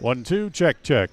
1-2, check, check.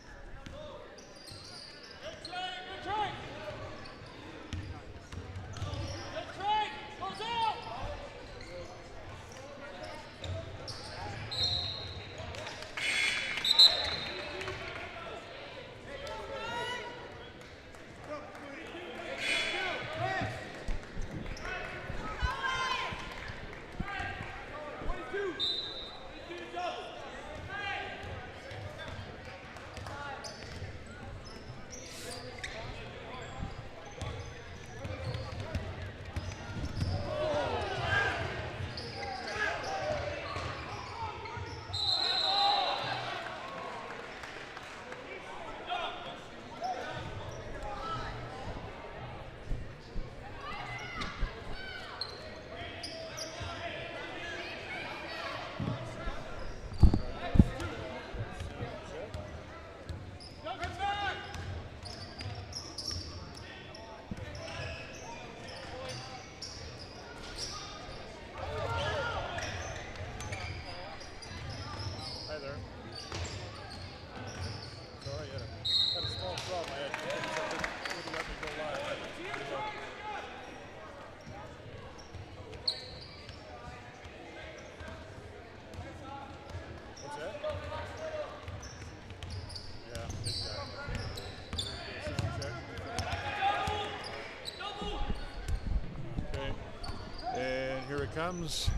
Here it comes.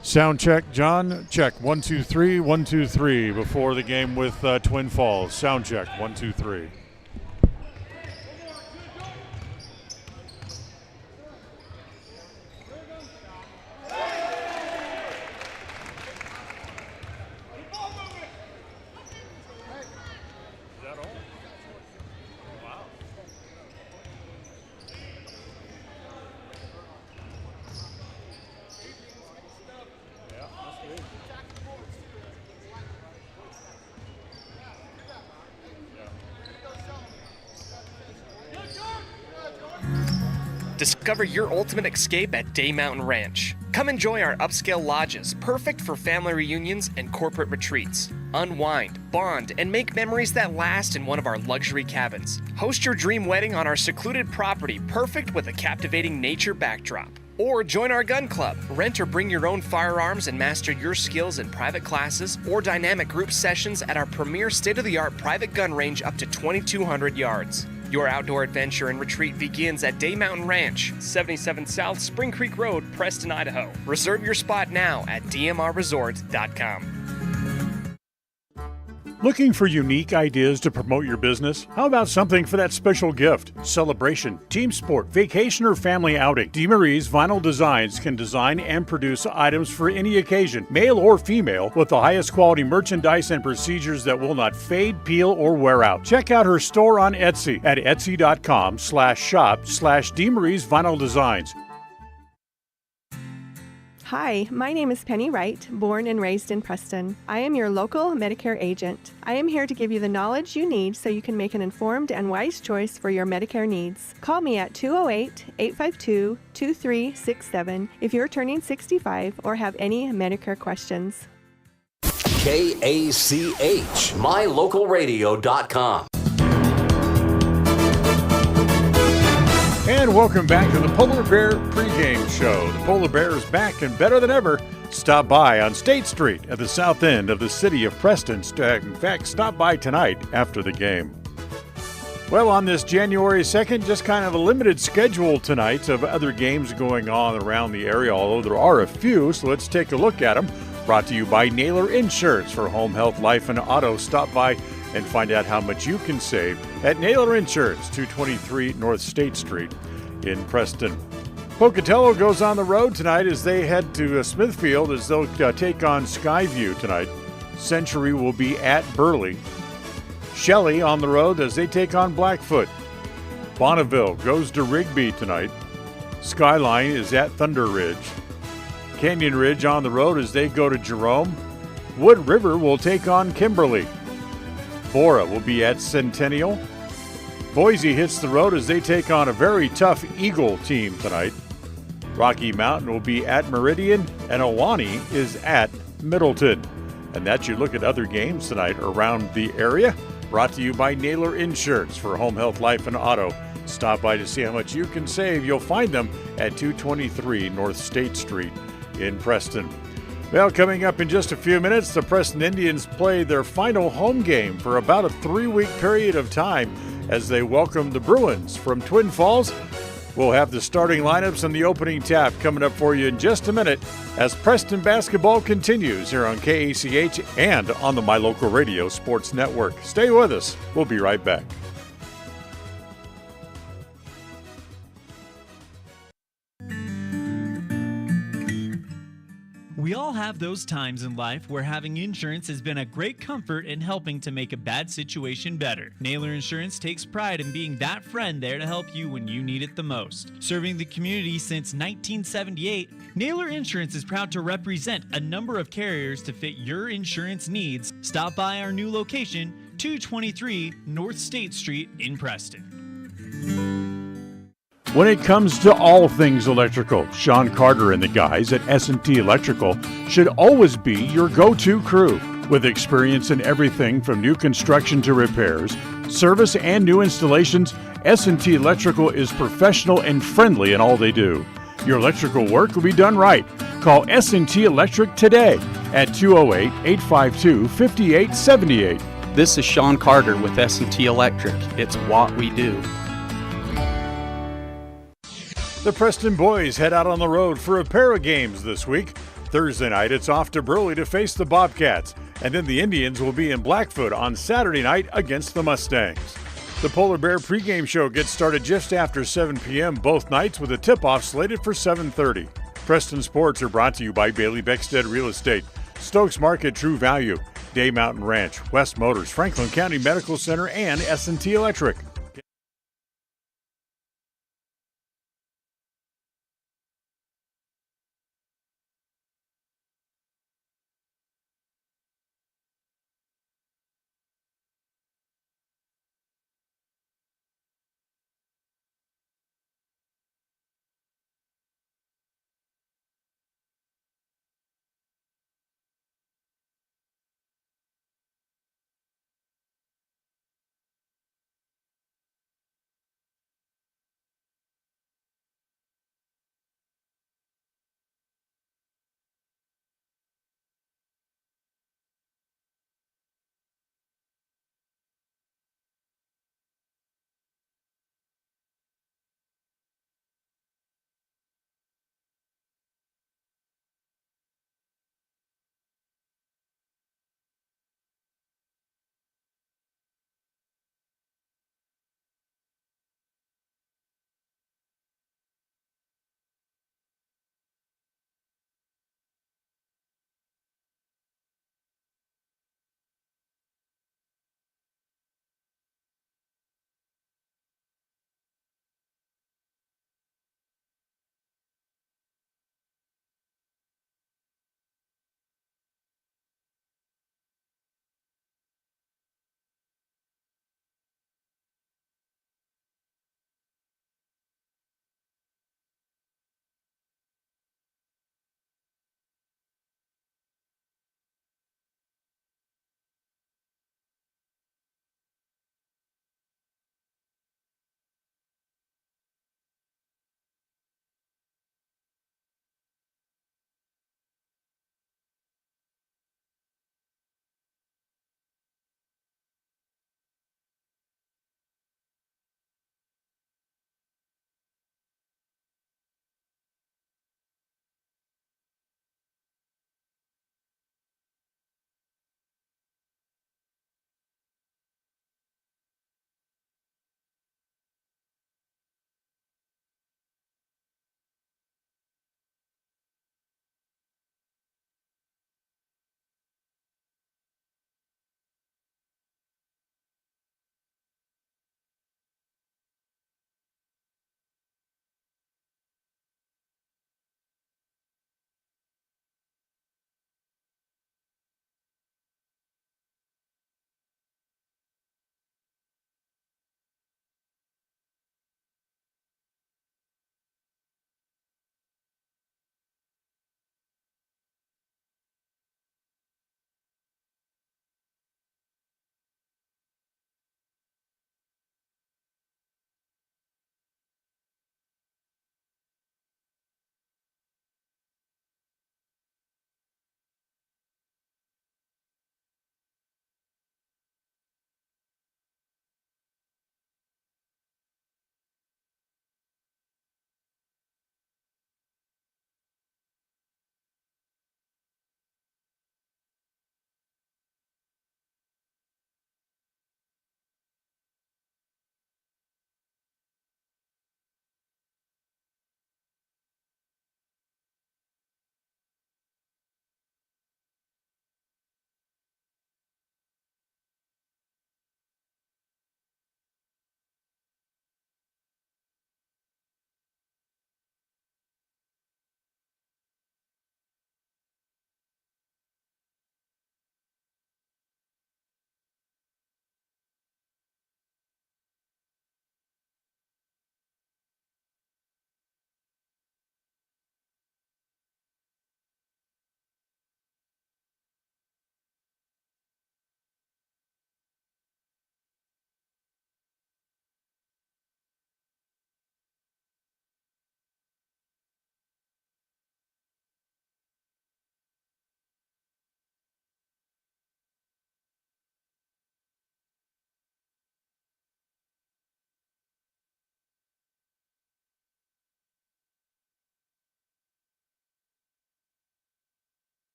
Sound check, John. Check. 1, 2, 3, 1, 2, 3 before the game with Twin Falls. Sound check. 1, 2, 3. Discover your ultimate escape at Day Mountain Ranch. Come enjoy our upscale lodges, perfect for family reunions and corporate retreats. Unwind, bond, and make memories that last in one of our luxury cabins. Host your dream wedding on our secluded property, perfect with a captivating nature backdrop. Or join our gun club. Rent or bring your own firearms and master your skills in private classes or dynamic group sessions at our premier state-of-the-art private gun range up to 2,200 yards. Your outdoor adventure and retreat begins at Day Mountain Ranch, 77 South Spring Creek Road, Preston, Idaho. Reserve your spot now at dmrresort.com. Looking for unique ideas to promote your business? How about something for that special gift, celebration, team sport, vacation, or family outing? DeMarie's Vinyl Designs can design and produce items for any occasion, male or female, with the highest quality merchandise and procedures that will not fade, peel, or wear out. Check out her store on Etsy at etsy.com/shop/DeMarie's Vinyl Designs. Hi, my name is Penny Wright, born and raised in Preston. I am your local Medicare agent. I am here to give you the knowledge you need so you can make an informed and wise choice for your Medicare needs. Call me at 208-852-2367 if you're turning 65 or have any Medicare questions. KACH, mylocalradio.com. And welcome back to the Polar Bear pregame show. The Polar Bear is back and better than ever. Stop by on State Street at the south end of the city of Preston. In fact, stop by tonight after the game. Well, on this January 2nd, just kind of a limited schedule tonight of other games going on around the area, although there are a few, so let's take a look at them. Brought to you by Naylor Insurance for home, health, life, and auto. Stop by and find out how much you can save at Naylor Insurance, 223 North State Street in Preston. Pocatello goes on the road tonight as they head to Smithfield as they'll take on Skyview tonight. Century will be at Burley. Shelley on the road as they take on Blackfoot. Bonneville goes to Rigby tonight. Skyline is at Thunder Ridge. Canyon Ridge on the road as they go to Jerome. Wood River will take on Kimberly. Bora will be at Centennial. Boise hits the road as they take on a very tough Eagle team tonight. Rocky Mountain will be at Meridian, and Ahwahnee is at Middleton. And that's your look at other games tonight around the area. Brought to you by Naylor Insurance for home, health, life, and auto. Stop by to see how much you can save. You'll find them at 223 North State Street in Preston. Well, coming up in just a few minutes, the Preston Indians play their final home game for about a 3-week period of time as they welcome the Bruins from Twin Falls. We'll have the starting lineups and the opening tap coming up for you in just a minute as Preston basketball continues here on KACH and on the My Local Radio Sports Network. Stay with us. We'll be right back. We all have those times in life where having insurance has been a great comfort in helping to make a bad situation better. Naylor Insurance takes pride in being that friend there to help you when you need it the most. Serving the community since 1978, Naylor Insurance is proud to represent a number of carriers to fit your insurance needs. Stop by our new location, 223 North State Street in Preston. When it comes to all things electrical, Sean Carter and the guys at S&T Electrical should always be your go-to crew. With experience in everything from new construction to repairs, service, and new installations, S&T Electrical is professional and friendly in all they do. Your electrical work will be done right. Call S&T Electric today at 208-852-5878. This is Sean Carter with S&T Electric. It's what we do. The Preston boys head out on the road for a pair of games this week. Thursday night, it's off to Burley to face the Bobcats, and then the Indians will be in Blackfoot on Saturday night against the Mustangs. The Polar Bear pregame show gets started just after 7 p.m. both nights with a tip-off slated for 7:30. Preston Sports are brought to you by Bailey Beckstead Real Estate, Stokes Market True Value, Day Mountain Ranch, West Motors, Franklin County Medical Center, and S&T Electric.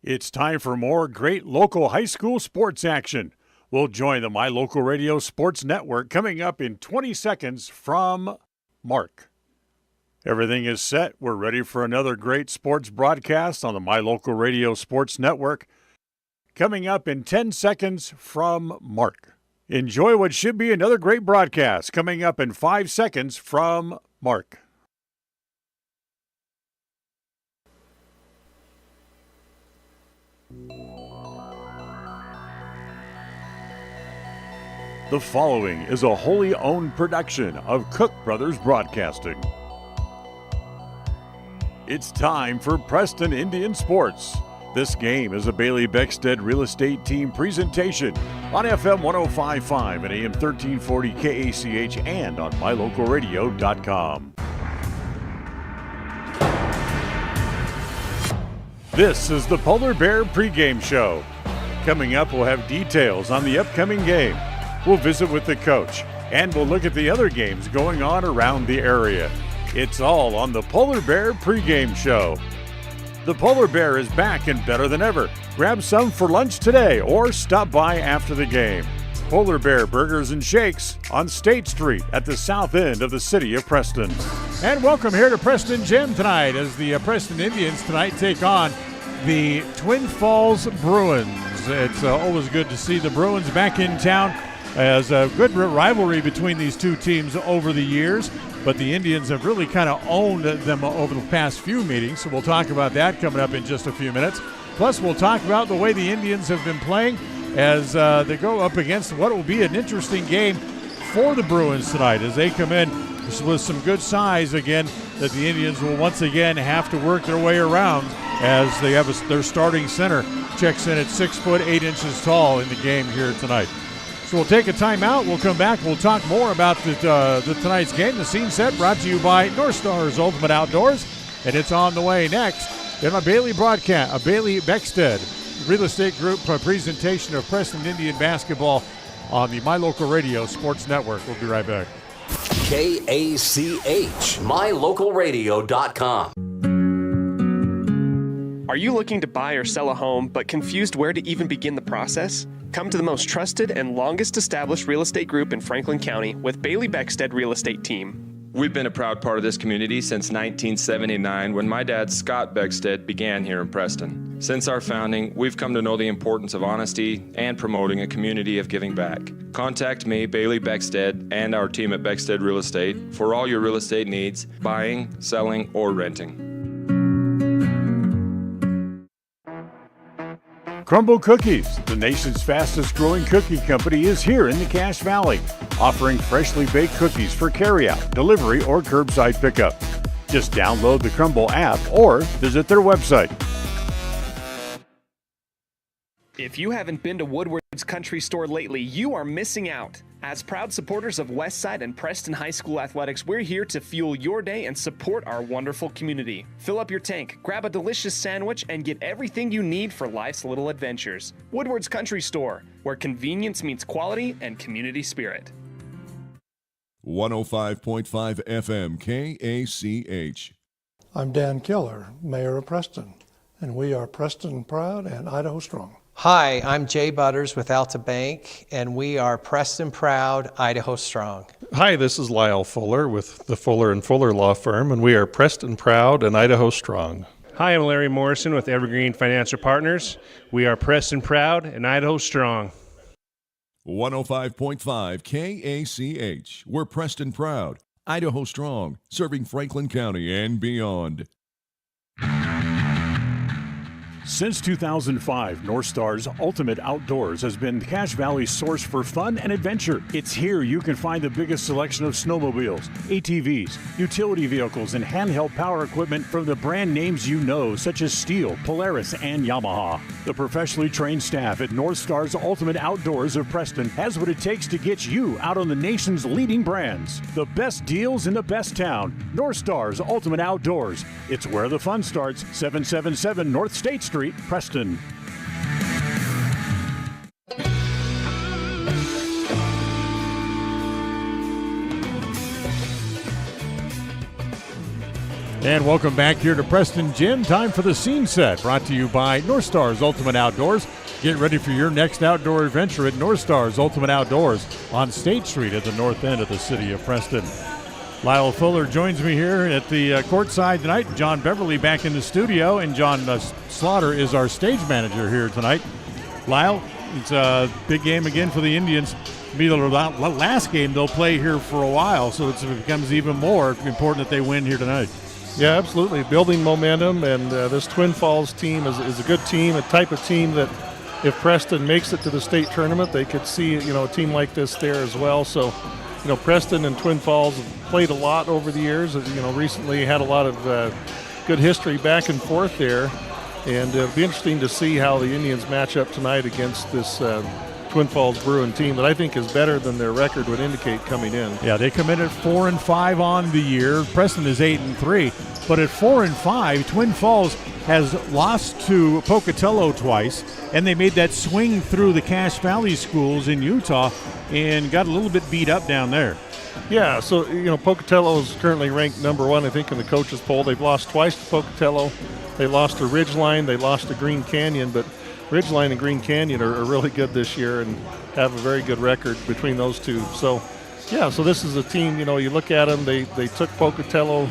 It's time for more great local high school sports action. We'll join the My Local Radio Sports Network coming up in 20 seconds from Mark. Everything is set. We're ready for another great sports broadcast on the My Local Radio Sports Network. Coming up in 10 seconds from Mark. Enjoy what should be another great broadcast coming up in 5 seconds from Mark. The following is a wholly owned production of Cook Brothers Broadcasting. It's time for Preston Indian Sports. This game is a Bailey Beckstead Real Estate Team presentation on FM 105.5 and AM 1340 KACH and on mylocalradio.com. This is the Polar Bear pregame show. Coming up, we'll have details on the upcoming game. We'll visit with the coach, and we'll look at the other games going on around the area. It's all on the Polar Bear pregame show. The Polar Bear is back and better than ever. Grab some for lunch today or stop by after the game. Polar Bear Burgers and Shakes on State Street at the south end of the city of Preston. And welcome here to Preston Gym tonight as the Preston Indians tonight take on the Twin Falls Bruins. It's always good to see the Bruins back in town, as a good rivalry between these two teams over the years, but the Indians have really kind of owned them over the past few meetings, so we'll talk about that coming up in just a few minutes. Plus, we'll talk about the way the Indians have been playing as they go up against what will be an interesting game for the Bruins tonight as they come in with some good size again that the Indians will once again have to work their way around as they have their starting center checks in at 6 foot 8 inches tall in the game here tonight. So we'll take a timeout. We'll come back. We'll talk more about the tonight's game. The scene set brought to you by North Stars Ultimate Outdoors, and it's on the way next in a Bailey broadcast, a Bailey Beckstead Real Estate Group presentation of Preston Indian basketball on the My Local Radio Sports Network. We'll be right back. KACH, mylocalradio.com. Are you looking to buy or sell a home but confused where to even begin the process? Come to the most trusted and longest established real estate group in Franklin County with Bailey Beckstead Real Estate Team. We've been a proud part of this community since 1979 when my dad, Scott Beckstead, began here in Preston. Since our founding, we've come to know the importance of honesty and promoting a community of giving back. Contact me, Bailey Beckstead, and our team at Beckstead Real Estate for all your real estate needs, buying, selling, or renting. Crumble Cookies, the nation's fastest growing cookie company, is here in the Cache Valley, offering freshly baked cookies for carryout, delivery, or curbside pickup. Just download the Crumble app or visit their website. If you haven't been to Woodward's Country Store lately, you are missing out. As proud supporters of Westside and Preston High School athletics, we're here to fuel your day and support our wonderful community. Fill up your tank, grab a delicious sandwich, and get everything you need for life's little adventures. Woodward's Country Store, where convenience meets quality and community spirit. 105.5 FM KACH. I'm Dan Keller, Mayor of Preston, and we are Preston Proud and Idaho Strong. Hi, I'm Jay Butters with Alta Bank, and we are Preston Proud, Idaho Strong. Hi, this is Lyle Fuller with the Fuller & Fuller Law Firm, and we are Preston Proud and Idaho Strong. Hi, I'm Larry Morrison with Evergreen Financial Partners. We are Preston Proud and Idaho Strong. 105.5 KACH. We're Preston Proud, Idaho Strong, serving Franklin County and beyond. Since 2005, North Star's Ultimate Outdoors has been Cache Valley's source for fun and adventure. It's here you can find the biggest selection of snowmobiles, ATVs, utility vehicles, and handheld power equipment from the brand names you know, such as Steel, Polaris, and Yamaha. The professionally trained staff at North Star's Ultimate Outdoors of Preston has what it takes to get you out on the nation's leading brands. The best deals in the best town. North Star's Ultimate Outdoors. It's where the fun starts. 777 North State Street, Preston. And welcome back here to Preston Gym. Time for the Scene Set, brought to you by North Stars Ultimate Outdoors. Get ready for your next outdoor adventure at North Stars Ultimate Outdoors on State Street at the north end of the city of Preston. Lyle Fuller joins me here at the courtside tonight. John Beverly back in the studio, and John Slaughter is our stage manager here tonight. Lyle, it's a big game again for the Indians. It'll be the last game they'll play here for a while, so it becomes even more important that they win here tonight. Yeah, absolutely. Building momentum, and this Twin Falls team is a good team, a type of team that if Preston makes it to the state tournament, they could see, a team like this there as well. So, Preston and Twin Falls have played a lot over the years. Recently had a lot of good history back and forth there. And it'll be interesting to see how the Indians match up tonight against this Twin Falls Bruin team that I think is better than their record would indicate coming in. Yeah, they come in at 4-5 on the year. Preston is 8-3. But at 4-5, Twin Falls has lost to Pocatello twice, and they made that swing through the Cache Valley schools in Utah and got a little bit beat up down there. Yeah, so, Pocatello is currently ranked number 1, I think, in the coaches poll. They've lost twice to Pocatello. They lost to Ridgeline. They lost to Green Canyon, but Ridgeline and Green Canyon are really good this year and have a very good record between those two. So, yeah, so this is a team, you look at them, they took Pocatello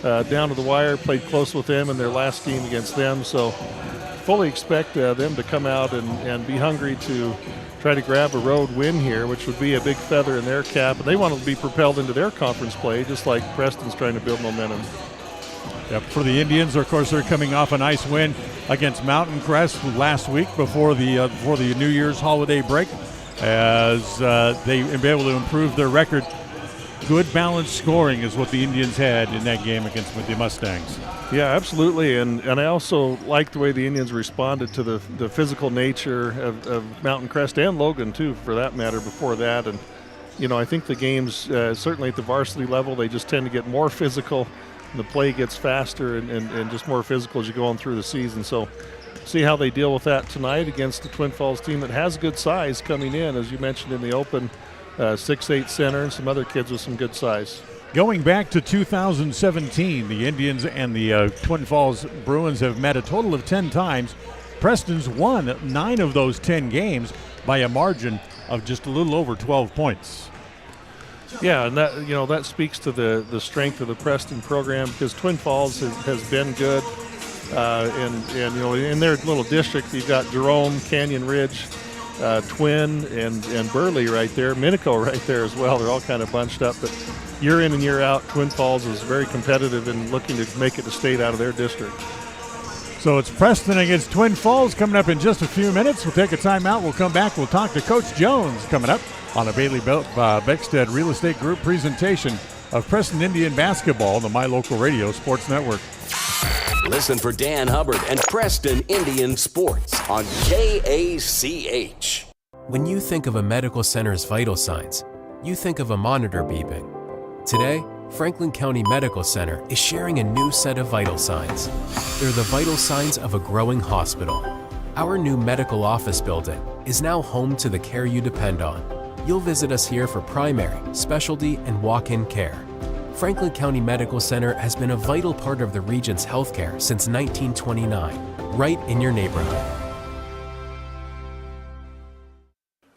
down to the wire, played close with them in their last game against them. So fully expect them to come out and be hungry to try to grab a road win here, which would be a big feather in their cap. And they want to be propelled into their conference play, just like Preston's trying to build momentum. Yep, for the Indians, of course, they're coming off a nice win against Mountain Crest last week before the New Year's holiday break, as they were able to improve their record. Good balanced scoring is what the Indians had in that game against the Mustangs. Yeah, absolutely, and I also like the way the Indians responded to the physical nature of Mountain Crest and Logan, too, for that matter, before that. And, I think the games, certainly at the varsity level, they just tend to get more physical. The play gets faster and just more physical as you go on through the season. So see how they deal with that tonight against the Twin Falls team that has good size coming in, as you mentioned in the open, 6'8" center and some other kids with some good size. Going back to 2017, the Indians and the Twin Falls Bruins have met a total of 10 times. Preston's won 9 of those 10 games by a margin of just a little over 12 points. Yeah, and that speaks to the strength of the Preston program, because Twin Falls has been good, and in their little district you've got Jerome, Canyon Ridge, Twin, and Burley right there, Minico right there as well. They're all kind of bunched up, but year in and year out, Twin Falls is very competitive and looking to make it to state out of their district. So it's Preston against Twin Falls coming up in just a few minutes. We'll take a timeout. We'll come back. We'll talk to Coach Jones coming up on a Bailey Beckstead Real Estate Group presentation of Preston Indian basketball on the My Local Radio Sports Network. Listen for Dan Hubbard and Preston Indian Sports on KACH. When you think of a medical center's vital signs, you think of a monitor beeping. Today, Franklin County Medical Center is sharing a new set of vital signs. They're the vital signs of a growing hospital. Our new medical office building is now home to the care you depend on. You'll visit us here for primary, specialty, and walk-in care. Franklin County Medical Center has been a vital part of the region's healthcare since 1929, right in your neighborhood.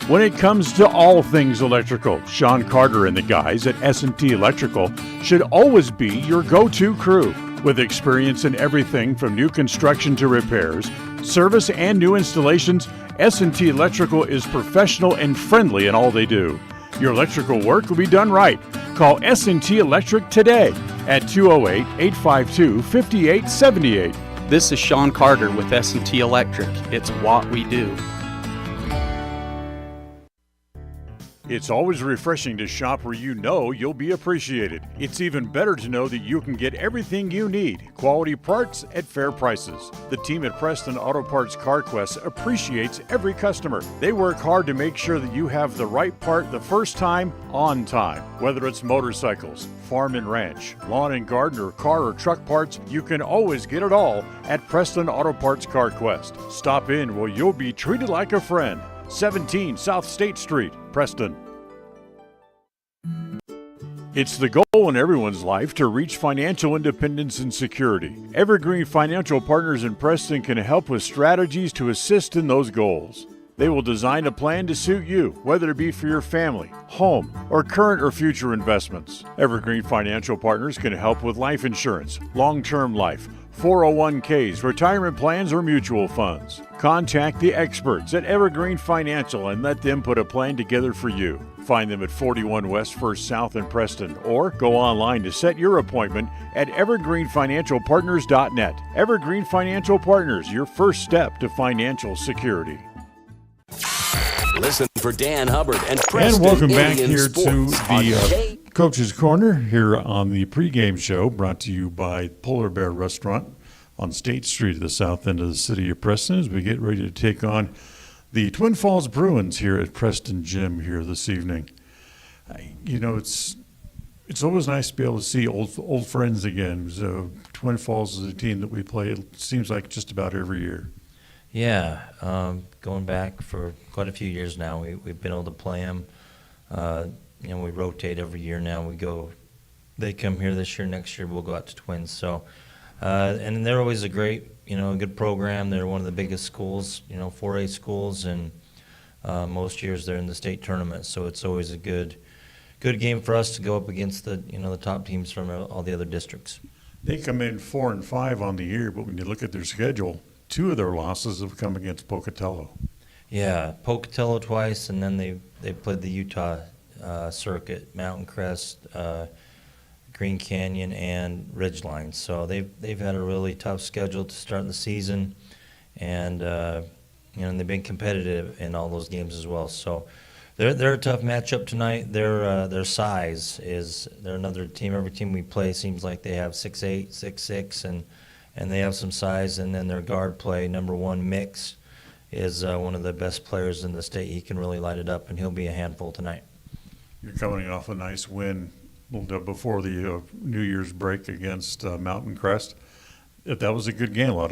When it comes to all things electrical, Sean Carter and the guys at S&T Electrical should always be your go-to crew. With experience in everything from new construction to repairs, service, and new installations, S&T Electrical is professional and friendly in all they do. Your electrical work will be done right. Call S&T Electric today at 208-852-5878. This is Sean Carter with S&T Electric. It's what we do. It's always refreshing to shop where you know you'll be appreciated. It's even better to know that you can get everything you need, quality parts at fair prices. The team at Preston Auto Parts CarQuest appreciates every customer. They work hard to make sure that you have the right part the first time, on time. Whether it's motorcycles, farm and ranch, lawn and garden, or car or truck parts, you can always get it all at Preston Auto Parts CarQuest. Stop in where you'll be treated like a friend. 17 South State Street, Preston. It's the goal in everyone's life to reach financial independence and security. Evergreen Financial Partners in Preston can help with strategies to assist in those goals. They will design a plan to suit you, whether it be for your family, home, or current or future investments. Evergreen Financial Partners can help with life insurance, long-term life, 401ks, retirement plans, or mutual funds. Contact the experts at Evergreen Financial and let them put a plan together for you. Find them at 41 West 1st South in Preston, or go online to set your appointment at evergreenfinancialpartners.net. Evergreen Financial Partners, your first step to financial security. Listen for Dan Hubbard and Preston And welcome back Indian here Sports to on the Coach's Corner here on the pregame show, brought to you by Polar Bear Restaurant on State Street at the south end of the city of Preston, as we get ready to take on the Twin Falls Bruins here at Preston Gym here this evening. You know, it's always nice to be able to see old friends again. So Twin Falls is a team that we play, it seems like, just about every year. Yeah, going back for quite a few years now, we've been able to play them. You know, we rotate every year now. They come here this year, next year we'll go out to Twins. So, and they're always a great, good program. They're one of the biggest schools, 4A schools, and most years they're in the state tournament. So it's always a good game for us to go up against the top teams from all the other districts. They come in 4-5 on the year, but when you look at their schedule, 2 of their losses have come against Pocatello. Yeah, Pocatello twice, and then they played the Utah circuit, Mountain Crest, Green Canyon, and Ridgeline. So they've had a really tough schedule to start the season, and and they've been competitive in all those games as well. So they're a tough matchup tonight. Their size is they're another team. Every team we play seems like they have 6'8", 6'6", and they have some size. And then their guard play, number 1 Mix, is one of the best players in the state. He can really light it up, and he'll be a handful tonight. You're coming off a nice win before the New Year's break against Mountain Crest. That was a good game. A lot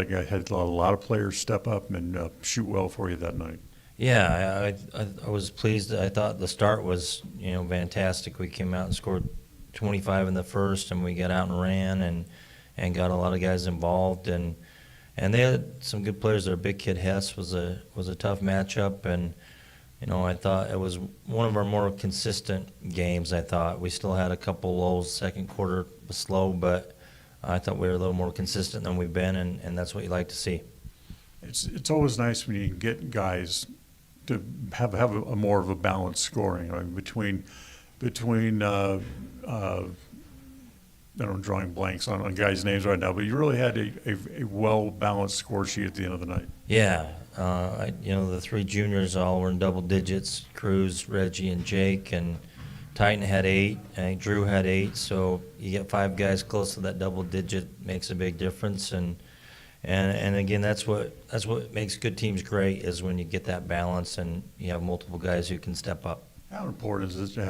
of players step up and shoot well for you that night. Yeah, I was pleased. I thought the start was fantastic. We came out and scored 25 in the first, and we got out and ran and got a lot of guys involved, and they had some good players there. Big Kid Hess was a tough matchup, and I thought it was one of our more consistent games. I thought we still had a couple lulls. Second quarter was slow, but I thought we were a little more consistent than we've been, and that's what you like to see. It's always nice when you can get guys to have a more of a balanced scoring. I mean, between I'm drawing blanks on guys' names right now, but you really had a well-balanced score sheet at the end of the night. Yeah. The 3 juniors all were in double digits, Cruz, Reggie, and Jake, and Titan had 8, and Drew had 8, so you get 5 guys close to that double digit, makes a big difference, and again, that's what makes good teams great, is when you get that balance and you have multiple guys who can step up. How important is it to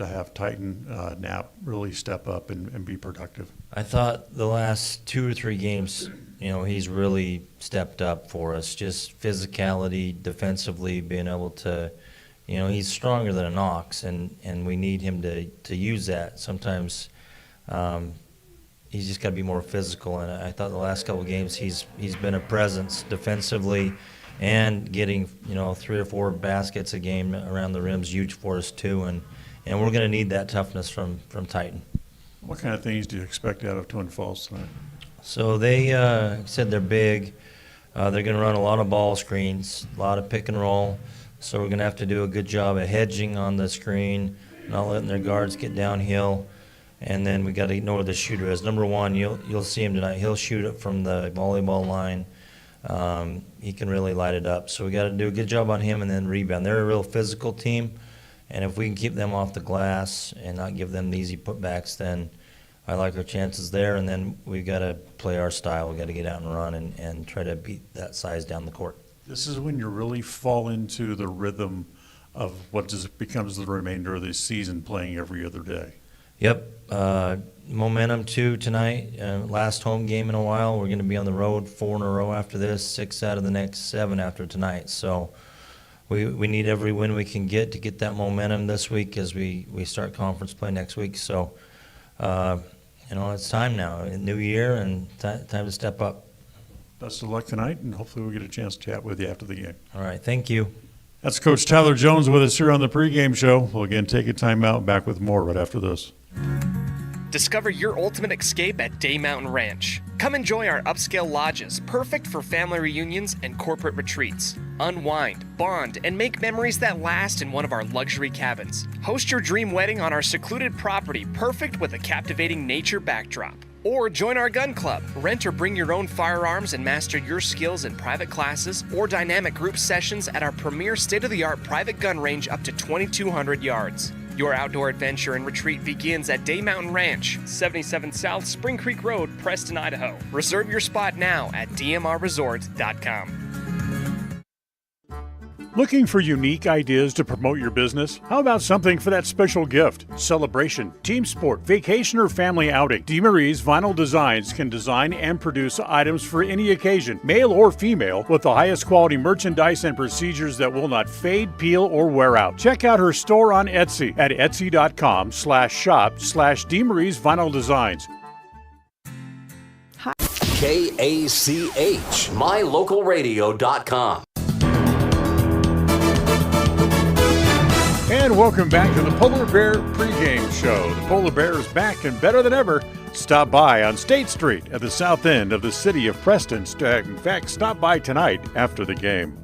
have Titan Knapp really step up and be productive? I thought the last 2 or 3 games, he's really stepped up for us. Just physicality, defensively, being able to, he's stronger than an ox, and we need him to use that. Sometimes he's just got to be more physical, and I thought the last couple of games he's been a presence defensively. And getting 3 or 4 baskets a game around the rim's huge for us too, and we're going to need that toughness from Titan. What kind of things do you expect out of Twin Falls tonight? So they said they're big. They're going to run a lot of ball screens, a lot of pick and roll. So we're going to have to do a good job of hedging on the screen, not letting their guards get downhill. And then we got to know where the shooter is. Number 1, you'll see him tonight. He'll shoot it from the volleyball line. He can really light it up. So we got to do a good job on him and then rebound. They're a real physical team, and if we can keep them off the glass and not give them the easy putbacks, then I like our chances there. And then we've got to play our style. We've got to get out and run and try to beat that size down the court. This is when you really fall into the rhythm of what becomes the remainder of this season, playing every other day. Yep. Momentum too tonight. Last home game in a while. We're going to be on the road 4 in a row after this, 6 out of the next 7 after tonight. So we need every win we can get to get that momentum this week as we start conference play next week. So, it's time now, a new year, and time to step up. Best of luck tonight, and hopefully we'll get a chance to chat with you after the game. All right, thank you. That's Coach Tyler Jones with us here on the pregame show. We'll again take a timeout. Back with more right after this. Discover your ultimate escape at Day Mountain Ranch. Come enjoy our upscale lodges, perfect for family reunions and corporate retreats. Unwind, bond, and make memories that last in one of our luxury cabins. Host your dream wedding on our secluded property, perfect with a captivating nature backdrop. Or join our gun club. Rent or bring your own firearms and master your skills in private classes or dynamic group sessions at our premier state-of-the-art private gun range up to 2,200 yards. Your outdoor adventure and retreat begins at Day Mountain Ranch, 77 South Spring Creek Road, Preston, Idaho. Reserve your spot now at dmrresort.com. Looking for unique ideas to promote your business? How about something for that special gift, celebration, team sport, vacation, or family outing? DeMarie's Vinyl Designs can design and produce items for any occasion, male or female, with the highest quality merchandise and procedures that will not fade, peel, or wear out. Check out her store on Etsy at etsy.com/shop/DeMarie's Vinyl Designs. KACH, mylocalradio.com. And welcome back to the Polar Bear pregame show. The Polar Bear is back and better than ever. Stop by on State Street at the south end of the city of Preston. In fact, stop by tonight after the game.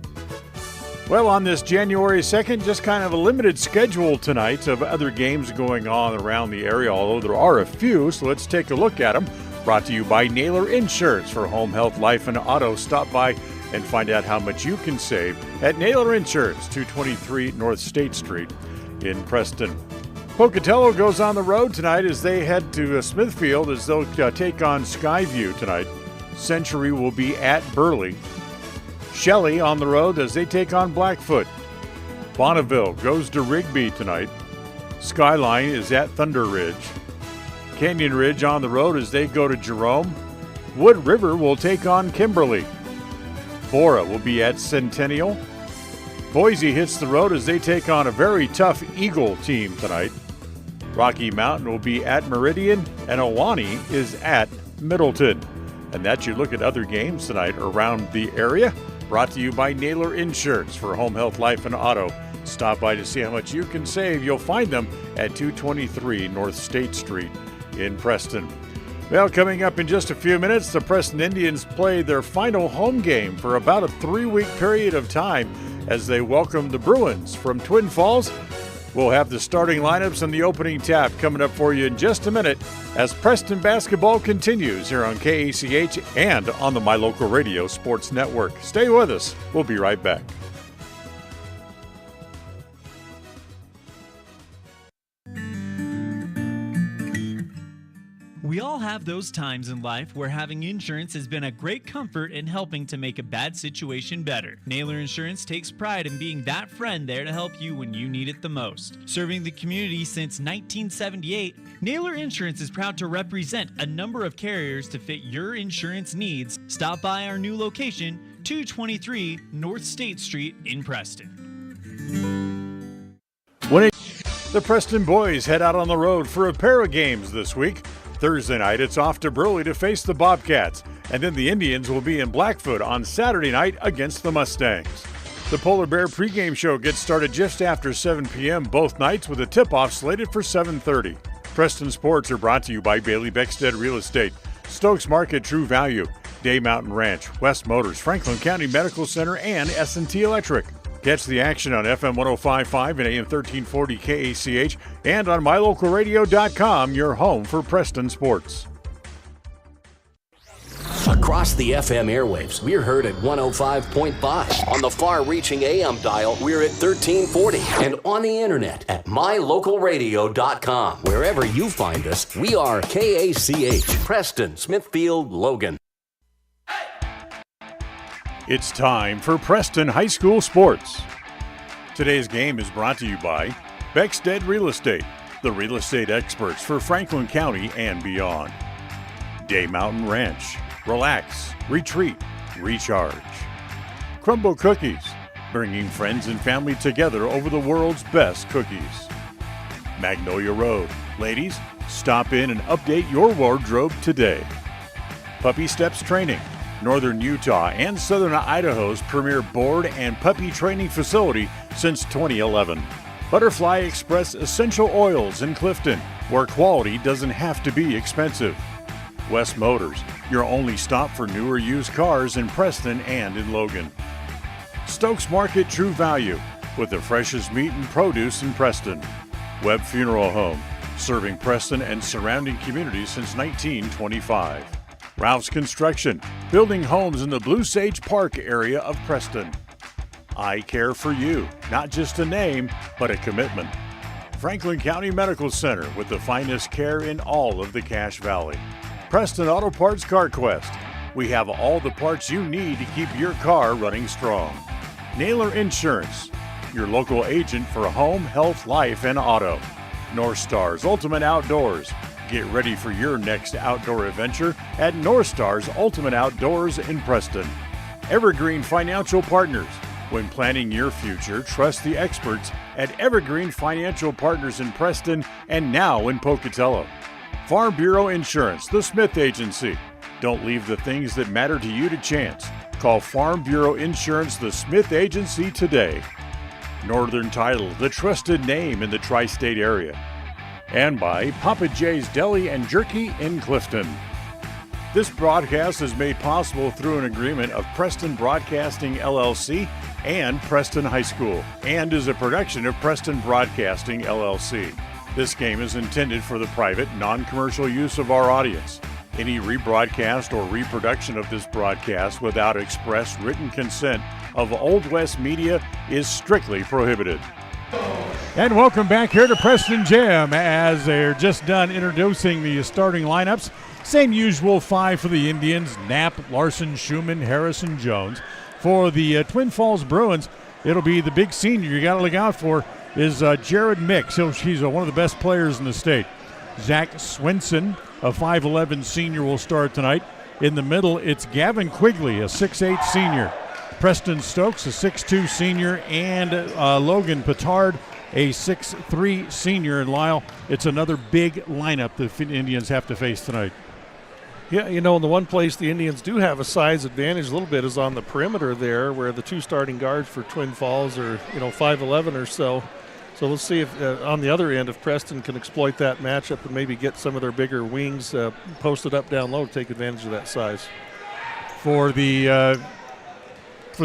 Well, on this January 2nd, just kind of a limited schedule tonight of other games going on around the area, although there are a few, so let's take a look at them. Brought to you by Naylor Insurance for home, health, life, and auto. Stop by and find out how much you can save at Naylor Insurance, 223 North State Street in Preston. Pocatello goes on the road tonight as they head to Smithfield as they'll take on Skyview tonight. Century will be at Burley. Shelley on the road as they take on Blackfoot. Bonneville goes to Rigby tonight. Skyline is at Thunder Ridge. Canyon Ridge on the road as they go to Jerome. Wood River will take on Kimberly. Bora will be at Centennial. Boise hits the road as they take on a very tough Eagle team tonight. Rocky Mountain will be at Meridian, and Ahwahnee is at Middleton. And that's your look at other games tonight around the area. Brought to you by Naylor Insurance for home, health, life, and auto. Stop by to see how much you can save. You'll find them at 223 North State Street in Preston. Well, coming up in just a few minutes, the Preston Indians play their final home game for about a 3-week period of time as they welcome the Bruins from Twin Falls. We'll have the starting lineups and the opening tap coming up for you in just a minute as Preston basketball continues here on KACH and on the My Local Radio Sports Network. Stay with us. We'll be right back. We all have those times in life where having insurance has been a great comfort in helping to make a bad situation better. Naylor Insurance takes pride in being that friend there to help you when you need it the most. Serving the community since 1978, Naylor Insurance is proud to represent a number of carriers to fit your insurance needs. Stop by our new location, 223 North State Street in Preston. The Preston boys head out on the road for a pair of games this week. Thursday night, it's off to Burley to face the Bobcats, and then the Indians will be in Blackfoot on Saturday night against the Mustangs. The Polar Bear pregame show gets started just after 7 p.m. both nights with a tip-off slated for 7:30. Preston Sports are brought to you by Bailey Beckstead Real Estate, Stokes Market True Value, Day Mountain Ranch, West Motors, Franklin County Medical Center, and S&T Electric. Catch the action on FM 105.5 and AM 1340 KACH and on mylocalradio.com, your home for Preston sports. Across the FM airwaves, we're heard at 105.5. On the far-reaching AM dial, we're at 1340. And on the internet at mylocalradio.com. Wherever you find us, we are KACH, Preston, Smithfield, Logan. It's time for Preston High School Sports. Today's game is brought to you by Beckstead Real Estate, the real estate experts for Franklin County and beyond. Day Mountain Ranch, relax, retreat, recharge. Crumble Cookies, bringing friends and family together over the world's best cookies. Magnolia Road. Ladies, stop in and update your wardrobe today. Puppy Steps Training. Northern Utah and Southern Idaho's premier board and puppy training facility since 2011. Butterfly Express Essential Oils in Clifton, where quality doesn't have to be expensive. West Motors, your only stop for newer used cars in Preston and in Logan. Stokes Market True Value, with the freshest meat and produce in Preston. Webb Funeral Home, serving Preston and surrounding communities since 1925. Ralph's Construction, building homes in the Blue Sage Park area of Preston. I Care for You, not just a name, but a commitment. Franklin County Medical Center, with the finest care in all of the Cache Valley. Preston Auto Parts Car Quest. We have all the parts you need to keep your car running strong. Naylor Insurance, your local agent for home, health, life, and auto. North Stars Ultimate Outdoors. Get ready for your next outdoor adventure at North Stars Ultimate Outdoors in Preston. Evergreen Financial Partners. When planning your future, trust the experts at Evergreen Financial Partners in Preston and now in Pocatello. Farm Bureau Insurance, the Smith Agency. Don't leave the things that matter to you to chance. Call Farm Bureau Insurance, the Smith Agency today. Northern Title, the trusted name in the tri-state area. And by Papa J's Deli and Jerky in Clifton. This broadcast is made possible through an agreement of Preston Broadcasting LLC and Preston High School, and is a production of Preston Broadcasting LLC. This game is intended for the private, non-commercial use of our audience. Any rebroadcast or reproduction of this broadcast without express written consent of Old West Media is strictly prohibited. And welcome back here to Preston Jam, as they're just done introducing the starting lineups. Same usual five for the Indians: Knapp, Larson, Schumann, Harrison, Jones. For the Twin Falls Bruins, it'll be the big senior you got to look out for is Jared Mix. He's one of the best players in the state. Zach Swenson, a 5'11 senior, will start tonight. In the middle, it's Gavin Quigley, a 6'8 senior. Preston Stokes, a 6'2 senior, and Logan Petard, a 6'3 senior. And Lyle, it's another big lineup the Indians have to face tonight. Yeah, in the one place the Indians do have a size advantage a little bit is on the perimeter there, where the two starting guards for Twin Falls are, 5'11 or so. So we'll see if on the other end, if Preston can exploit that matchup and maybe get some of their bigger wings posted up down low to take advantage of that size. For the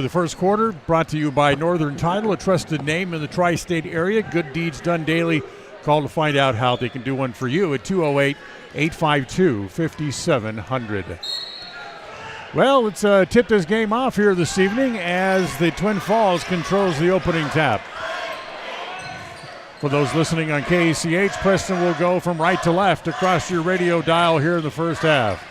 first quarter, brought to you by Northern Title, a trusted name in the tri-state area. Good deeds done daily. Call to find out how they can do one for you at 208-852-5700. Well, let's tip this game off here this evening as the Twin Falls controls the opening tap. For those listening on KACH, Preston will go from right to left across your radio dial here in the first half.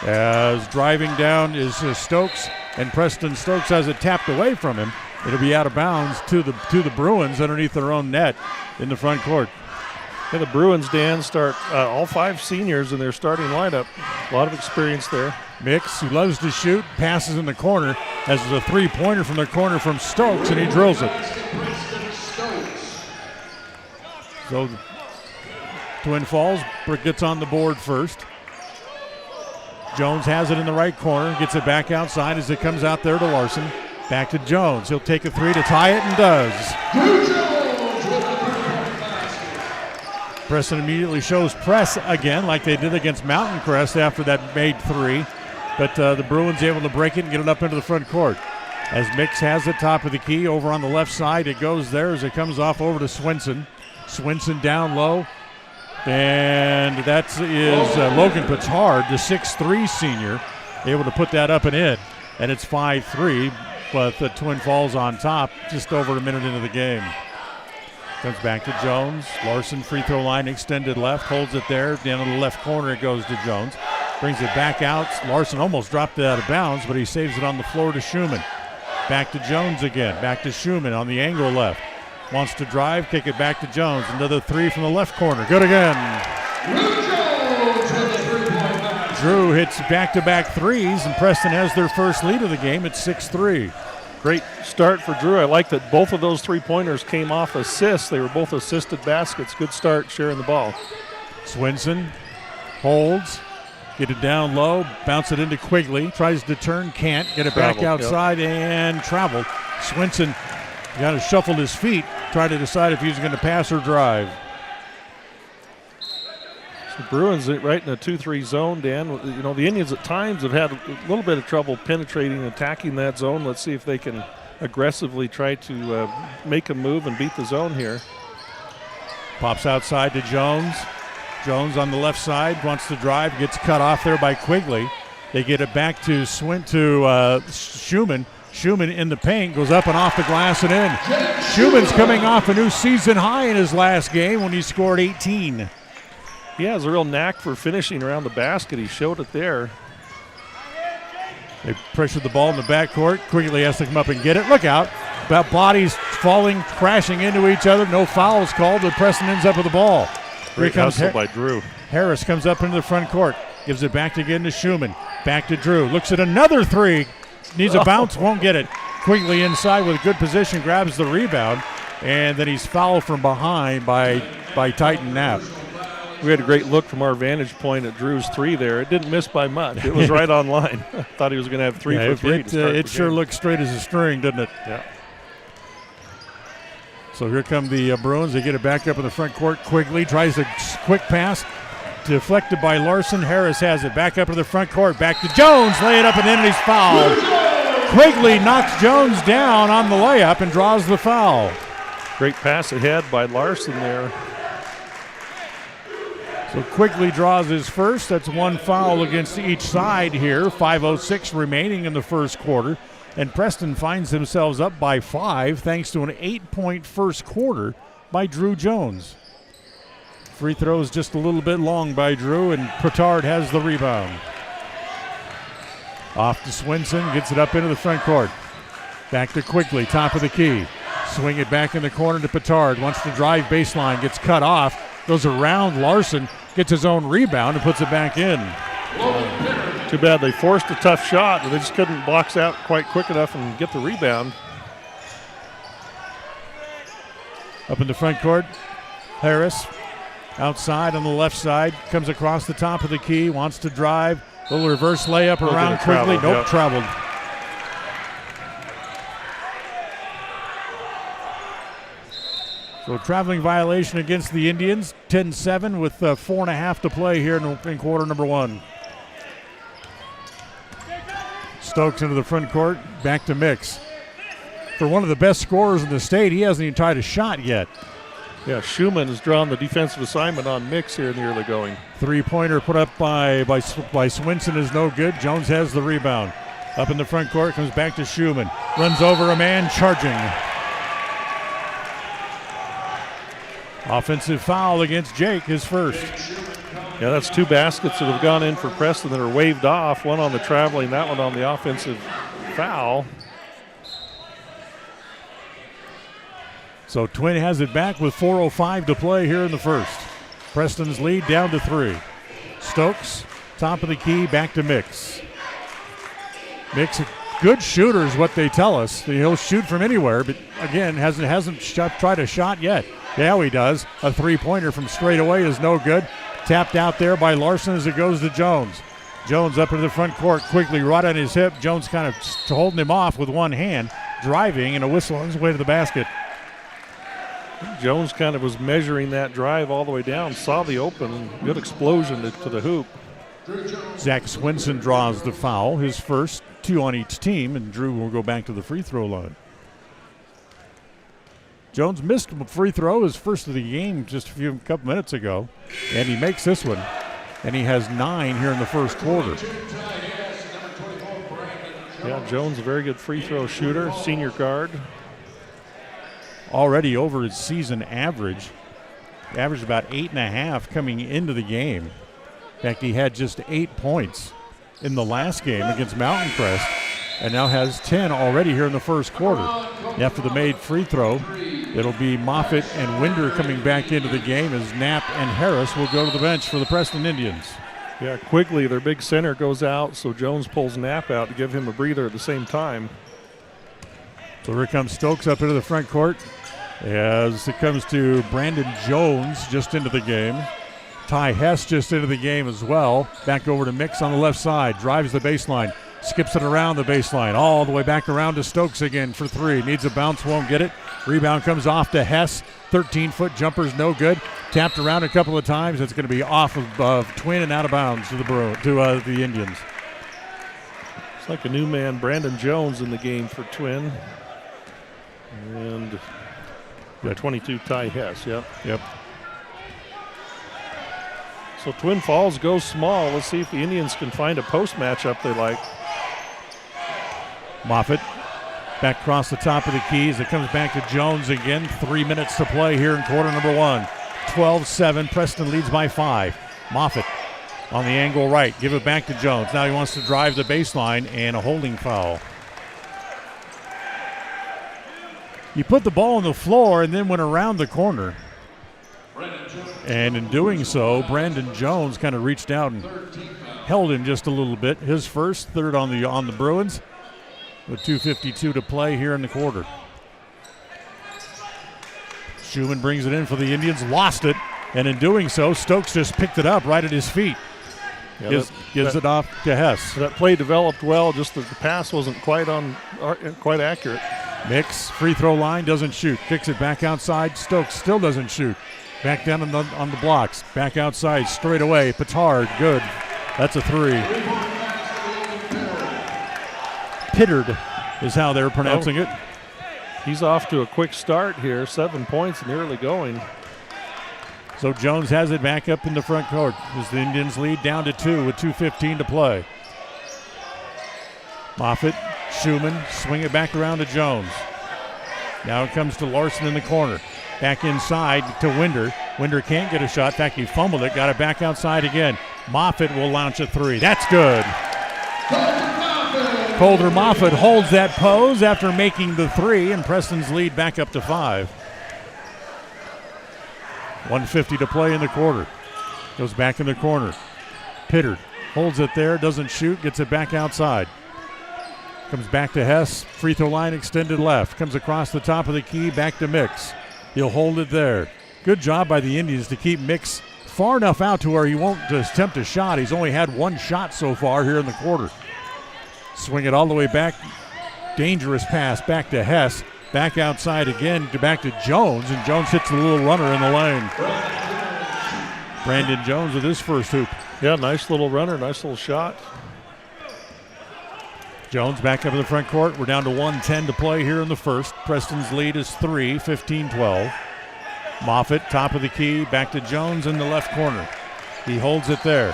As driving down is Stokes, and Preston Stokes has it tapped away from him. It'll be out of bounds to the Bruins underneath their own net in the front court. Yeah, the Bruins, Dan, start all five seniors in their starting lineup. A lot of experience there. Mix, who loves to shoot, passes in the corner, has a three-pointer from the corner from Stokes, and he drills it. So Twin Falls gets on the board first. Jones has it in the right corner, gets it back outside as it comes out there to Larson. Back to Jones. He'll take a three to tie it and does. Preston immediately shows press again like they did against Mountain Crest after that made three. But the Bruins able to break it and get it up into the front court. As Mix has the top of the key over on the left side, it goes there as it comes off over to Swenson. Swenson down low. And that is Logan Petard, the 6'3 senior, able to put that up and in. And it's 5-3, but the Twin Falls on top just over a minute into the game. Comes back to Jones. Larson free throw line extended left, holds it there. Down in the left corner it goes to Jones. Brings it back out. Larson almost dropped it out of bounds, but he saves it on the floor to Schumann. Back to Jones again. Back to Schumann on the angle left. Wants to drive, kick it back to Jones. Another three from the left corner. Good again. Drew hits back-to-back threes, and Preston has their first lead of the game at 6-3. Great start for Drew. I like that both of those three-pointers came off assists. They were both assisted baskets. Good start sharing the ball. Swinson holds, get it down low, bounce it into Quigley, tries to turn, can't, get it back outside and traveled. Swinson kind of shuffled his feet, trying to decide if he was going to pass or drive. So Bruins right in a 2-3 zone, Dan. You know, the Indians at times have had a little bit of trouble penetrating and attacking that zone. Let's see if they can aggressively try to make a move and beat the zone here. Pops outside to Jones. Jones on the left side, wants to drive, gets cut off there by Quigley. They get it back to Schumann. Schumann in the paint, goes up and off the glass and in. Schumann's coming off a new season high in his last game when he scored 18. He has a real knack for finishing around the basket. He showed it there. They pressured the ball in the backcourt. Quigley has to come up and get it. Look out. About bodies falling, crashing into each other. No fouls called, but Preston ends up with the ball. Great hustle by Drew. Harris comes up into the front court. Gives it back again to Schumann. Back to Drew. Looks at another three. Needs a bounce. Won't get it. Quigley inside with good position. Grabs the rebound. And then he's fouled from behind by Titan Knapp. We had a great look from our vantage point at Drew's three there. It didn't miss by much. It was right on line. Thought he was going to have 3 for 3. It sure looks straight as a string, doesn't it? Yeah. So here come the Bruins. They get it back up in the front court. Quigley tries a quick pass. Deflected by Larson. Harris has it back up to the front court. Back to Jones. Lay it up and in, and he's fouled. Quigley knocks Jones down on the layup and draws the foul. Great pass ahead by Larson there. So Quigley draws his first. That's one foul against each side here. 5:06 remaining in the first quarter. And Preston finds themselves up by 5 thanks to an 8-point first quarter by Drew Jones. Free throws just a little bit long by Drew, and Petard has the rebound. Off to Swinson, gets it up into the front court. Back to Quigley, top of the key. Swing it back in the corner to Petard. Wants to drive baseline, gets cut off. Goes around Larson, gets his own rebound and puts it back in. Too bad they forced a tough shot, but they just couldn't box out quite quick enough and get the rebound. Up in the front court, Harris outside on the left side, comes across the top of the key, wants to drive. Little reverse layup around Quigley. Nope, traveled. So traveling violation against the Indians. 10-7 with 4.5 to play here in quarter number 1. Stokes into the front court. Back to Mix. For one of the best scorers in the state, he hasn't even tried a shot yet. Yeah, Schumann has drawn the defensive assignment on Mix here in the early going. Three-pointer put up by Swinson is no good. Jones has the rebound. Up in the front court, comes back to Schumann. Runs over a man, charging. Offensive foul against Jake, his first. Yeah, that's 2 baskets that have gone in for Preston that are waved off. One on the traveling, that one on the offensive foul. So Twin has it back with 4:05 to play here in the first. Preston's lead down to 3. Stokes, top of the key, back to Mix. Mix, a good shooter is what they tell us. He'll shoot from anywhere, but again, hasn't tried a shot yet. Yeah, he does. A three-pointer from straight away is no good. Tapped out there by Larson as it goes to Jones. Jones up into the front court, quickly right on his hip. Jones kind of holding him off with one hand, driving, and a whistle on his way to the basket. Jones kind of was measuring that drive all the way down, saw the open, good explosion to the hoop. Zach Swinson draws the foul, his first, 2 on each team, and Drew will go back to the free throw line. Jones missed a free throw, his first of the game just a couple minutes ago, and he makes this one, and he has 9 here in the first quarter. Yeah, Jones, a very good free throw shooter, senior guard. Already over his season average. Averaged about 8.5 coming into the game. In fact, he had just 8 points in the last game against Mountain Crest, and now has 10 already here in the first quarter. After the made free throw, it'll be Moffitt and Winder coming back into the game as Knapp and Harris will go to the bench for the Preston Indians. Yeah, Quigley, their big center, goes out, so Jones pulls Knapp out to give him a breather at the same time. So here comes Stokes up into the front court as it comes to Brandon Jones just into the game. Ty Hess just into the game as well. Back over to Mix on the left side. Drives the baseline. Skips it around the baseline. All the way back around to Stokes again for three. Needs a bounce, won't get it. Rebound comes off to Hess. 13-foot jumper's no good. Tapped around a couple of times. It's going to be off of Twin and out of bounds to the Indians. It's like a new man, Brandon Jones, in the game for Twin. And 22, Ty Hess. Yep. So Twin Falls goes small. Let's see if the Indians can find a post matchup they like. Moffitt back across the top of the keys. It comes back to Jones again. 3 minutes to play here in quarter number one. 12-7. Preston leads by 5. Moffitt on the angle right. Give it back to Jones. Now he wants to drive the baseline and a holding foul. He put the ball on the floor and then went around the corner. And in doing so, Brandon Jones kind of reached out and held him just a little bit. His first, third on the Bruins with 2:52 to play here in the quarter. Schumann brings it in for the Indians, lost it, and in doing so, Stokes just picked it up right at his feet. Gives it off to Hess. That play developed well, just the pass wasn't quite accurate. Mix, free throw line, doesn't shoot. Kicks it back outside. Stokes still doesn't shoot. Back down on the blocks. Back outside, straight away. Petard, good. That's a three. Pittard is how they're pronouncing it. He's off to a quick start here. 7 points and early going. So Jones has it back up in the front court as the Indians lead down to 2 with 2:15 to play. Moffitt, Schumann, swing it back around to Jones. Now it comes to Larson in the corner. Back inside to Winder. Winder can't get a shot. In fact, he fumbled it. Got it back outside again. Moffitt will launch a three. That's good. Colder Moffitt holds that pose after making the three, and Preston's lead back up to 5. 1:50 to play in the quarter. Goes back in the corner. Pittard holds it there, doesn't shoot, gets it back outside. Comes back to Hess. Free throw line extended left. Comes across the top of the key, back to Mix. He'll hold it there. Good job by the Indians to keep Mix far enough out to where he won't attempt a shot. He's only had one shot so far here in the quarter. Swing it all the way back. Dangerous pass back to Hess. Back outside again, back to Jones, and Jones hits a little runner in the lane. Brandon Jones with his first hoop. Yeah, nice little runner, nice little shot. Jones back up in the front court. We're down to 1:10 to play here in the first. Preston's lead is 3, 15-12. Moffitt, top of the key, back to Jones in the left corner. He holds it there.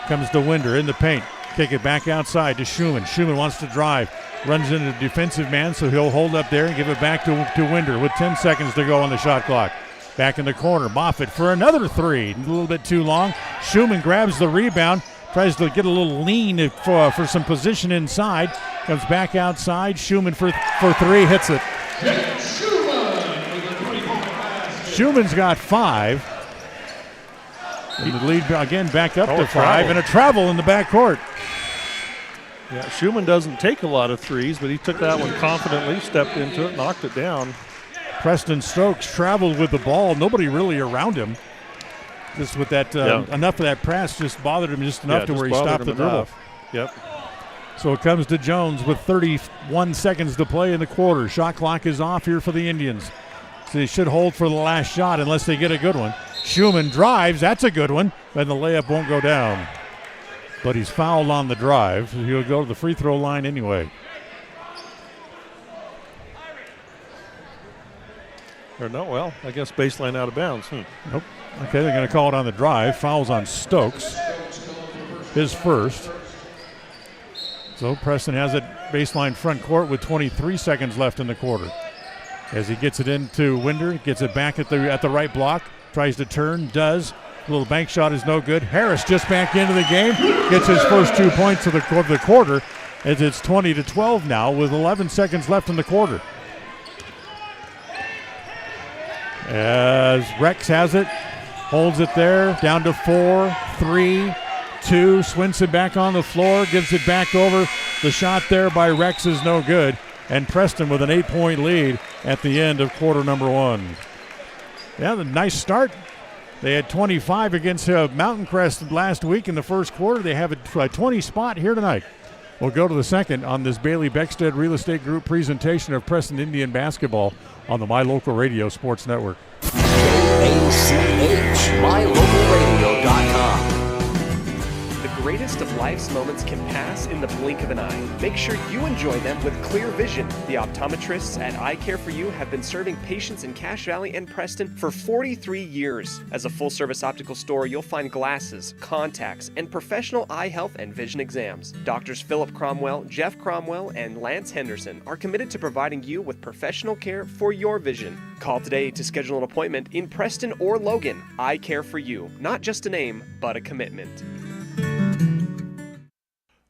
Comes to Winder in the paint. Kick it back outside to Schumann. Schumann wants to drive. Runs into a defensive man, so he'll hold up there and give it back to Winder with 10 seconds to go on the shot clock. Back in the corner. Moffitt for another three. A little bit too long. Schumann grabs the rebound. Tries to get a little lean for some position inside. Comes back outside. Schumann for three. Hits it. Schumann's got 5. And the lead again back up to 5. And a travel in the backcourt. Yeah, Schumann doesn't take a lot of threes, but he took that one confidently, stepped into it, knocked it down. Preston Stokes traveled with the ball. Nobody really around him. Just with that, enough of that press just bothered him just enough to where he stopped the dribble. Yep. So it comes to Jones with 31 seconds to play in the quarter. Shot clock is off here for the Indians. So they should hold for the last shot unless they get a good one. Schumann drives. That's a good one. And the layup won't go down. But he's fouled on the drive. So he'll go to the free throw line anyway. Or no, well, I guess baseline out of bounds. Nope. Okay, they're going to call it on the drive. Fouls on Stokes. His first. So Preston has it baseline front court with 23 seconds left in the quarter. As he gets it into Winder, gets it back at the right block, tries to turn, does. A little bank shot is no good. Harris just back into the game, gets his first 2 points of the quarter. As it's 20-12 now with 11 seconds left in the quarter. As Rex has it, holds it there, down to 4, 3, 2. Swinson back on the floor, gives it back over. The shot there by Rex is no good. and Preston with an 8-point lead at the end of quarter number 1. Yeah, the nice start. They had 25 against Mountain Crest last week in the first quarter. They have a 20 spot here tonight. We'll go to the second on this Bailey Beckstead Real Estate Group presentation of Preston Indian basketball on the My Local Radio Sports Network. KACH, MyLocalRadio.com. The greatest of life's moments can pass in the blink of an eye. Make sure you enjoy them with clear vision. The optometrists at Eye Care for You have been serving patients in Cache Valley and Preston for 43 years. As a full-service optical store, you'll find glasses, contacts, and professional eye health and vision exams. Doctors Philip Cromwell, Jeff Cromwell, and Lance Henderson are committed to providing you with professional care for your vision. Call today to schedule an appointment in Preston or Logan. Eye Care for You. Not just a name, but a commitment.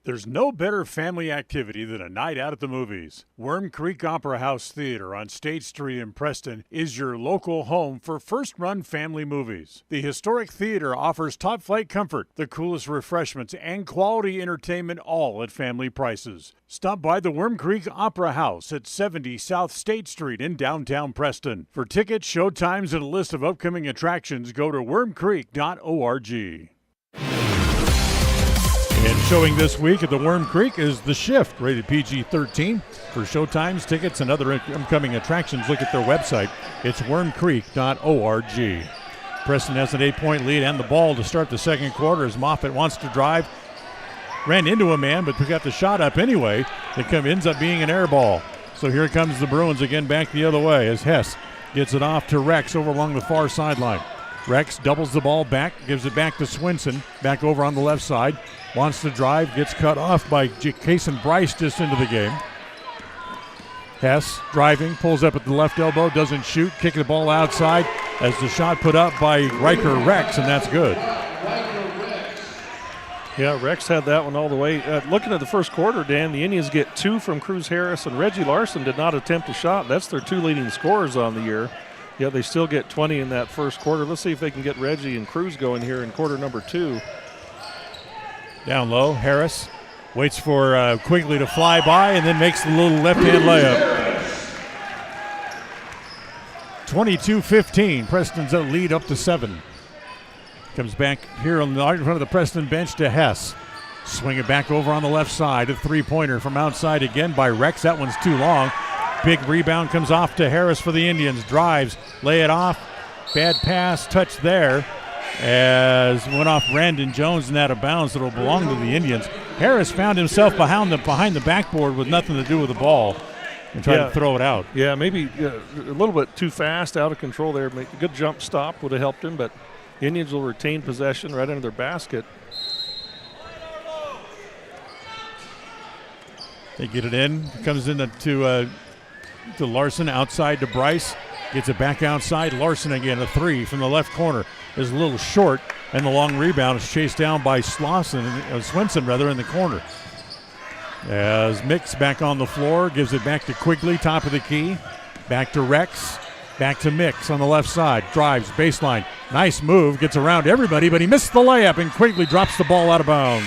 There's no better family activity than a night out at the movies. Worm Creek Opera House Theater on State Street in Preston is your local home for first-run family movies. The historic theater offers top-flight comfort, the coolest refreshments, and quality entertainment, all at family prices. Stop by the Worm Creek Opera House at 70 South State Street in downtown Preston. For tickets, show times, and a list of upcoming attractions, go to wormcreek.org. And showing this week at the Worm Creek is The Shift, rated PG-13. For showtimes, tickets, and other upcoming attractions, look at their website. It's wormcreek.org. Preston has an 8-point lead and the ball to start the second quarter as Moffitt wants to drive. Ran into a man, but got the shot up anyway. It ends up being an air ball. So here comes the Bruins again back the other way as Hess gets it off to Rex over along the far sideline. Rex doubles the ball back, gives it back to Swinson, back over on the left side. Wants to drive, gets cut off by Kason Bryce just into the game. Hess driving, pulls up at the left elbow, doesn't shoot, kicking the ball outside as the shot put up by Riker Rex, and that's good. Yeah, Rex had that one all the way. Looking at the first quarter, Dan, the Indians get 2 from Cruz Harris, and Reggie Larson did not attempt a shot. That's their 2 leading scorers on the year. Yeah, they still get 20 in that first quarter. Let's see if they can get Reggie and Cruz going here in quarter number 2. Down low, Harris waits for Quigley to fly by and then makes the little left-hand layup. 22-15, Preston's lead up to 7. Comes back here in front of the Preston bench to Hess. Swing it back over on the left side. A three-pointer from outside again by Rex. That one's too long. Big rebound comes off to Harris for the Indians. Drives, lay it off. Bad pass, touch there. As went off Brandon Jones and out of bounds. It'll belong to the Indians. Harris found himself behind the backboard with nothing to do with the ball and tried to throw it out. Yeah, maybe a little bit too fast, out of control there. A good jump stop would have helped him, but the Indians will retain possession right under their basket. They get it in. Comes in to Larson, outside to Bryce. Gets it back outside. Larson again, a 3 from the left corner. Is a little short, and the long rebound is chased down by Swinson in the corner. As Mix back on the floor, gives it back to Quigley, top of the key. Back to Rex, back to Mix on the left side. Drives, baseline. Nice move, gets around everybody, but he missed the layup, and Quigley drops the ball out of bounds.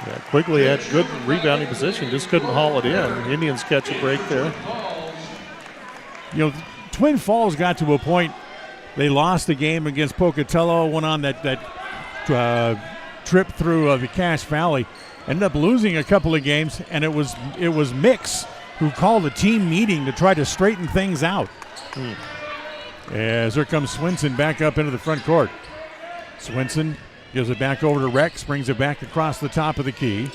Yeah, Quigley had good rebounding position, just couldn't haul it in. The Indians catch a break there. You know, Twin Falls got to a point, they lost the game against Pocatello, went on that trip through the Cache Valley, ended up losing a couple of games, and it was Mix who called a team meeting to try to straighten things out. As here comes Swinson back up into the front court. Swinson gives it back over to Rex, brings it back across the top of the key.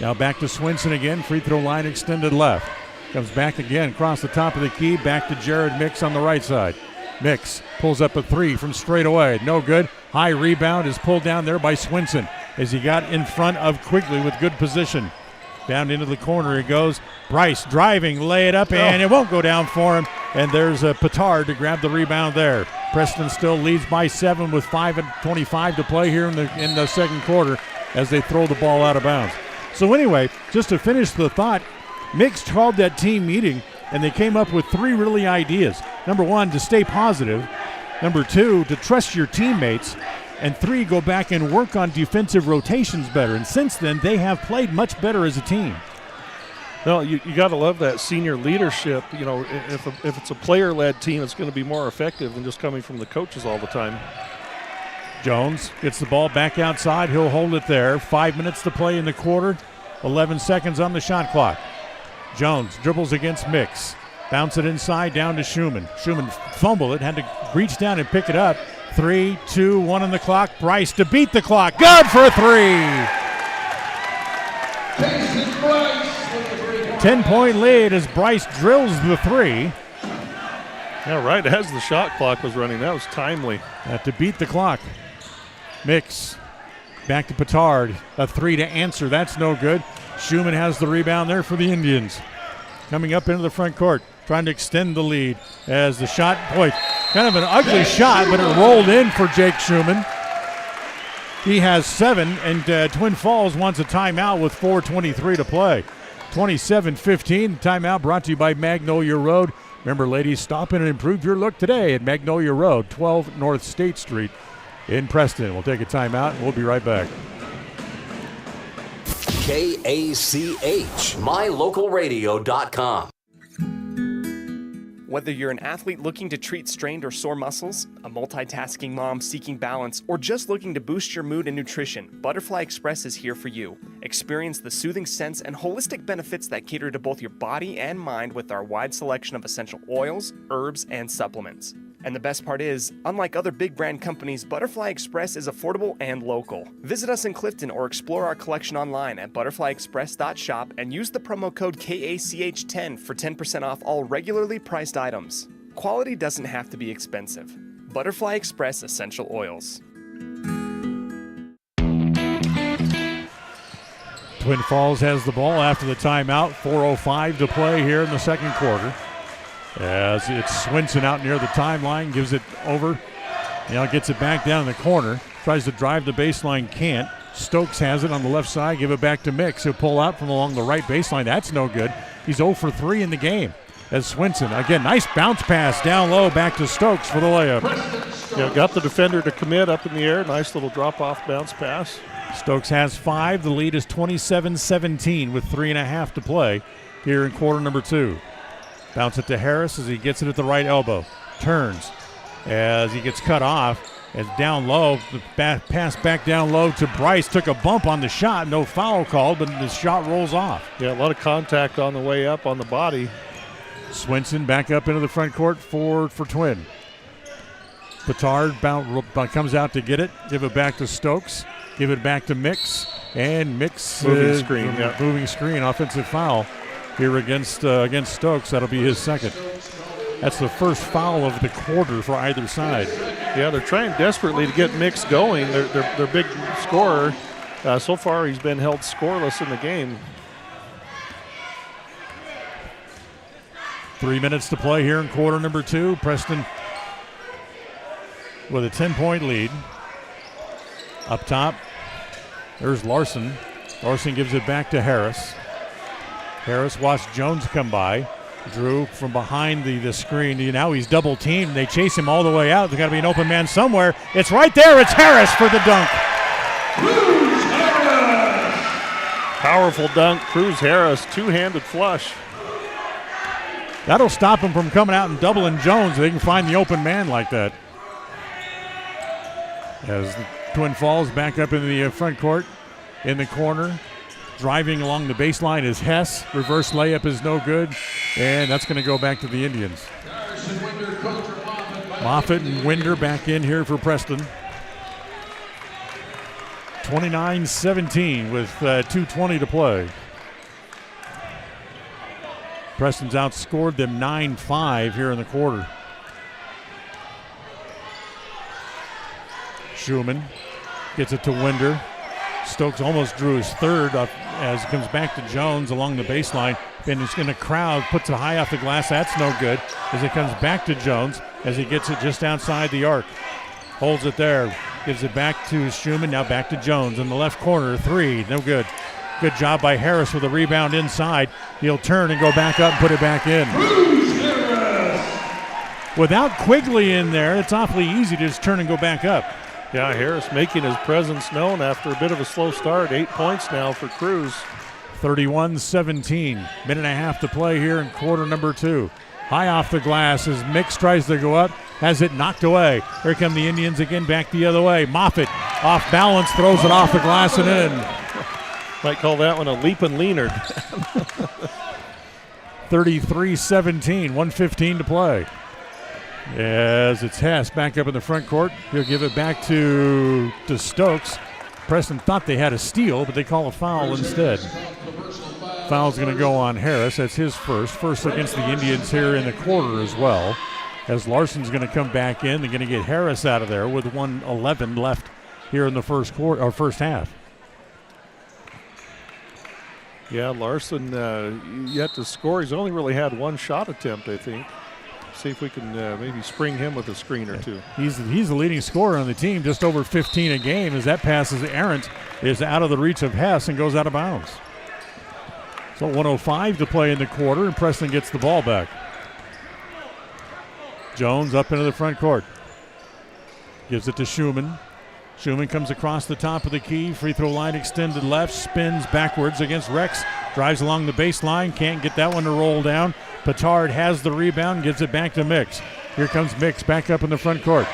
Now back to Swinson again, free throw line extended left. Comes back again across the top of the key, back to Jared Mix on the right side. Mix pulls up a 3 from straight away. No good. High rebound is pulled down there by Swinson as he got in front of Quigley with good position. Down into the corner he goes. Bryce driving, lay it up, and it won't go down for him. And there's a Petard to grab the rebound there. Preston still leads by 7 with 5:25 to play here in the second quarter as they throw the ball out of bounds. So anyway, just to finish the thought, Mix called that team meeting, and they came up with 3 really ideas. Number 1, to stay positive. Number 2, to trust your teammates. And 3, go back and work on defensive rotations better. And since then, they have played much better as a team. No, you got to love that senior leadership. You know, if it's a player-led team, it's going to be more effective than just coming from the coaches all the time. Jones gets the ball back outside. He'll hold it there. 5 minutes to play in the quarter. 11 seconds on the shot clock. Jones dribbles against Mix. Bounce it inside down to Schumann. Schumann fumbled it, had to reach down and pick it up. 3, 2, 1 on the clock. Bryce to beat the clock. Good for 3. 10-point lead as Bryce drills the 3. Yeah, right as the shot clock was running. That was timely. To beat the clock. Mix. Back to Petard. A 3 to answer. That's no good. Schumann has the rebound there for the Indians. Coming up into the front court. Trying to extend the lead as the shot, boy, kind of an ugly shot, but it rolled in for Jake Schumann. He has 7, and Twin Falls wants a timeout with 4:23 to play. 27-15, timeout brought to you by Magnolia Road. Remember, ladies, stop in and improve your look today at Magnolia Road, 12 North State Street in Preston. We'll take a timeout, and we'll be right back. KACH, mylocalradio.com. Whether you're an athlete looking to treat strained or sore muscles, a multitasking mom seeking balance, or just looking to boost your mood and nutrition, Butterfly Express is here for you. Experience the soothing scents and holistic benefits that cater to both your body and mind with our wide selection of essential oils, herbs, and supplements. And the best part is, unlike other big brand companies, Butterfly Express is affordable and local. Visit us in Clifton or explore our collection online at butterflyexpress.shop and use the promo code KACH10 for 10% off all regularly priced items. Quality doesn't have to be expensive. Butterfly Express Essential Oils. Twin Falls has the ball after the timeout. 4:05 to play here in the second quarter. As it's Swinson out near the timeline, gives it over. Now gets it back down in the corner. Tries to drive the baseline, can't. Stokes has it on the left side, give it back to Mix. He'll pull out from along the right baseline. That's no good. He's 0 for 3 in the game. As Swinson, again, nice bounce pass down low back to Stokes for the layup. Yeah, got the defender to commit up in the air. Nice little drop-off bounce pass. Stokes has 5. The lead is 27-17 with 3.5 to play here in quarter number 2. Bounce it to Harris as he gets it at the right elbow. Turns as he gets cut off. And down low, the pass back down low to Bryce. Took a bump on the shot. No foul called, but the shot rolls off. Yeah, a lot of contact on the way up on the body. Swinson back up into the front court for Twin. Petard comes out to get it. Give it back to Stokes. Give it back to Mix. And Mix moving screen. Offensive foul here against Stokes. That'll be his second. That's the first foul of the quarter for either side. Yeah, they're trying desperately to get Mix going. They're big scorer. So far, he's been held scoreless in the game. 3 minutes to play here in quarter number 2. Preston with a 10-point lead. Up top, there's Larson. Larson gives it back to Harris. Harris watched Jones come by. Drew from behind the screen. Now he's double teamed. They chase him all the way out. There's got to be an open man somewhere. It's right there. It's Harris for the dunk. Powerful dunk. Cruz Harris, two-handed flush. That'll stop him from coming out and doubling Jones. They can find the open man like that. As the Twin Falls back up in the front court in the corner. Driving along the baseline is Hess. Reverse layup is no good. And that's going to go back to the Indians. Moffitt and Winder back in here for Preston. 29-17 with 2:20 to play. Preston's outscored them 9-5 here in the quarter. Schumann gets it to Winder. Stokes almost drew his third up as it comes back to Jones along the baseline. And it's in the crowd, puts it high off the glass. That's no good as it comes back to Jones as he gets it just outside the arc. Holds it there, gives it back to Schumann, now back to Jones in the left corner. 3, no good. Good job by Harris with a rebound inside. He'll turn and go back up and put it back in. Without Quigley in there, it's awfully easy to just turn and go back up. Yeah, Harris making his presence known after a bit of a slow start. 8 points now for Cruz. 31-17. Minute and a half to play here in quarter number 2. High off the glass as Mix tries to go up, has it knocked away. Here come the Indians again back the other way. Moffitt off balance, throws it off the glass and in. Might call that one a leaping Leonard. 33-17, 1:15 to play. As it's Hess back up in the front court. He'll give it back to Stokes. Preston thought they had a steal, but they call a foul instead. Foul's going to go on Harris. That's his first against the Indians here in the quarter as well. As Larson's going to come back in, they're going to get Harris out of there with 1:11 left here in the first half. Yeah, Larson yet to score. He's only really had one shot attempt, I think. See if we can maybe spring him with a screen or two. He's the leading scorer on the team, just over 15 a game, as that pass is errant, is out of the reach of Hess and goes out of bounds. So 1:05 to play in the quarter, and Preston gets the ball back. Jones up into the front court. Gives it to Schumann. Schumann comes across the top of the key. Free throw line extended left. Spins backwards against Rex. Drives along the baseline. Can't get that one to roll down. Petard has the rebound. Gives it back to Mix. Here comes Mix back up in the front court.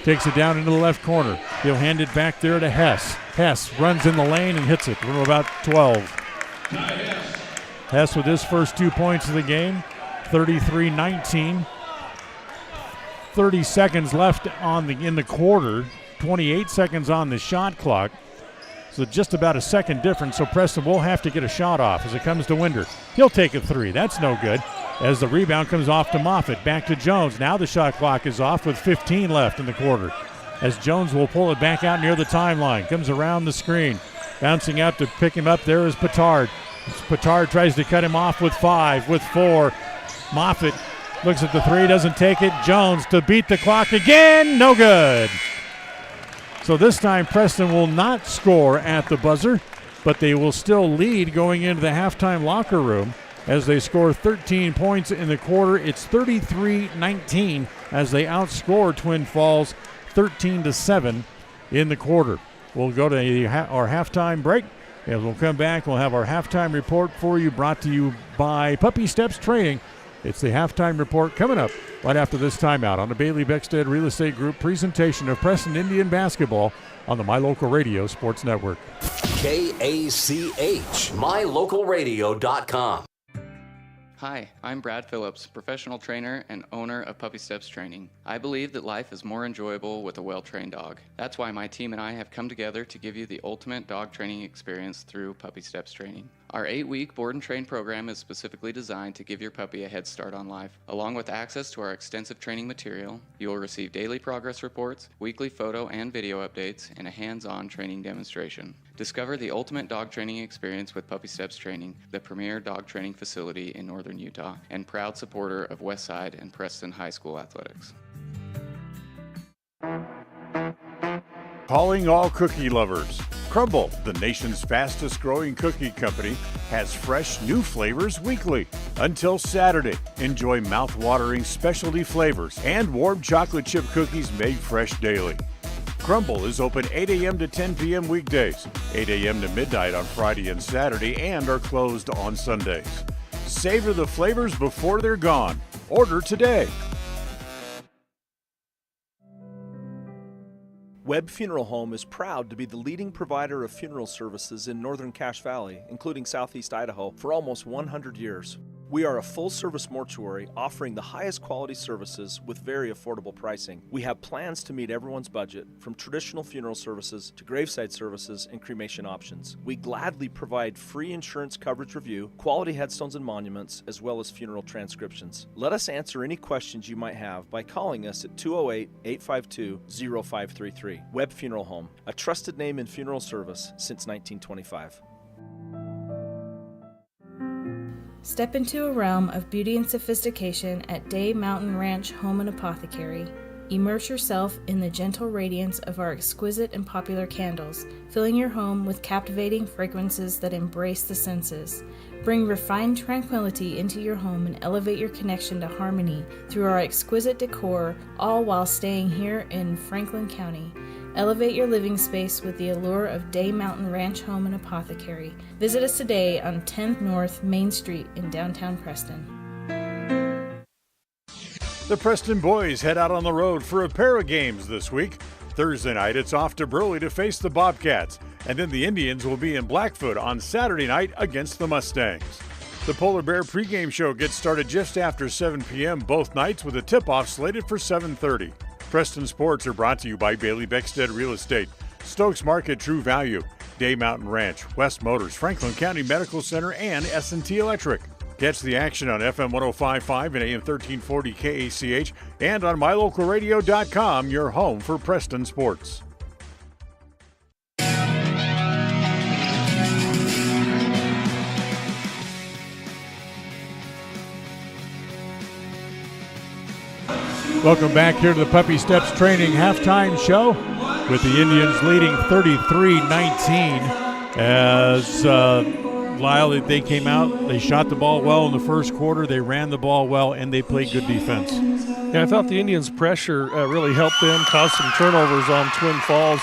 Takes it down into the left corner. He'll hand it back there to Hess. Hess runs in the lane and hits it from about 12. Hess with his first 2 points of the game. 33-19. 30 seconds left in the quarter. 28 seconds on the shot clock. So just about a second difference. So Preston will have to get a shot off as it comes to Winder. He'll take a three. That's no good. As the rebound comes off to Moffitt. Back to Jones. Now the shot clock is off with 15 left in the quarter. As Jones will pull it back out near the timeline. Comes around the screen. Bouncing out to pick him up there is Petard. Petard tries to cut him off with 5, with 4. Moffitt looks at the three, doesn't take it. Jones to beat the clock again. No good. So this time Preston will not score at the buzzer, but they will still lead going into the halftime locker room as they score 13 points in the quarter. It's 33-19 as they outscore Twin Falls 13-7 in the quarter. We'll go to our halftime break. As we'll come back, we'll have our halftime report for you, brought to you by Puppy Steps Training. It's the halftime report coming up right after this timeout on the Bailey Beckstead Real Estate Group presentation of Preston Indian basketball on the My Local Radio Sports Network. KACH, mylocalradio.com. Hi, I'm Brad Phillips, professional trainer and owner of Puppy Steps Training. I believe that life is more enjoyable with a well-trained dog. That's why my team and I have come together to give you the ultimate dog training experience through Puppy Steps Training. Our 8-week board and train program is specifically designed to give your puppy a head start on life. Along with access to our extensive training material, you will receive daily progress reports, weekly photo and video updates, and a hands-on training demonstration. Discover the ultimate dog training experience with Puppy Steps Training, the premier dog training facility in northern Utah, and proud supporter of Westside and Preston High School athletics. Calling all cookie lovers. Crumble, the nation's fastest growing cookie company, has fresh new flavors weekly. Until Saturday, enjoy mouth-watering specialty flavors and warm chocolate chip cookies made fresh daily. Crumble is open 8 a.m. to 10 p.m. weekdays, 8 a.m. to midnight on Friday and Saturday, and are closed on Sundays. Savor the flavors before they're gone. Order today. Webb Funeral Home is proud to be the leading provider of funeral services in northern Cache Valley, including southeast Idaho, for almost 100 years. We are a full-service mortuary offering the highest quality services with very affordable pricing. We have plans to meet everyone's budget, from traditional funeral services to graveside services and cremation options. We gladly provide free insurance coverage review, quality headstones and monuments, as well as funeral transcriptions. Let us answer any questions you might have by calling us at 208-852-0533. Webb Funeral Home, a trusted name in funeral service since 1925. Step into a realm of beauty and sophistication at Day Mountain Ranch Home and Apothecary. Immerse yourself in the gentle radiance of our exquisite and popular candles, filling your home with captivating fragrances that embrace the senses. Bring refined tranquility into your home and elevate your connection to harmony through our exquisite decor, all while staying here in Franklin County. Elevate your living space with the allure of Day Mountain Ranch Home and Apothecary. Visit us today on 10th North Main Street in downtown Preston. The Preston boys head out on the road for a pair of games this week. Thursday night, it's off to Burley to face the Bobcats, and then the Indians will be in Blackfoot on Saturday night against the Mustangs. The Polar Bear pregame show gets started just after 7 p.m. both nights with a tip-off slated for 7:30. Preston Sports are brought to you by Bailey Beckstead Real Estate, Stokes Market True Value, Day Mountain Ranch, West Motors, Franklin County Medical Center, and S&T Electric. Catch the action on FM 105.5 and AM 1340 KACH and on MyLocalRadio.com, your home for Preston sports. Welcome back here to the Puppy Steps Training Halftime Show with the Indians leading 33-19 as Lyle, they came out, they shot the ball well in the first quarter, they ran the ball well, and they played good defense. Yeah, I thought the Indians' pressure really helped them, caused some turnovers on Twin Falls,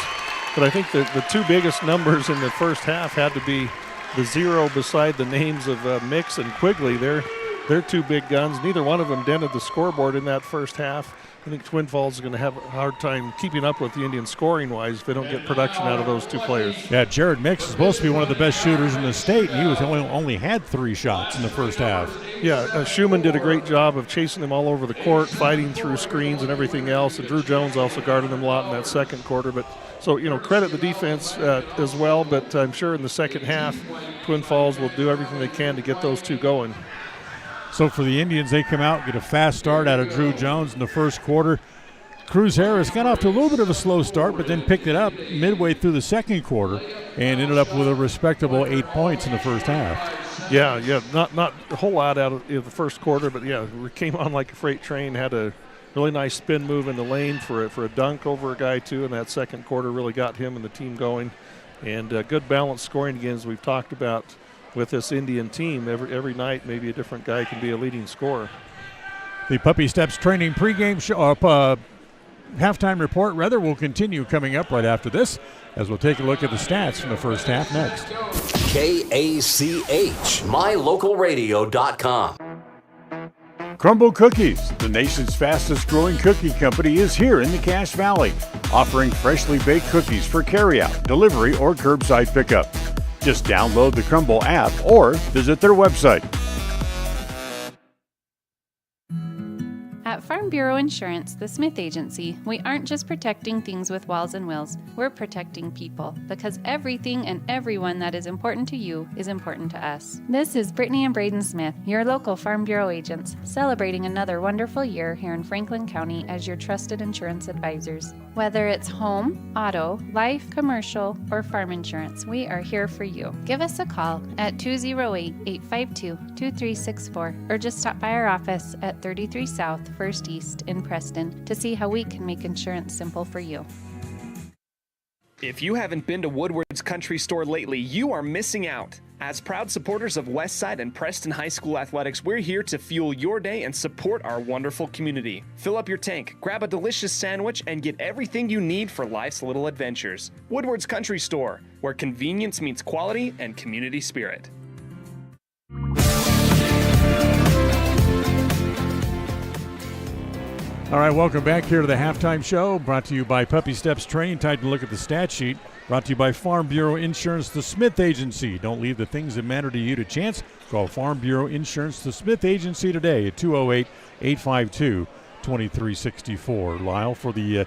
but I think the two biggest numbers in the first half had to be the 0 beside the names of Mix and Quigley. They're two big guns. Neither one of them dented the scoreboard in that first half. I think Twin Falls is going to have a hard time keeping up with the Indians scoring-wise if they don't get production out of those two players. Yeah, Jared Mix is supposed to be one of the best shooters in the state, and he only had 3 shots in the first half. Yeah, Schumann did a great job of chasing him all over the court, fighting through screens and everything else, and Drew Jones also guarded him a lot in that second quarter. But so, credit the defense as well, but I'm sure in the second half, Twin Falls will do everything they can to get those two going. So for the Indians, they come out, get a fast start out of Drew Jones in the first quarter. Cruz Harris got off to a little bit of a slow start, but then picked it up midway through the second quarter and ended up with a respectable 8 points in the first half. Yeah, not a whole lot out of the first quarter, but yeah, we came on like a freight train, had a really nice spin move in the lane for a dunk over a guy too, and that second quarter really got him and the team going. And good balanced scoring again, as we've talked about with this Indian team. Every night maybe a different guy can be a leading scorer. The Puppy Steps Training pregame show, halftime report will continue coming up right after this, as we'll take a look at the stats from the first half next. KACH, MyLocalRadio.com. Crumble Cookies, the nation's fastest growing cookie company, is here in the Cache Valley, offering freshly baked cookies for carryout, delivery, or curbside pickup. Just download the Crumble app or visit their website. At Farm Bureau Insurance, the Smith Agency, we aren't just protecting things with walls and wills, we're protecting people, because everything and everyone that is important to you is important to us. This is Brittany and Braden Smith, your local Farm Bureau agents, celebrating another wonderful year here in Franklin County as your trusted insurance advisors. Whether it's home, auto, life, commercial, or farm insurance, we are here for you. Give us a call at 208-852-2364 or just stop by our office at 33 South 1st East in Preston to see how we can make insurance simple for you. If you haven't been to Woodward's Country Store lately, you are missing out. As proud supporters of Westside and Preston High School athletics, we're here to fuel your day and support our wonderful community. Fill up your tank, grab a delicious sandwich, and get everything you need for life's little adventures. Woodward's Country Store, where convenience meets quality and community spirit. All right, welcome back here to the halftime show, brought to you by Puppy Steps Training. Time to look at the stat sheet. Brought to you by Farm Bureau Insurance, the Smith Agency. Don't leave the things that matter to you to chance. Call Farm Bureau Insurance, the Smith Agency today at 208-852-2364. Lyle, for the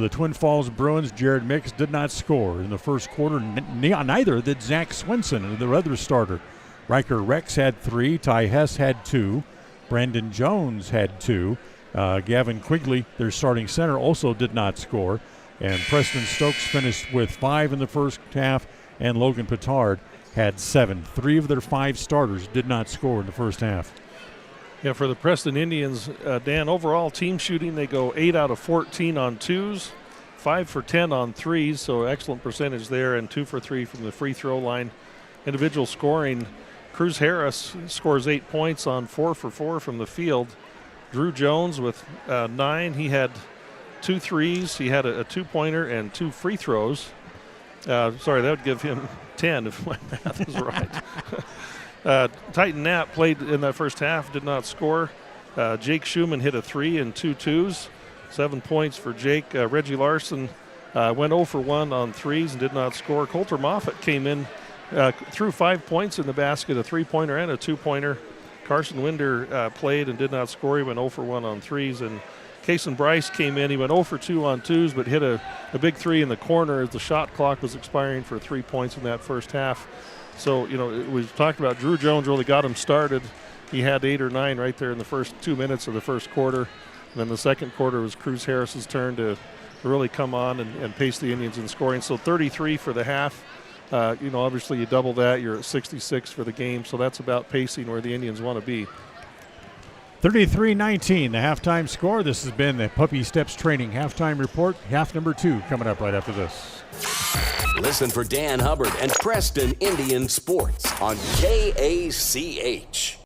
Twin Falls Bruins, Jared Mix did not score in the first quarter. Neither did Zach Swenson, the other starter. Riker Rex had 3. Ty Hess had 2. Brandon Jones had 2. Gavin Quigley, their starting center, also did not score. And Preston Stokes finished with 5 in the first half, and Logan Petard had 7. 3 of their 5 starters did not score in the first half. Yeah, for the Preston Indians, Dan, overall team shooting, they go 8 out of 14 on 2s, 5 for 10 on 3s, so excellent percentage there, and 2 for 3 from the free throw line. Individual scoring, Cruz Harris scores 8 points on 4 for 4 from the field. Drew Jones with 9. He had 2 threes. He had a 2-pointer and 2 free throws. Sorry, that would give him 10 if my math is right. Titan Knapp played in that first half, did not score. Jake Schumann hit a 3 and 2 twos. 7 points for Jake. Reggie Larson went 0 for 1 on threes and did not score. Coulter Moffitt came in, threw 5 points in the basket, a 3-pointer and a 2-pointer. Carson Winder played and did not score. He went 0 for 1 on threes. And Kason Bryce came in. He went 0 for 2 on twos, but hit a big 3 in the corner as the shot clock was expiring for 3 points in that first half. So, we've talked about Drew Jones really got him started. He had 8 or 9 right there in the first 2 minutes of the first quarter. And then the second quarter was Cruz Harris's turn to really come on and pace the Indians in scoring. So 33 for the half. Obviously you double that, you're at 66 for the game. So that's about pacing where the Indians want to be. 33-19, the halftime score. This has been the Puppy Steps Training Halftime Report. Half number 2 coming up right after this. Listen for Dan Hubbard and Preston Indian Sports on KACH.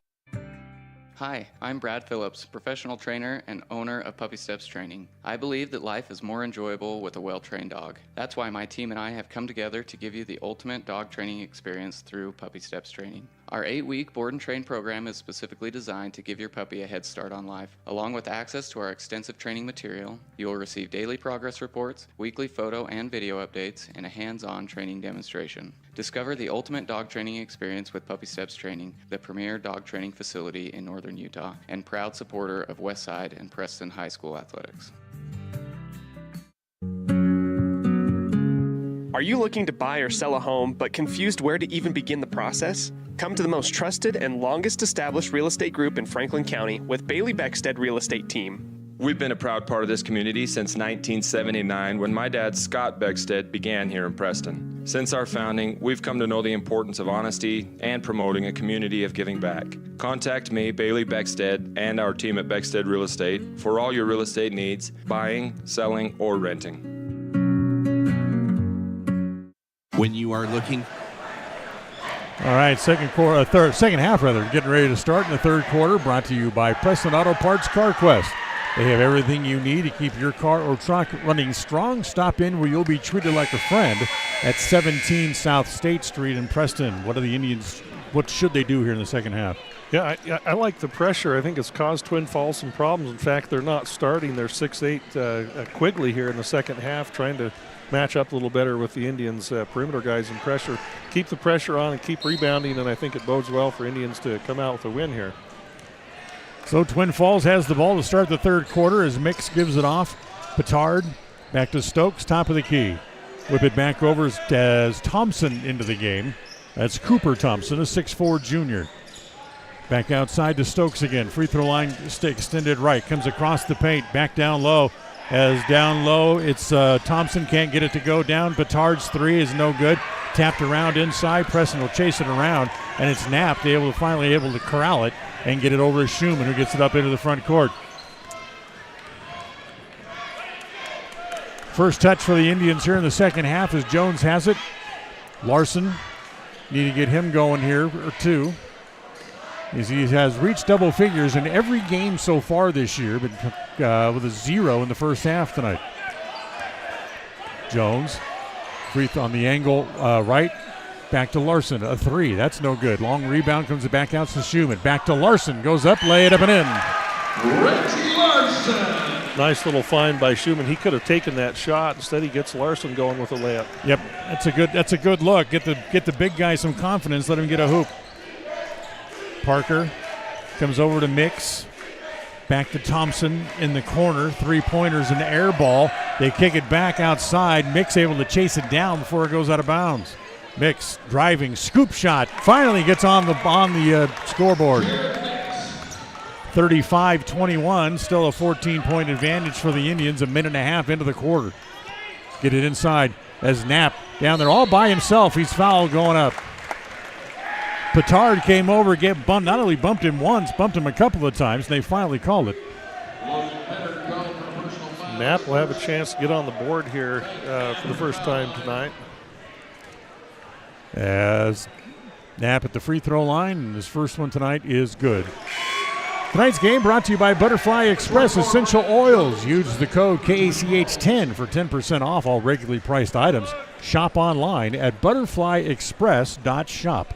Hi, I'm Brad Phillips, professional trainer and owner of Puppy Steps Training. I believe that life is more enjoyable with a well-trained dog. That's why my team and I have come together to give you the ultimate dog training experience through Puppy Steps Training. Our 8-week board and train program is specifically designed to give your puppy a head start on life. Along with access to our extensive training material, you will receive daily progress reports, weekly photo and video updates, and a hands-on training demonstration. Discover the ultimate dog training experience with Puppy Steps Training, the premier dog training facility in northern Utah, and proud supporter of Westside and Preston High School athletics. Are you looking to buy or sell a home but confused where to even begin the process? Come to the most trusted and longest established real estate group in Franklin County with Bailey Beckstead Real Estate Team. We've been a proud part of this community since 1979 when my dad, Scott Beckstead, began here in Preston. Since our founding, we've come to know the importance of honesty and promoting a community of giving back. Contact me, Bailey Beckstead, and our team at Beckstead Real Estate for all your real estate needs, buying, selling, or renting. When you are looking. All right, second half, getting ready to start in the third quarter, brought to you by Preston Auto Parts CarQuest. They have everything you need to keep your car or truck running strong. Stop in where you'll be treated like a friend at 17 South State Street in Preston. What should they do here in the second half? Yeah, I like the pressure. I think it's caused Twin Falls some problems. In fact, they're not starting their 6'8" Quigley here in the second half, trying to match up a little better with the Indians' perimeter guys in pressure. Keep the pressure on and keep rebounding, and I think it bodes well for Indians to come out with a win here. So Twin Falls has the ball to start the third quarter as Mix gives it off. Petard back to Stokes, top of the key. Whip it back over as Thompson into the game. That's Cooper Thompson, a 6'4" junior. Back outside to Stokes again. Free throw line extended right. Comes across the paint. Back down low. As down low, it's Thompson can't get it to go down. Petard's 3 is no good. Tapped around inside. Preston will chase it around. And it's Knapp finally able to corral it and get it over to Schumann, who gets it up into the front court. First touch for the Indians here in the second half as Jones has it. Larson, need to get him going here, or 2. He has reached double figures in every game so far this year, but with a 0 in the first half tonight. Jones, free throw on the angle right, back to Larson, a 3. That's no good. Long rebound comes back out to Schumann. Back to Larson, goes up, lay it up and in. Reggie Larson. Nice little find by Schumann. He could have taken that shot. Instead, he gets Larson going with a layup. Yep, that's a good look. Get the big guy some confidence. Let him get a hoop. Parker comes over to Mix. Back to Thompson in the corner. 3-pointers and air ball. They kick it back outside. Mix able to chase it down before it goes out of bounds. Mix driving, scoop shot. Finally gets on the scoreboard. 35-21. Still a 14-point advantage for the Indians. A minute and a half into the quarter. Get it inside as Knapp down there all by himself. He's fouled going up. Petard came over, not only bumped him once, bumped him a couple of times, and they finally called it. Knapp will have a chance to get on the board here for the first time tonight. As Knapp at the free throw line, and his first one tonight is good. Tonight's game brought to you by Butterfly Express Essential Oils. Use the code KACH10 for 10% off all regularly priced items. Shop online at butterflyexpress.shop.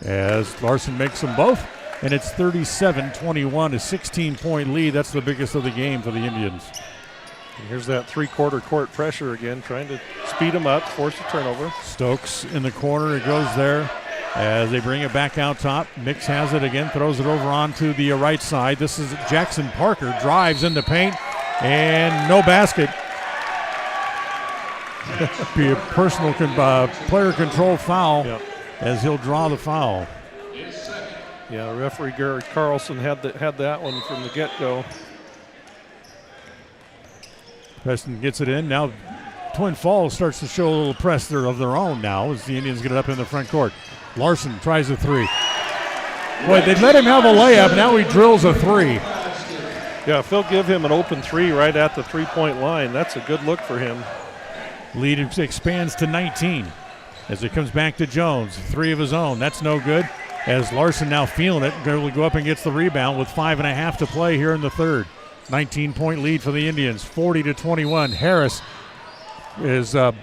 As Larson makes them both, and it's 37-21, a 16-point lead. That's the biggest of the game for the Indians. And here's that three-quarter court pressure again, trying to speed them up, force a turnover. Stokes in the corner. It goes there as they bring it back out top. Mix has it again, throws it over onto the right side. This is Jackson Parker, drives in the paint, and no basket. Be a personal player control foul as he'll draw the foul. Yeah, referee Garrett Carlson had that one from the get-go. Preston gets it in. Now Twin Falls starts to show a little press of their own now as the Indians get it up in the front court. Larson tries a three. Boy, they let him have a layup. Now he drills a three. Yeah, if they'll give him an open three right at the three-point line, that's a good look for him. Lead expands to 19 as it comes back to Jones. Three of his own. That's no good. As Larson now feeling it, will go up and gets the rebound with 5.5 to play here in the third. 19-point lead for the Indians, 40-21. Harris is a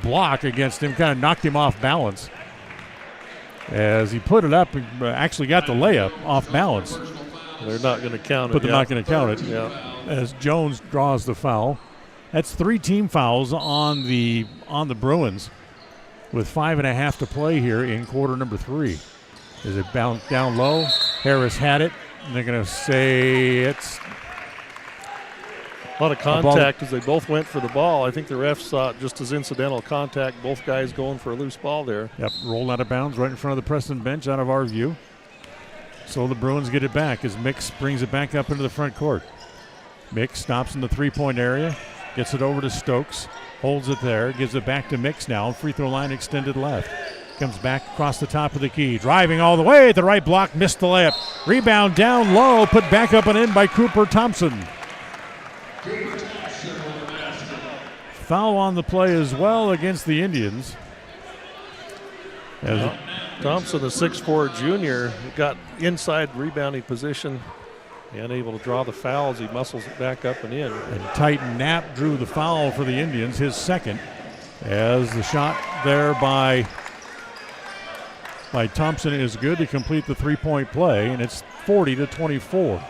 block against him, kind of knocked him off balance. As he put it up, actually got the layup off balance. They're not going to count it. But they're not going to count it. Yeah. As Jones draws the foul. That's 3 team fouls on the Bruins with 5.5 to play here in quarter number 3. As it bounced down low, Harris had it, and they're going to say it's a lot of contact as they both went for the ball. I think the refs saw it just as incidental contact, both guys going for a loose ball there. Yep, rolled out of bounds right in front of the Preston bench out of our view. So the Bruins get it back as Mix brings it back up into the front court. Mix stops in the three-point area, gets it over to Stokes, holds it there, gives it back to Mix now, free throw line extended left. Comes back across the top of the key, driving all the way at the right block, missed the layup. Rebound down low, put back up and in by Cooper Thompson. Foul on the play as well against the Indians. Thompson, the 6'4 junior, got inside rebounding position and able to draw the foul as he muscles it back up and in. And Titan Knapp drew the foul for the Indians, his second, as the shot there by Thompson is good to complete the three-point play, and it's 40-24.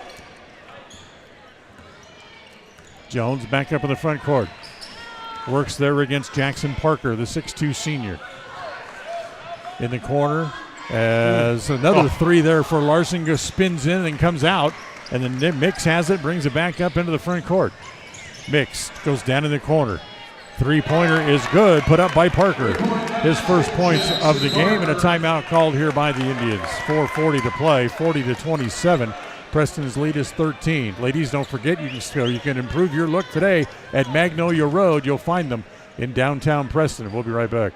Jones back up in the front court. Works there against Jackson Parker, the 6'2 senior. In the corner, as another three there for Larson, goes spins in and comes out, and then Mix has it, brings it back up into the front court. Mix goes down in the corner. Three-pointer is good, put up by Parker. His first points of the game, and a timeout called here by the Indians. 4:40 to play, 40-27. Preston's lead is 13. Ladies, don't forget you can improve your look today at Magnolia Road. You'll find them in downtown Preston. We'll be right back.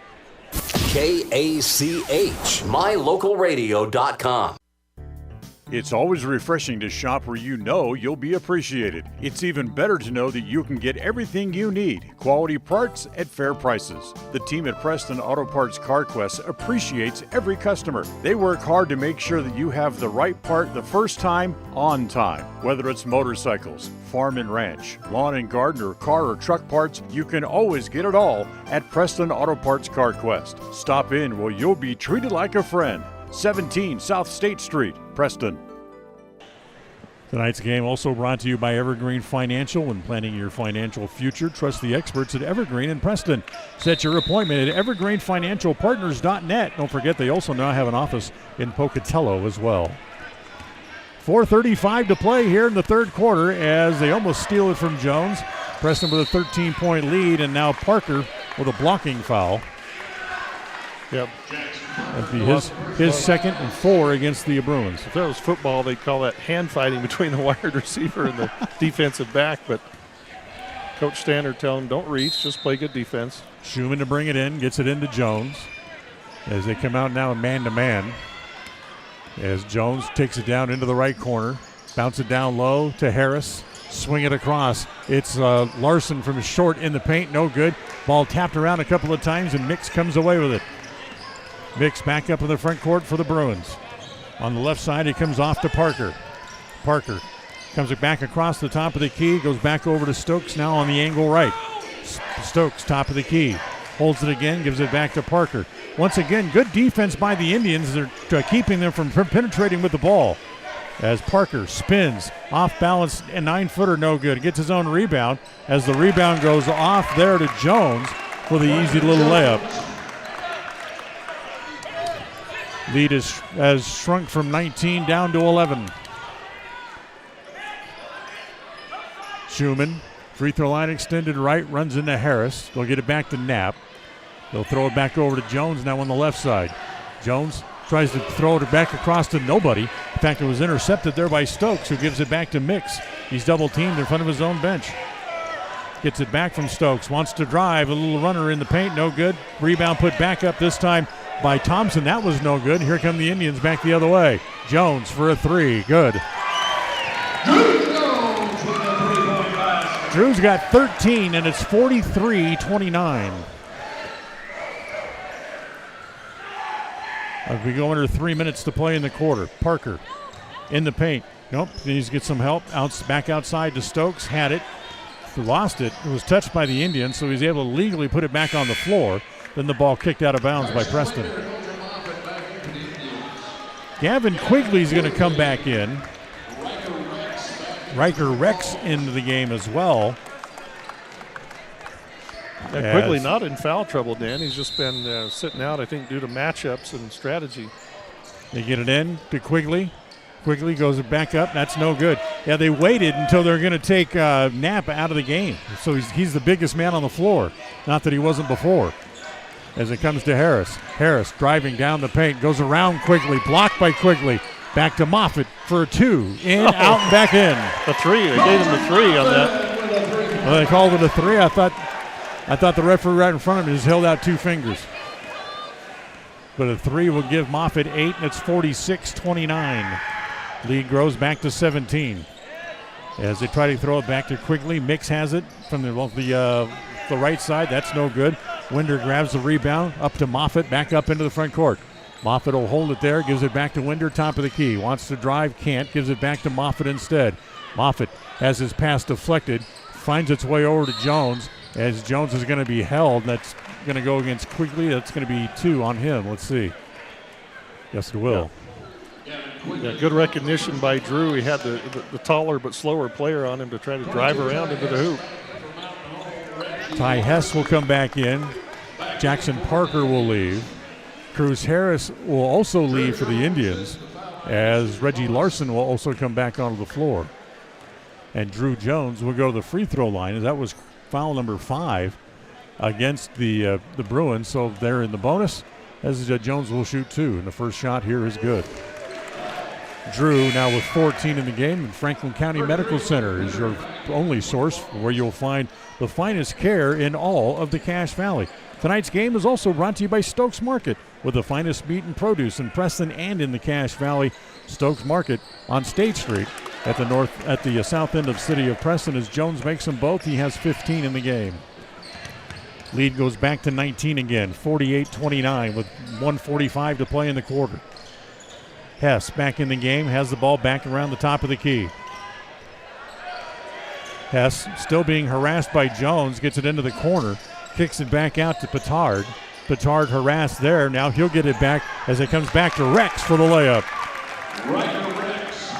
KACH, mylocalradio.com. It's always refreshing to shop where you know you'll be appreciated. It's even better to know that you can get everything you need, quality parts at fair prices. The team at Preston Auto Parts CarQuest appreciates every customer. They work hard to make sure that you have the right part the first time, on time. Whether it's motorcycles, farm and ranch, lawn and garden, or car or truck parts, you can always get it all at Preston Auto Parts CarQuest. Stop in where you'll be treated like a friend. 17 South State Street, Preston. Tonight's game also brought to you by Evergreen Financial. When planning your financial future, trust the experts at Evergreen in Preston. Set your appointment at evergreenfinancialpartners.net. Don't forget they also now have an office in Pocatello as well. 4:35 to play here in the third quarter as they almost steal it from Jones. Preston with a 13-point lead, and now Parker with a blocking foul. Yep. That'd be his second and 4 against the Bruins. If that was football, they'd call that hand fighting between the wide receiver and the defensive back, but Coach Standard telling him don't reach, just play good defense. Schumann to bring it in, gets it into Jones as they come out now man-to-man. As Jones takes it down into the right corner, bounce it down low to Harris, swing it across. It's Larson from short in the paint, no good. Ball tapped around a couple of times and Mix comes away with it. Mix back up in the front court for the Bruins. On the left side, he comes off to Parker. Parker comes it back across the top of the key, goes back over to Stokes now on the angle right. Stokes, top of the key. Holds it again, gives it back to Parker. Once again, good defense by the Indians. They're keeping them from penetrating with the ball. As Parker spins, off balance, and 9-footer no good. Gets his own rebound as the rebound goes off there to Jones for the easy little layup. Lead has shrunk from 19 down to 11. Schumann, free throw line extended right, runs into Harris. They'll get it back to Knapp. They'll throw it back over to Jones now on the left side. Jones tries to throw it back across to nobody. In fact, it was intercepted there by Stokes, who gives it back to Mix. He's double teamed in front of his own bench. Gets it back from Stokes, wants to drive, a little runner in the paint, no good. Rebound put back up this time by Thompson, that was no good. Here come the Indians back the other way. Jones for a three, good. Drew's got 13, and it's 43-29. As we go under 3 minutes to play in the quarter. Parker in the paint. Nope, needs to get some help. Back outside to Stokes, had it. Lost it. It was touched by the Indians, so he's able to legally put it back on the floor. Then the ball kicked out of bounds by Preston. Gavin Quigley's going to come back in. Riker Rex into the game as well. Yeah, Quigley not in foul trouble, Dan. He's just been sitting out, I think, due to matchups and strategy. They get it in to Quigley. Quigley goes back up. That's no good. Yeah, they waited until they're going to take Knapp out of the game. So he's the biggest man on the floor. Not that he wasn't before. As it comes to Harris. Harris driving down the paint. Goes around Quigley. Blocked by Quigley. Back to Moffitt for a two. In, out, and back in. A three. They gave him the three on that. Well, they called it a three. I thought the referee right in front of him just held out two fingers. But a three will give Moffitt 8, and it's 46-29. Lead grows back to 17. As they try to throw it back to Quigley. Mix has it from the right side. That's no good. Winder grabs the rebound. Up to Moffitt. Back up into the front court. Moffitt will hold it there. Gives it back to Winder. Top of the key. Wants to drive. Can't. Gives it back to Moffitt instead. Moffitt has his pass deflected. Finds its way over to Jones. As Jones is going to be held. That's going to go against Quigley. That's going to be 2 on him. Let's see. Yes, it will. Yeah, good recognition by Drew. He had the taller but slower player on him to try to drive around into the hoop. Ty Hess will come back in. Jackson Parker will leave. Cruz Harris will also leave for the Indians, as Reggie Larson will also come back onto the floor. And Drew Jones will go to the free throw line, as that was foul number 5 against the Bruins. So they're in the bonus, as Jones will shoot 2, and the first shot here is good. Drew now with 14 in the game, and Franklin County Medical Center is your only source where you'll find the finest care in all of the Cache Valley. Tonight's game is also brought to you by Stokes Market, with the finest meat and produce in Preston and in the Cache Valley. Stokes Market on State Street at the south end of city of Preston. As Jones makes them both, he has 15 in the game. Lead goes back to 19 again, 48-29 with 1:45 to play in the quarter. Hess back in the game, has the ball back around the top of the key. Hess still being harassed by Jones, gets it into the corner, kicks it back out to Petard. Petard harassed there. Now he'll get it back as it comes back to Rex for the layup.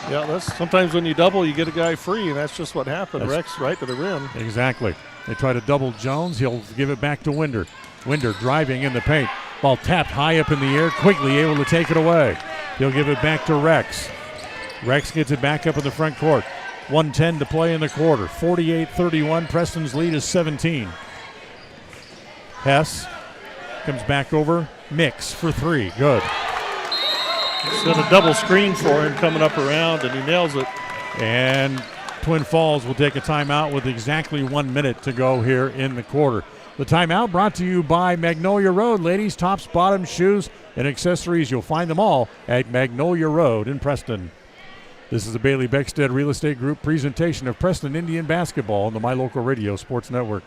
Yeah, that's sometimes when you double, you get a guy free, and that's just what happened. Rex right to the rim. Exactly. They try to double Jones. He'll give it back to Winder. Winder driving in the paint. Ball tapped high up in the air. Quigley able to take it away. He'll give it back to Rex. Rex gets it back up in the front court. 1:10 to play in the quarter. 48-31. Preston's lead is 17. Hess comes back over. Mix for 3. Good. Set a double screen for him coming up around, and he nails it. And Twin Falls will take a timeout with exactly 1 minute to go here in the quarter. The timeout brought to you by Magnolia Road. Ladies, tops, bottoms, shoes, and accessories. You'll find them all at Magnolia Road in Preston. This is the Bailey Beckstead Real Estate Group presentation of Preston Indian basketball on the My Local Radio Sports Network.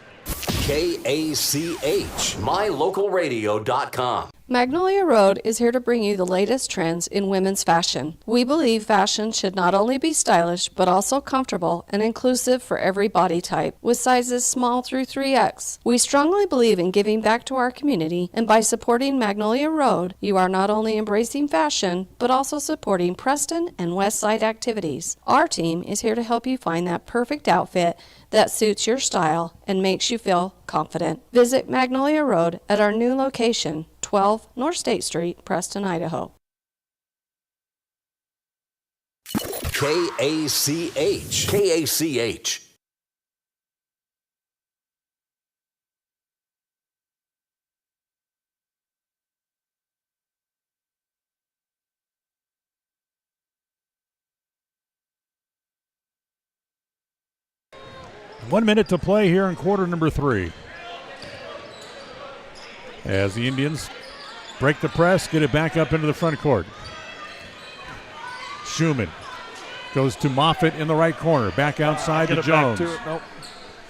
KACH, mylocalradio.com. Magnolia Road is here to bring you the latest trends in women's fashion. We believe fashion should not only be stylish, but also comfortable and inclusive for every body type, with sizes small through 3X. We strongly believe in giving back to our community, and by supporting Magnolia Road, you are not only embracing fashion, but also supporting Preston and Westside activities. Our team is here to help you find that perfect outfit that suits your style and makes you feel confident. Visit Magnolia Road at our new location, 12 North State Street, Preston, Idaho. KACH. KACH. One minute to play here in quarter number 3. As the Indians break the press, get it back up into the front court. Schumann goes to Moffitt in the right corner. Back outside to Jones. Back to it. Nope.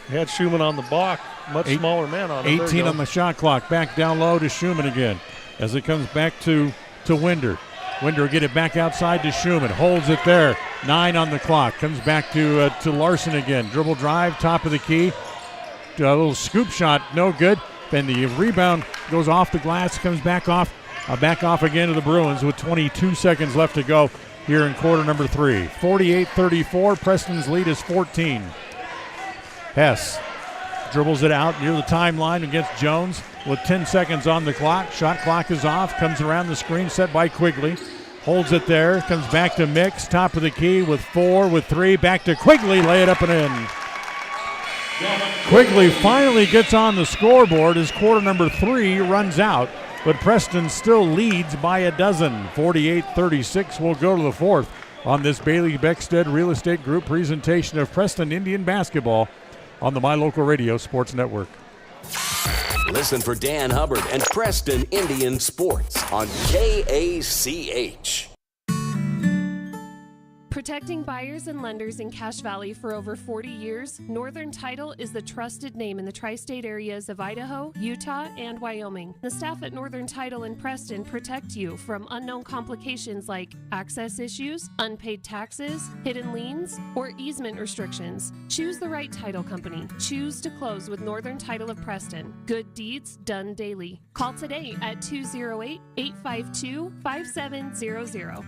He had Schumann on the block. Much smaller man on him. 18 on the shot clock. Back down low to Schumann again. As it comes back to Winder. Winder will get it back outside to Schumann. Holds it there. 9 on the clock. Comes back to Larson again. Dribble drive, top of the key. A little scoop shot, no good. Then the rebound goes off the glass, comes back off again to the Bruins with 22 seconds left to go here in quarter number 3. 48-34, Preston's lead is 14. Hess dribbles it out near the timeline against Jones with 10 seconds on the clock. Shot clock is off, comes around the screen set by Quigley. Holds it there, comes back to Mix, top of the key with 4, with 3, back to Quigley, lay it up and in. Quigley finally gets on the scoreboard as quarter number 3 runs out, but Preston still leads by a dozen. 48-36 will go to the 4th on this Bailey Beckstead Real Estate Group presentation of Preston Indian basketball on the My Local Radio Sports Network. Listen for Dan Hubbard and Preston Indian Sports on KACH. Protecting buyers and lenders in Cache Valley for over 40 years, Northern Title is the trusted name in the tri-state areas of Idaho, Utah, and Wyoming. The staff at Northern Title in Preston protect you from unknown complications like access issues, unpaid taxes, hidden liens, or easement restrictions. Choose the right title company. Choose to close with Northern Title of Preston. Good deeds done daily. Call today at 208-852-5700.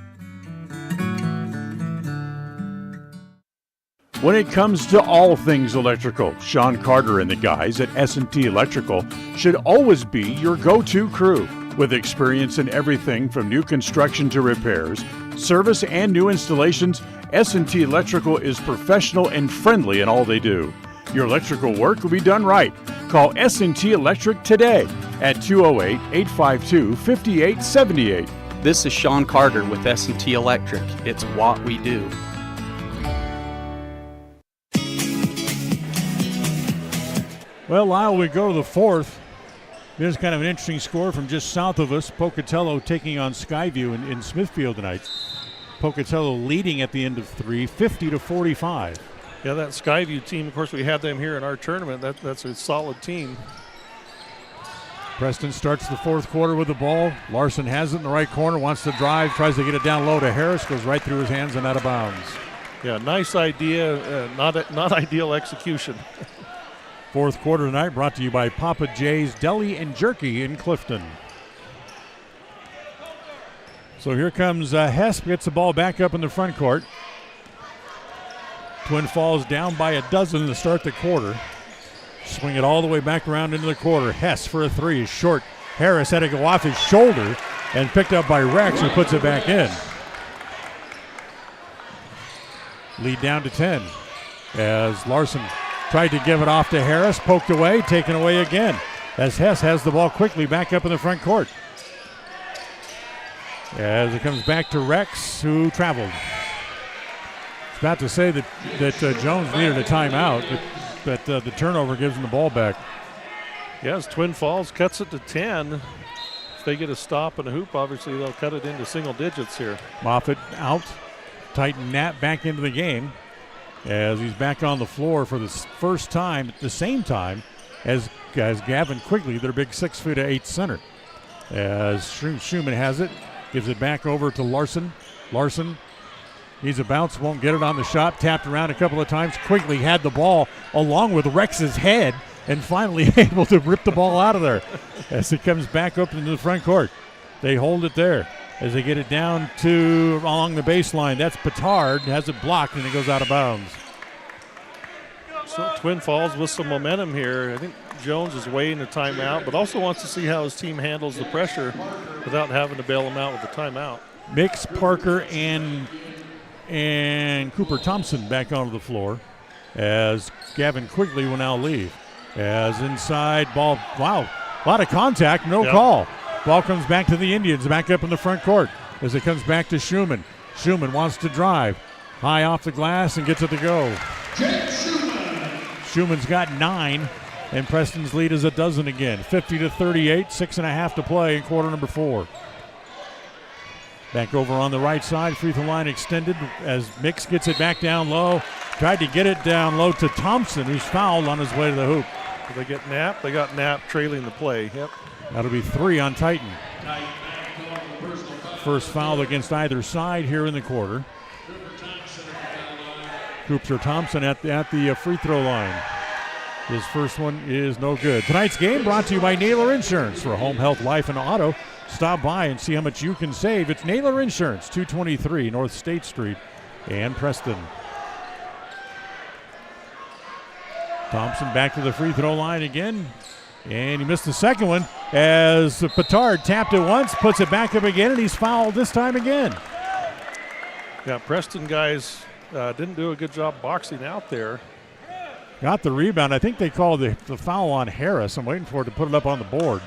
When it comes to all things electrical, Sean Carter and the guys at S&T Electrical should always be your go-to crew. With experience in everything from new construction to repairs, service, and new installations, S&T Electrical is professional and friendly in all they do. Your electrical work will be done right. Call S&T Electric today at 208-852-5878. This is Sean Carter with S&T Electric. It's what we do. Well, Lyle, we go to the 4th. There's kind of an interesting score from just south of us. Pocatello taking on Skyview in Smithfield tonight. Pocatello leading at the end of 3, 50-45. Yeah, that Skyview team, of course, we had them here in our tournament. That's a solid team. Preston starts the 4th quarter with the ball. Larson has it in the right corner, wants to drive, tries to get it down low to Harris, goes right through his hands and out of bounds. Yeah, nice idea, not ideal execution. 4th quarter tonight brought to you by Papa J's Deli and Jerky in Clifton. So here comes Hess, gets the ball back up in the front court. Twin Falls down by a dozen to start the quarter. Swing it all the way back around into the quarter. Hess for a 3 is short. Harris had to go off his shoulder and picked up by Rex, who puts it back in. Lead down to 10 as Larson tried to give it off to Harris, poked away, taken away again as Hess has the ball quickly back up in the front court. As it comes back to Rex, who traveled. It's about to say that Jones needed a timeout, but the turnover gives him the ball back. Yes, Twin Falls cuts it to 10. If they get a stop and a hoop, obviously they'll cut it into single digits here. Moffitt out. Titan Knapp back into the game as he's back on the floor for the first time at the same time as Gavin Quigley, their big 6'8" center. As Schumann has it, gives it back over to Larson. Larson needs a bounce, won't get it on the shot, tapped around a couple of times. Quigley had the ball along with Rex's head and finally able to rip the ball out of there as it comes back up into the front court. They hold it there as they get it down to along the baseline. That's Petard, has it blocked, and it goes out of bounds. So Twin Falls with some momentum here. I think Jones is weighing the timeout, but also wants to see how his team handles the pressure without having to bail him out with the timeout. Mix, Parker, and Cooper Thompson back onto the floor as Gavin Quigley will now leave. As inside ball, wow, a lot of contact, no call. Ball comes back to the Indians, back up in the front court as it comes back to Schumann. Schumann wants to drive high off the glass and gets it to go. Schumann's got 9, and Preston's lead is a dozen again. 50-38, 6.5 to play in quarter number 4. Back over on the right side, free throw line extended as Mix gets it back down low. Tried to get it down low to Thompson, who's fouled on his way to the hoop. They get Knapp. They got Knapp trailing the play. Yep. That'll be 3 on Titan. First foul against either side here in the quarter. Cooper Thompson at the free throw line. His first one is no good. Tonight's game brought to you by Naylor Insurance. For home, health, life, and auto, stop by and see how much you can save. It's Naylor Insurance, 223 North State Street and Preston. Thompson back to the free throw line again. And he missed the second one as Petard tapped it once, puts it back up again, and he's fouled this time again. Yeah, Preston guys didn't do a good job boxing out there. Got the rebound. I think they called the foul on Harris. I'm waiting for it to put it up on the board.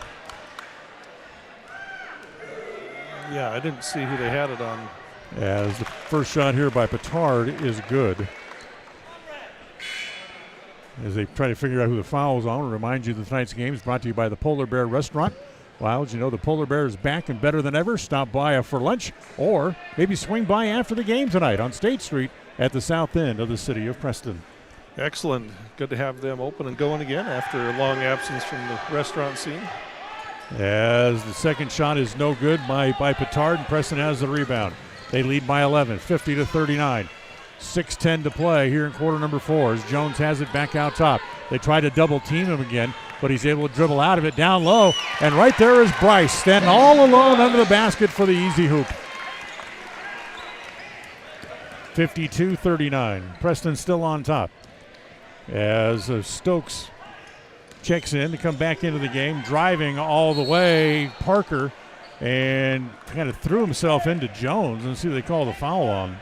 Yeah, I didn't see who they had it on. As the first shot here by Petard is good. As they try to figure out who the foul is on, I'll remind you that tonight's game is brought to you by the Polar Bear Restaurant. Well, as you know, the Polar Bear is back and better than ever. Stop by for lunch or maybe swing by after the game tonight on State Street at the south end of the city of Preston. Excellent. Good to have them open and going again after a long absence from the restaurant scene. As the second shot is no good by Petard, and Preston has the rebound. They lead by 11, 50-39. 6:10 to play here in quarter number 4 as Jones has it back out top. They try to double team him again, but he's able to dribble out of it down low. And right there is Bryce standing all alone under the basket for the easy hoop. 52-39. Preston still on top. As Stokes checks in to come back into the game, driving all the way, Parker, and kind of threw himself into Jones, and see what they call the foul on.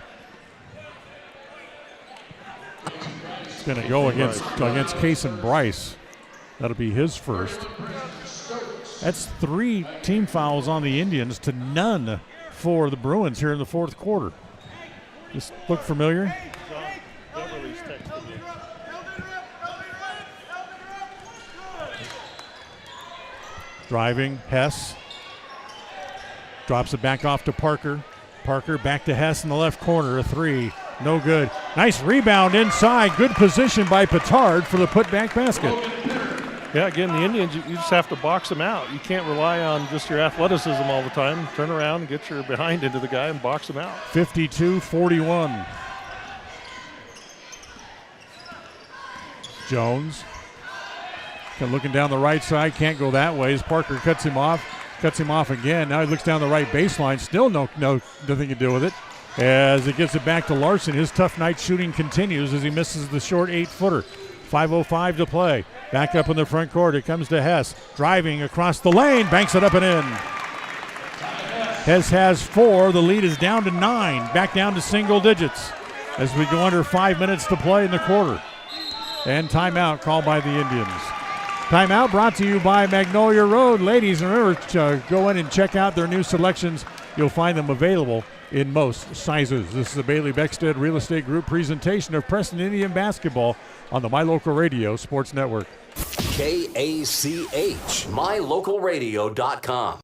It's going to go against Kason Bryce. That'll be his first. That's 3 team fouls on the Indians to none for the Bruins here in the fourth quarter. This look familiar? Driving, Hess. Drops it back off to Parker. Parker back to Hess in the left corner, a 3. No good. Nice rebound inside. Good position by Petard for the putback basket. Yeah, again, the Indians, you just have to box them out. You can't rely on just your athleticism all the time. Turn around and get your behind into the guy and box them out. 52-41. Jones. Looking down the right side, can't go that way as Parker cuts him off again. Now he looks down the right baseline, still nothing to do with it. As it gets it back to Larson, his tough night shooting continues as he misses the short 8-footer. 5:05 to play. Back up in the front court, it comes to Hess. Driving across the lane, banks it up and in. Hess has 4, the lead is down to 9, back down to single digits as we go under 5 minutes to play in the quarter. And timeout called by the Indians. Timeout brought to you by Magnolia Road. Ladies, remember to go in and check out their new selections. You'll find them available in most sizes. This is a Bailey Beckstead Real Estate Group presentation of Preston Indian basketball on the My Local Radio Sports Network. KACH, mylocalradio.com.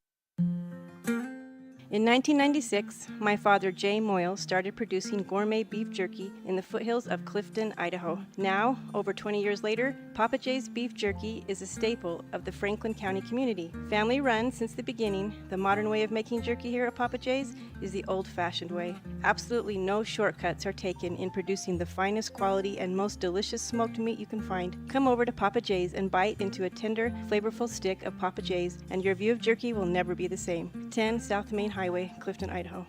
In 1996, my father, Jay Moyle, started producing gourmet beef jerky in the foothills of Clifton, Idaho. Now, over 20 years later, Papa Jay's beef jerky is a staple of the Franklin County community. Family run since the beginning, the modern way of making jerky here at Papa Jay's is the old-fashioned way. Absolutely no shortcuts are taken in producing the finest quality and most delicious smoked meat you can find. Come over to Papa Jay's and bite into a tender, flavorful stick of Papa Jay's, and your view of jerky will never be the same. 10 South Main Highway, Clifton, Idaho.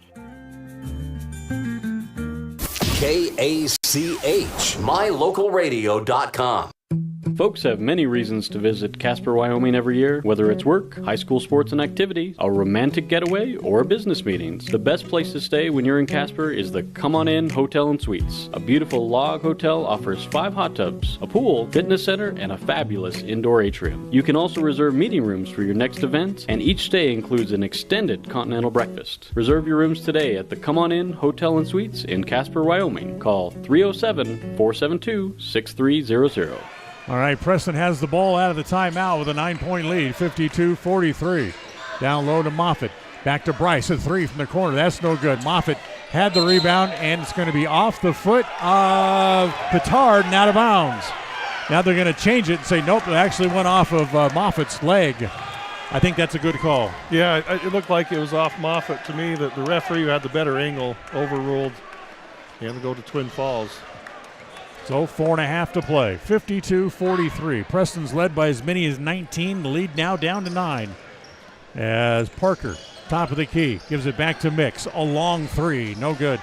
KACH, mylocalradio.com. Folks have many reasons to visit Casper, Wyoming every year, whether it's work, high school sports and activity, a romantic getaway, or business meetings. The best place to stay when you're in Casper is the Come On In Hotel and Suites. A beautiful log hotel offers 5 hot tubs, a pool, fitness center, and a fabulous indoor atrium. You can also reserve meeting rooms for your next event, and each stay includes an extended continental breakfast. Reserve your rooms today at the Come On In Hotel and Suites in Casper, Wyoming. Call 307-472-6300. All right, Preston has the ball out of the timeout with a 9-point lead, 52-43. Down low to Moffitt. Back to Bryce, a 3 from the corner. That's no good. Moffitt had the rebound, and it's going to be off the foot of Petard and out of bounds. Now they're going to change it and say, nope, it actually went off of Moffitt's leg. I think that's a good call. Yeah, it looked like it was off Moffitt to me. That the referee who had the better angle overruled and go to Twin Falls. So 4.5 to play, 52-43. Preston's led by as many as 19. The lead now down to 9. As Parker, top of the key, gives it back to Mix. A long 3, no good.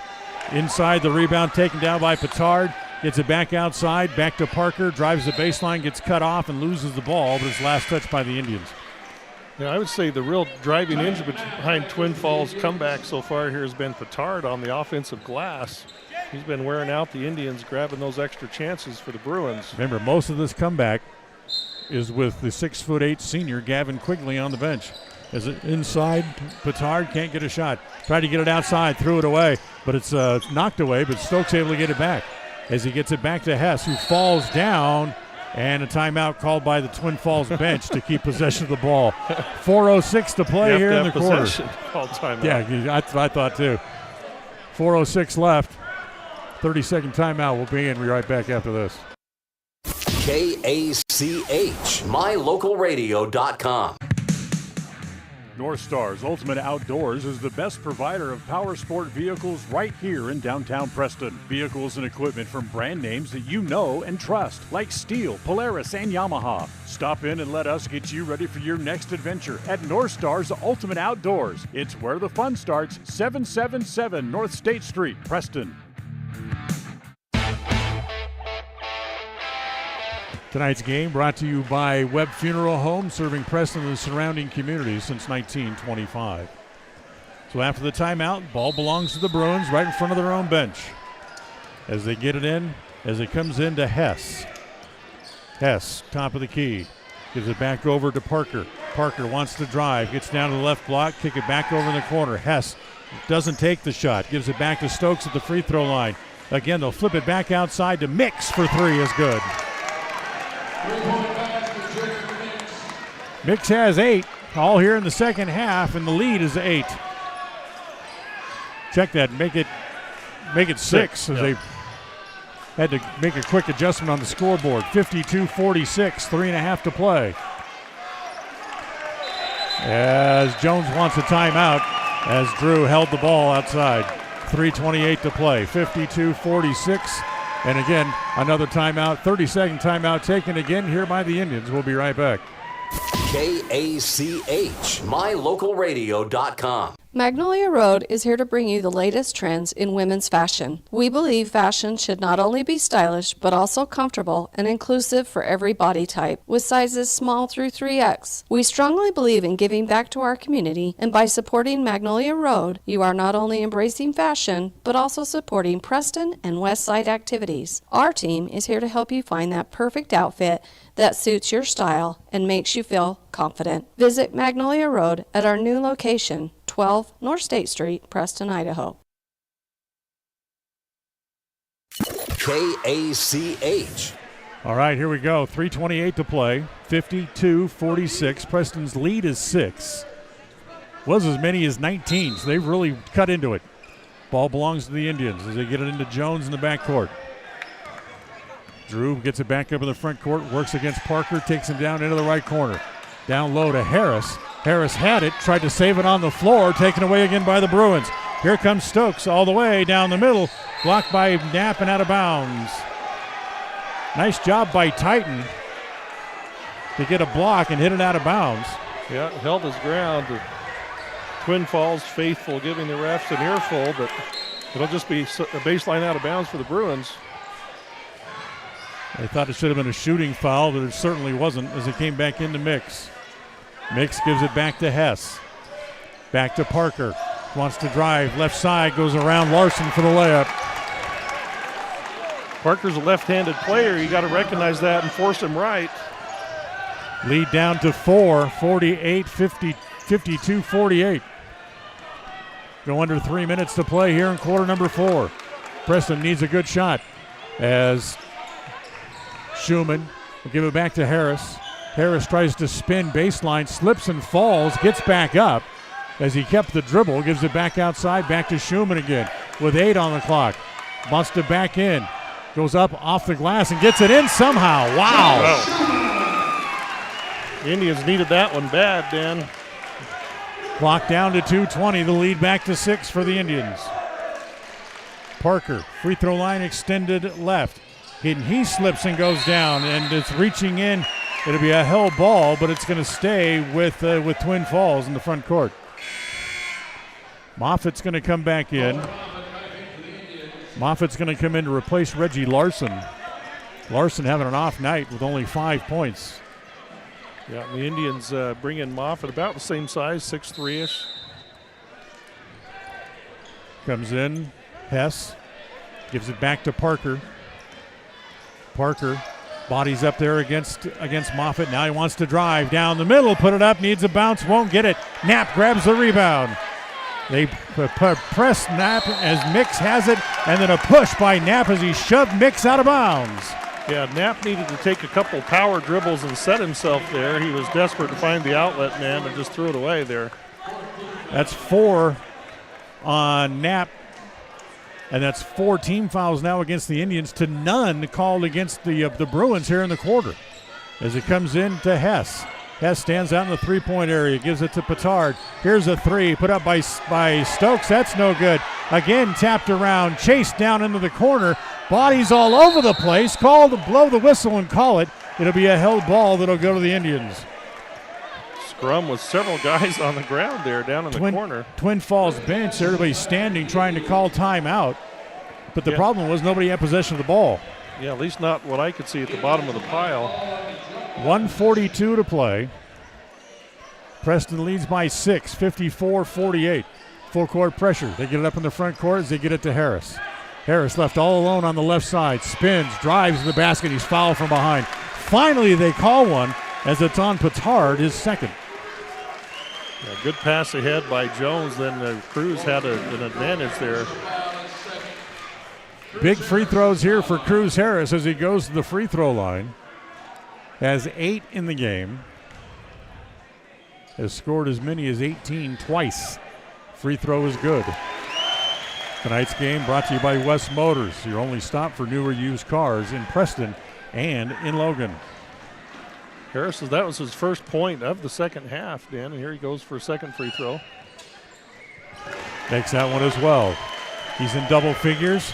Inside, the rebound taken down by Petard. Gets it back outside, back to Parker. Drives the baseline, gets cut off and loses the ball, but it's last touched by the Indians. Yeah, I would say the real driving engine behind Twin Falls' comeback so far here has been Petard on the offensive glass. He's been wearing out the Indians, grabbing those extra chances for the Bruins. Remember, most of this comeback is with the 6'8" senior Gavin Quigley on the bench. As it inside, Petard can't get a shot. Tried to get it outside, threw it away, but it's knocked away, but Stokes able to get it back. As he gets it back to Hess, who falls down, and a timeout called by the Twin Falls bench to keep possession of the ball. 4:06 to play here in the quarter. Called timeout. Yeah, I thought too. 4:06 left. 30-second timeout. We'll be right back after this. KACH, mylocalradio.com. North Star's Ultimate Outdoors is the best provider of power sport vehicles right here in downtown Preston. Vehicles and equipment from brand names that you know and trust, like Steel, Polaris, and Yamaha. Stop in and let us get you ready for your next adventure at North Star's Ultimate Outdoors. It's where the fun starts, 777 North State Street, Preston. Tonight's game brought to you by Webb Funeral Home, serving Preston and the surrounding communities since 1925. So after the timeout, ball belongs to the Bruins right in front of their own bench. As they get it in, as it comes into Hess. Hess, top of the key, gives it back over to Parker. Parker wants to drive, gets down to the left block, kick it back over in the corner. Hess doesn't take the shot, gives it back to Stokes at the free throw line. Again, they'll flip it back outside to Mix for 3 is good. Mix has 8, all here in the second half, and the lead is 8. Check that, make it 6 as they had to make a quick adjustment on the scoreboard. 52-46, 3.5 to play. As Jones wants a timeout, as Drew held the ball outside. 3:28 to play, 52-46. And again, another timeout, 30-second timeout taken again here by the Indians. We'll be right back. KACH, mylocalradio.com. Magnolia Road is here to bring you the latest trends in women's fashion. We believe fashion should not only be stylish, but also comfortable and inclusive for every body type, with sizes small through 3X. We strongly believe in giving back to our community, and by supporting Magnolia Road, you are not only embracing fashion, but also supporting Preston and West Side activities. Our team is here to help you find that perfect outfit that suits your style and makes you feel confident. Visit Magnolia Road at our new location, 12 North State Street, Preston, Idaho. KACH. All right, here we go. 3:28 to play. 52-46. Preston's lead is 6. was as many as 19, so they've really cut into it. Ball belongs to the Indians as they get it into Jones in the backcourt. Drew gets it back up in the front court, works against Parker, takes him down into the right corner. Down low to Harris. Harris had it, tried to save it on the floor, taken away again by the Bruins. Here comes Stokes all the way down the middle, blocked by Knapp and out of bounds. Nice job by Titan to get a block and hit it out of bounds. Yeah, held his ground. The Twin Falls faithful giving the refs an earful, but it'll just be a baseline out of bounds for the Bruins. They thought it should have been a shooting foul, but it certainly wasn't as it came back into Mix. Mix gives it back to Hess. Back to Parker. Wants to drive. Left side, goes around Larson for the layup. Parker's a left-handed player. You got to recognize that and force him right. Lead down to 4, 52-48. Go under 3 minutes to play here in quarter number 4. Preston needs a good shot as Schumann will give it back to Harris. Harris tries to spin baseline, slips and falls, gets back up as he kept the dribble, gives it back outside, back to Schumann again with 8 on the clock. Wants to back in, goes up off the glass and gets it in somehow. Wow. The Indians needed that one bad, Dan. Clock down to 2:20, the lead back to 6 for the Indians. Parker, free throw line extended left. He slips and goes down, and it's reaching in. It'll be a held ball, but it's going to stay with Twin Falls in the front court. Moffitt's going to come back in. Moffitt's going to come in to replace Reggie Larson. Larson having an off night with only 5 points. Yeah, the Indians bring in Moffitt about the same size, 6'3"-ish. Comes in, Hess, gives it back to Parker. Parker bodies up there against Moffitt. Now he wants to drive down the middle, put it up, needs a bounce, won't get it. Knapp grabs the rebound. They press Knapp as Mix has it, and then a push by Knapp as he shoved Mix out of bounds. Yeah, Knapp needed to take a couple power dribbles and set himself there. He was desperate to find the outlet man and just threw it away there. That's 4 on Knapp. And that's 4 team fouls now against the Indians to none called against the Bruins here in the quarter. As it comes in to Hess. Hess stands out in the three-point area, gives it to Petard. Here's a 3 put up by Stokes. That's no good. Again tapped around, chased down into the corner. Bodies all over the place. Blow the whistle and call it. It'll be a held ball that'll go to the Indians. Scrum with several guys on the ground there down in the corner. Twin Falls bench, everybody standing trying to call timeout. But the problem was nobody had possession of the ball. Yeah, at least not what I could see at the bottom of the pile. 1:42 to play. Preston leads by 6, 54-48. Full court pressure. They get it up in the front court as they get it to Harris. Harris left all alone on the left side. Spins, drives to the basket. He's fouled from behind. Finally, they call one as it's on Petard, his second. Yeah, good pass ahead by Jones. Then Cruz had an advantage there. Big free throws here for Cruz Harris as he goes to the free throw line. Has 8 in the game. Has scored as many as 18 twice. Free throw is good. Tonight's game brought to you by West Motors, your only stop for newer used cars in Preston and in Logan. Harris says that was his first point of the second half, Dan, and here he goes for a second free throw. Makes that one as well. He's in double figures.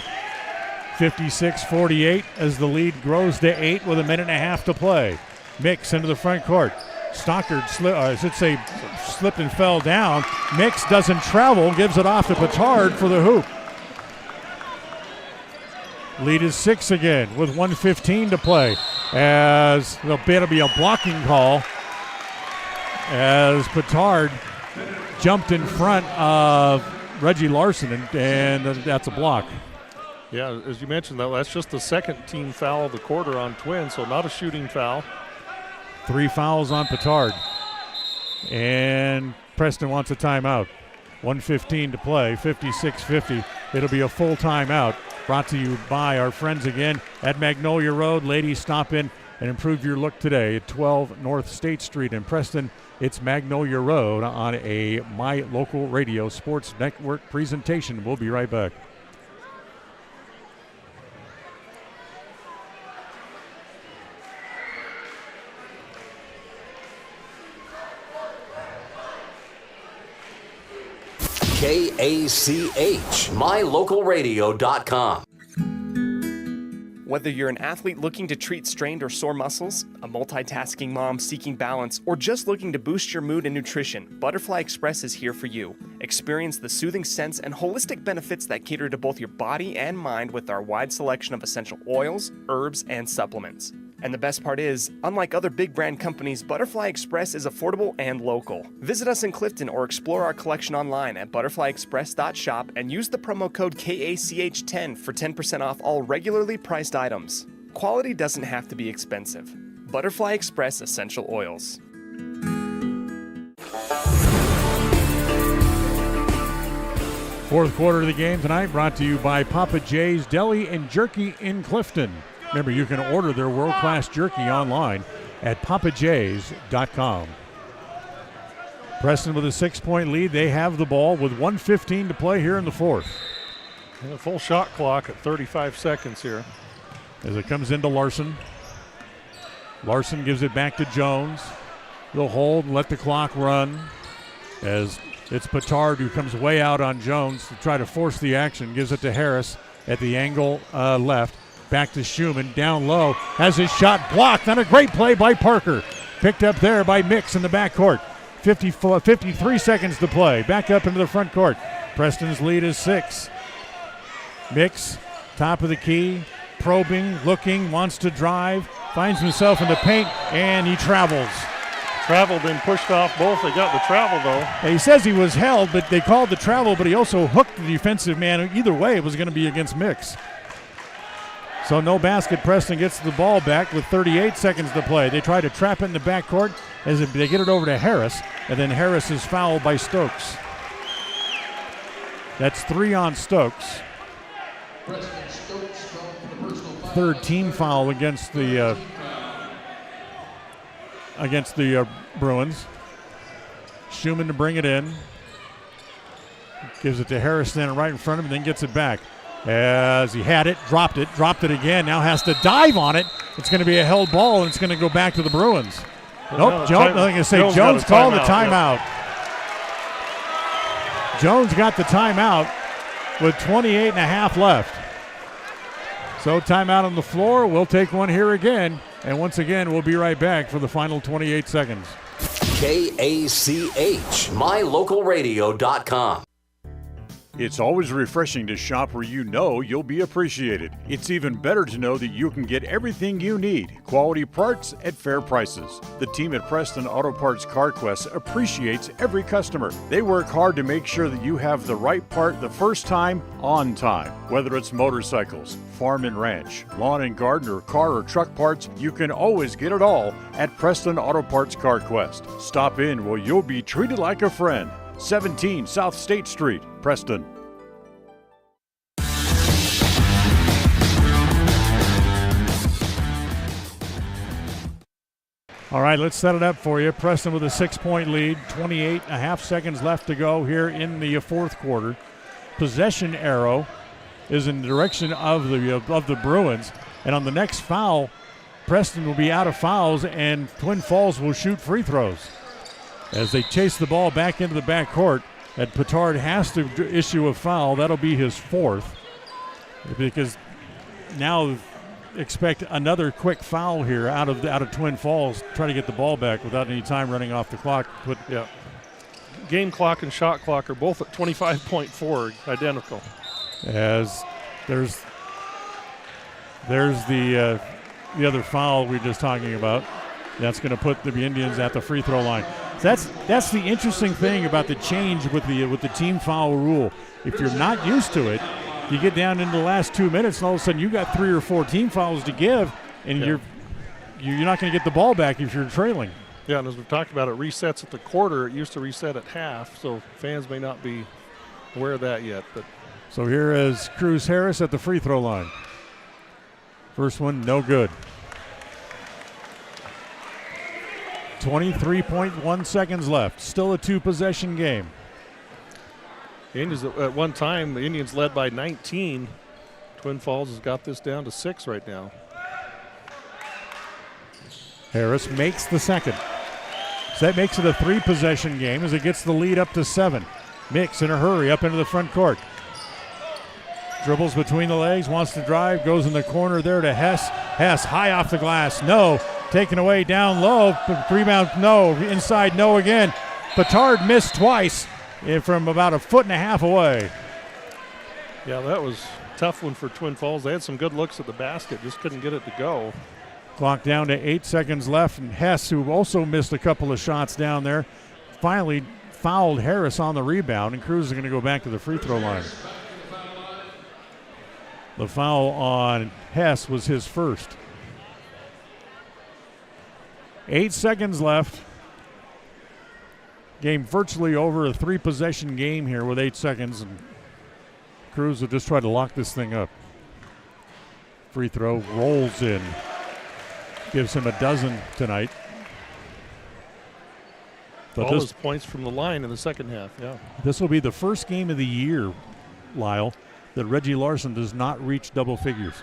56-48 as the lead grows to 8 with a minute and a half to play. Mix into the front court. Stockard slipped and fell down. Mix doesn't travel, gives it off to Petard for the hoop. Lead is 6 again with 1:15 to play. As it'll be a blocking call as Petard jumped in front of Reggie Larson, and that's a block. Yeah, as you mentioned, though, that's just the second team foul of the quarter on Twin, so not a shooting foul. 3 fouls on Petard. And Preston wants a timeout. 1:15 to play, 56-50. It'll be a full timeout. Brought to you by our friends again at Magnolia Road. Ladies, stop in and improve your look today at 12 North State Street in Preston. It's Magnolia Road on a My Local Radio Sports Network presentation. We'll be right back. KACH, mylocalradio.com. Whether you're an athlete looking to treat strained or sore muscles, a multitasking mom seeking balance, or just looking to boost your mood and nutrition, Butterfly Express is here for you. Experience the soothing scents and holistic benefits that cater to both your body and mind with our wide selection of essential oils, herbs, and supplements. And the best part is, unlike other big brand companies, Butterfly Express is affordable and local. Visit us in Clifton or explore our collection online at butterflyexpress.shop and use the promo code KACH10 for 10% off all regularly priced items. Quality doesn't have to be expensive. Butterfly Express Essential Oils. Fourth quarter of the game tonight brought to you by Papa J's Deli and Jerky in Clifton. Remember, you can order their world-class jerky online at papajs.com. Preston with a 6-point lead. They have the ball with 1:15 to play here in the fourth. And a full shot clock at 35 seconds here. As it comes into Larson. Larson gives it back to Jones. They'll hold and let the clock run as it's Petard who comes way out on Jones to try to force the action. Gives it to Harris at the angle left. Back to Schumann, down low, has his shot blocked on a great play by Parker. Picked up there by Mix in the backcourt. 53 seconds to play. Back up into the front court. Preston's lead is 6. Mix, top of the key, probing, looking, wants to drive, finds himself in the paint, and he travels. Traveled and pushed off both. They got the travel, though. He says he was held, but they called the travel, but he also hooked the defensive man. Either way, it was going to be against Mix. So no basket. Preston gets the ball back with 38 seconds to play. They try to trap it in the backcourt as they get it over to Harris, and then Harris is fouled by Stokes. That's 3 on Stokes. Third team foul against the Bruins. Schumann to bring it in. Gives it to Harris then right in front of him, then gets it back. As he had it, dropped it again, now has to dive on it. It's going to be a held ball, and it's going to go back to the Bruins. Nope, Jones called the timeout. Yep. Jones got the timeout with 28 and a half left. So timeout on the floor. We'll take one here again, and once again, we'll be right back for the final 28 seconds. KACH, mylocalradio.com. It's always refreshing to shop where you know you'll be appreciated. It's even better to know that you can get everything you need, quality parts at fair prices. The team at Preston Auto Parts CarQuest appreciates every customer. They work hard to make sure that you have the right part the first time, on time. Whether it's motorcycles, farm and ranch, lawn and garden, or car or truck parts, you can always get it all at Preston Auto Parts CarQuest. Stop in where you'll be treated like a friend. 17 South State Street, Preston. All right, let's set it up for you. Preston with a 6-point lead, 28 and a half seconds left to go here in the fourth quarter. Possession arrow is in the direction of the Bruins, and on the next foul, Preston will be out of fouls, and Twin Falls will shoot free throws. As they chase the ball back into the backcourt, and Petard has to issue a foul. That'll be his 4th, because now expect another quick foul here out of Twin Falls. Try to get the ball back without any time running off the clock. Game clock and shot clock are both at 25.4, identical. As there's the other foul we were just talking about. That's going to put the Indians at the free throw line. That's the interesting thing about the change with the team foul rule. If you're not used to it, you get down into the last 2 minutes, and all of a sudden you got 3 or 4 team fouls to give, and you're not going to get the ball back if you're trailing. Yeah, and as we've talked about, it resets at the quarter. It used to reset at half, so fans may not be aware of that yet. But so here is Cruz Harris at the free throw line. First one, no good. 23.1 seconds left. Still a two-possession game. The Indians, at one time, the Indians led by 19. Twin Falls has got this down to 6 right now. Harris makes the second. So that makes it a three-possession game as it gets the lead up to 7. Mix in a hurry up into the front court. Dribbles between the legs, wants to drive, goes in the corner there to Hess. Hess high off the glass, no. Taken away down low, rebound, no. Inside, no again. Petard missed twice from about a foot and a half away. Yeah, that was a tough one for Twin Falls. They had some good looks at the basket, just couldn't get it to go. Clock down to 8 seconds left, and Hess, who also missed a couple of shots down there, finally fouled Harris on the rebound, and Cruz is going to go back to the free throw line. The foul on Hess was his first. 8 seconds left. Game virtually over, a three-possession game here with 8 seconds, and Cruz will just try to lock this thing up. Free throw rolls in. Gives him a dozen tonight. But all his points from the line in the second half, yeah. This will be the first game of the year, Lyle, that Reggie Larson does not reach double figures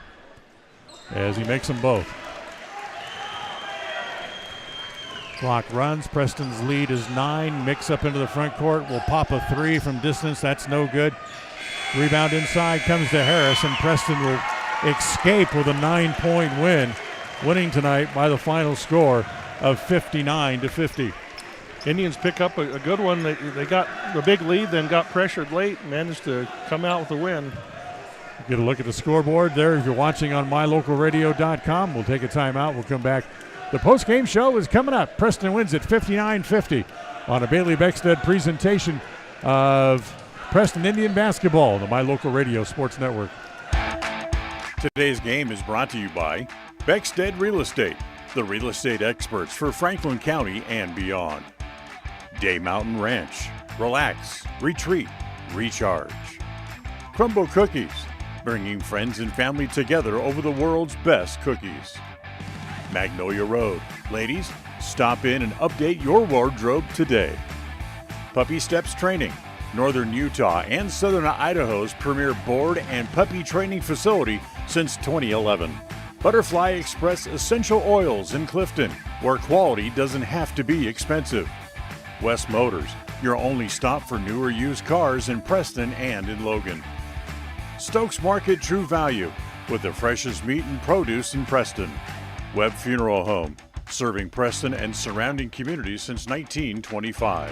as he makes them both. Clock runs. Preston's lead is 9. Mix up into the front court. Will pop a three from distance. That's no good. Rebound inside comes to Harris, and Preston will escape with a 9-point win, winning tonight by the final score of 59-50. Indians pick up a good one. They got the big lead, then got pressured late, managed to come out with a win. Get a look at the scoreboard there. If you're watching on mylocalradio.com, we'll take a timeout. We'll come back. The post-game show is coming up. Preston wins at 59-50 on a Bailey Beckstead presentation of Preston Indian basketball, the My Local Radio Sports Network. Today's game is brought to you by Beckstead Real Estate, the real estate experts for Franklin County and beyond. Day Mountain Ranch, relax, retreat, recharge. Crumble Cookies, bringing friends and family together over the world's best cookies. Magnolia Road, ladies, stop in and update your wardrobe today. Puppy Steps Training, Northern Utah and Southern Idaho's premier board and puppy training facility since 2011. Butterfly Express Essential Oils in Clifton, where quality doesn't have to be expensive. West Motors, your only stop for newer used cars in Preston and in Logan. Stokes Market True Value, with the freshest meat and produce in Preston. Webb Funeral Home, serving Preston and surrounding communities since 1925.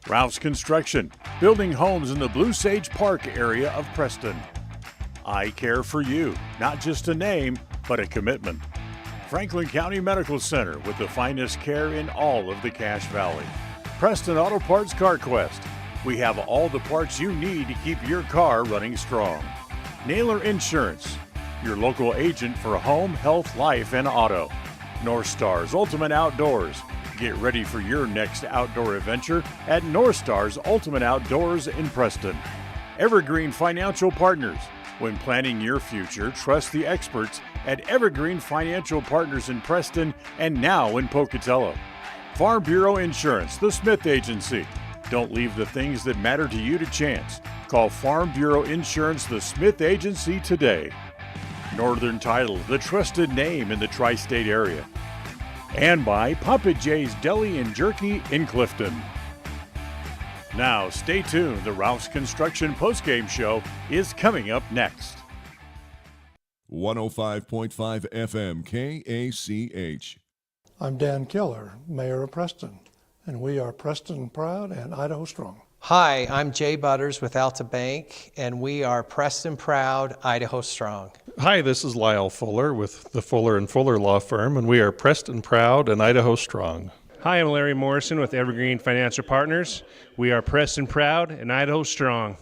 Ralph's Construction, building homes in the Blue Sage Park area of Preston. I Care for You, not just a name, but a commitment. Franklin County Medical Center, with the finest care in all of the Cache Valley. Preston Auto Parts CarQuest, we have all the parts you need to keep your car running strong. Naylor Insurance, your local agent for home, health, life, and auto. North Stars Ultimate Outdoors, get ready for your next outdoor adventure at North Stars Ultimate Outdoors in Preston. Evergreen Financial Partners, when planning your future, trust the experts at Evergreen Financial Partners in Preston and now in Pocatello. Farm Bureau Insurance, the Smith Agency. Don't leave the things that matter to you to chance. Call Farm Bureau Insurance, the Smith Agency today. Northern Title, the trusted name in the tri-state area. And by Papa J's Deli and Jerky in Clifton. Now, stay tuned. The Ralph's Construction postgame show is coming up next. 105.5 FM KACH. I'm Dan Keller, Mayor of Preston, and we are Preston Proud and Idaho Strong. Hi, I'm Jay Butters with Alta Bank, and we are Preston Proud, Idaho Strong. Hi, this is Lyle Fuller with the Fuller & Fuller Law Firm, and we are Preston Proud and Idaho Strong. Hi, I'm Larry Morrison with Evergreen Financial Partners. We are Preston Proud and Idaho Strong.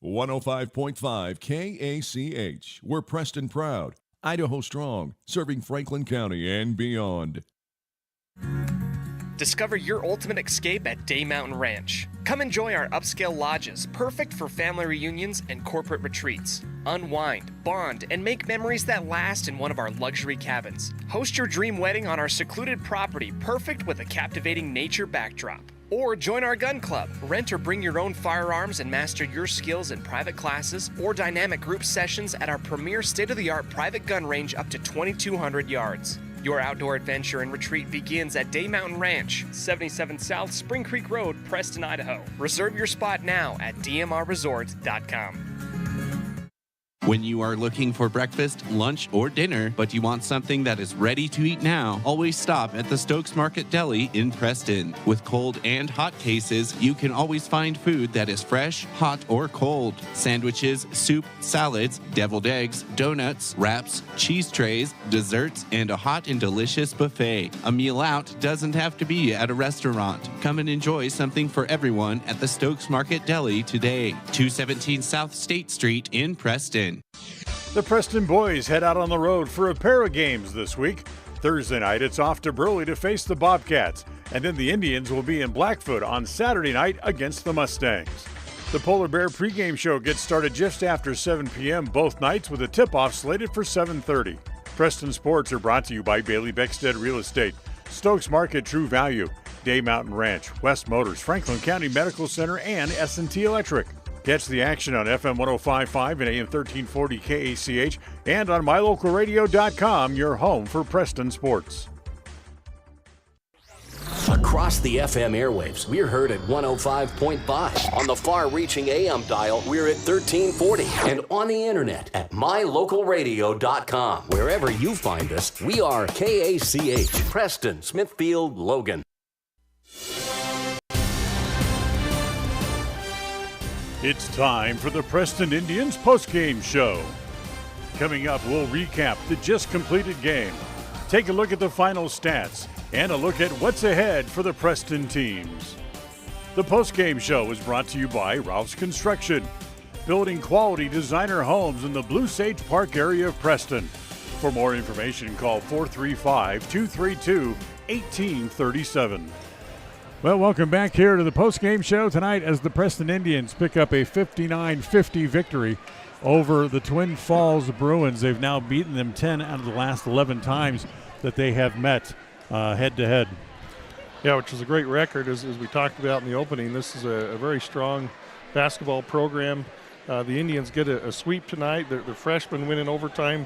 105.5 KACH. We're Preston Discover your ultimate escape at Day Mountain Ranch. Come enjoy our upscale lodges, perfect for family reunions and corporate retreats. Unwind, bond, and make memories that last in one of our luxury cabins. Host your dream wedding on our secluded property, perfect with a captivating nature backdrop. Or join our gun club. Rent or bring your own firearms and master your skills in private classes or dynamic group sessions at our premier state-of-the-art private gun range up to 2,200 yards. Your outdoor adventure and retreat begins at Day Mountain Ranch, 77 South Spring Creek Road, Preston, Idaho. Reserve your spot now at dmrresort.com. When you are looking for breakfast, lunch, or dinner, but you want something that is ready to eat now, always stop at the Stokes Market Deli in Preston. With cold and hot cases, you can always find food that is fresh, hot, or cold. Sandwiches, soup, salads, deviled eggs, donuts, wraps, cheese trays, desserts, and a hot and delicious buffet. A meal out doesn't have to be at a restaurant. Come and enjoy something for everyone at the Stokes Market Deli today. 217 South State Street in Preston. The Preston boys head out on the road for a pair of games this week. Thursday night, it's off to Burley to face the Bobcats, and then the Indians will be in Blackfoot on Saturday night against the Mustangs. The Polar Bear pregame show gets started just after 7 p.m. both nights with a tip-off slated for 7:30. Preston Sports are brought to you by Bailey Beckstead Real Estate, Stokes Market True Value, Day Mountain Ranch, West Motors, Franklin County Medical Center, and S&T Electric. Catch the action on FM 105.5 and AM 1340 KACH and on mylocalradio.com, your home for Preston sports. Across the FM airwaves, we're heard at 105.5. On the far-reaching AM dial, we're at 1340. And on the internet at mylocalradio.com. Wherever you find us, we are KACH, Preston, Smithfield, Logan. It's time for the Preston Indians postgame show. Coming up, we'll recap the just completed game, take a look at the final stats, and a look at what's ahead for the Preston teams. The postgame show is brought to you by Ralph's Construction, building quality designer homes in the Blue Sage Park area of Preston. For more information, call 435-232-1837. Well, welcome back here to the postgame show tonight as the Preston Indians pick up a 59-50 victory over the Twin Falls Bruins. They've now beaten them 10 out of the last 11 times that they have met head-to-head. Yeah, which is a great record, as we talked about in the opening. This is a very strong basketball program. The Indians get a sweep tonight. The freshmen win in overtime.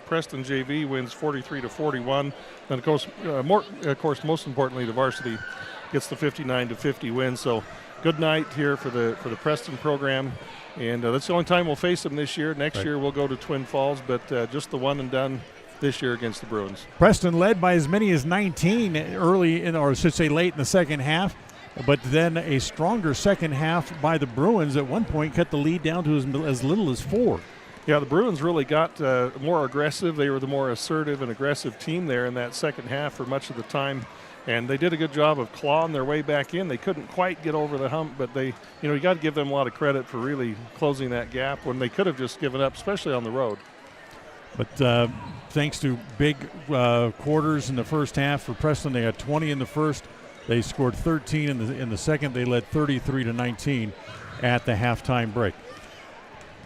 Preston JV wins 43-41. And of course, most importantly, the varsity gets the 59-50 win. So good night here for the Preston program. And that's the only time we'll face them this year. Next year we'll go to Twin Falls, but just the one and done this year against the Bruins. Preston led by as many as 19 early in, or I should say late in the second half, but then a stronger second half by the Bruins at one point cut the lead down to as little as 4. Yeah, the Bruins really got more aggressive. They were the more assertive and aggressive team there in that second half for much of the time. And they did a good job of clawing their way back in. They couldn't quite get over the hump, but you got to give them a lot of credit for really closing that gap when they could have just given up, especially on the road. But thanks to big quarters in the first half for Preston, they had 20 in the first. They scored 13 in the second. They led 33-19 at the halftime break.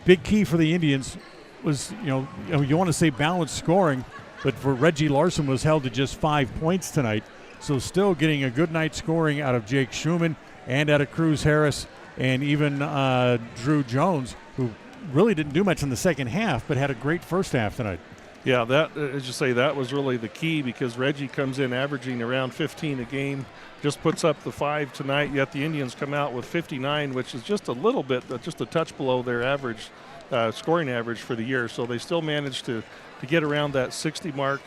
Big key for the Indians was, you want to say balanced scoring, but for Reggie Larson was held to just 5 points tonight. So still getting a good night scoring out of Jake Schumann and out of Cruz Harris and even Drew Jones, who really didn't do much in the second half but had a great first half tonight. Yeah, that, as you say, that was really the key because Reggie comes in averaging around 15 a game, just puts up the 5 tonight, yet the Indians come out with 59, which is just a little bit, just a touch below their average, scoring average for the year. So they still managed to get around that 60 mark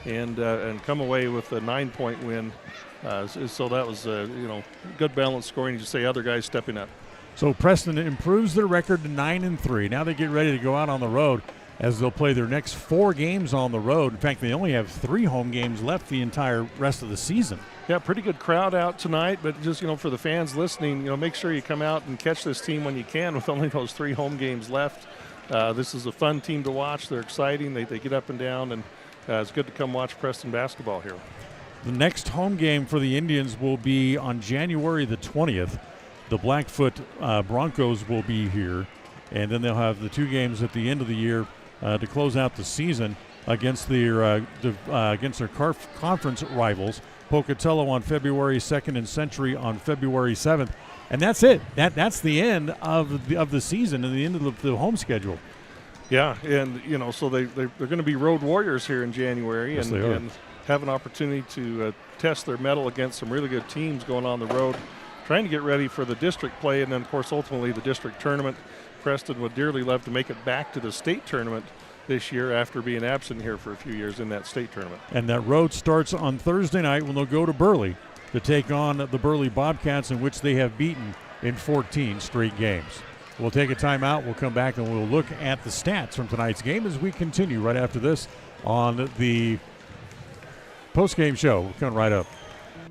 and come away with a 9-point win. So that was, good balanced scoring. You say other guys stepping up. So Preston improves their record to 9-3. Now they get ready to go out on the road as they'll play their next 4 games on the road. In fact, they only have 3 home games left the entire rest of the season. Yeah, pretty good crowd out tonight, but just, for the fans listening, make sure you come out and catch this team when you can with only those 3 home games left. This is a fun team to watch. They're exciting. They get up and down, and it's good to come watch Preston basketball here. The next home game for the Indians will be on January the 20th. The Blackfoot Broncos will be here, and then they'll have the 2 games at the end of the year to close out the season against their conference rivals. Pocatello on February 2nd and Century on February 7th. And that's it. That's the end of the season and the end of the home schedule. Yeah, and so they're going to be road warriors here in January, Yes, and have an opportunity to test their mettle against some really good teams going on the road, trying to get ready for the district play, and then of course ultimately the district tournament. Preston would dearly love to make it back to the state tournament this year after being absent here for a few years in that state tournament. And that road starts on Thursday night when they'll go to Burley to take on the Burley Bobcats, in which they have beaten in 14 straight games. We'll take a timeout. We'll come back and we'll look at the stats from tonight's game as we continue right after this on the postgame show. We're coming right up.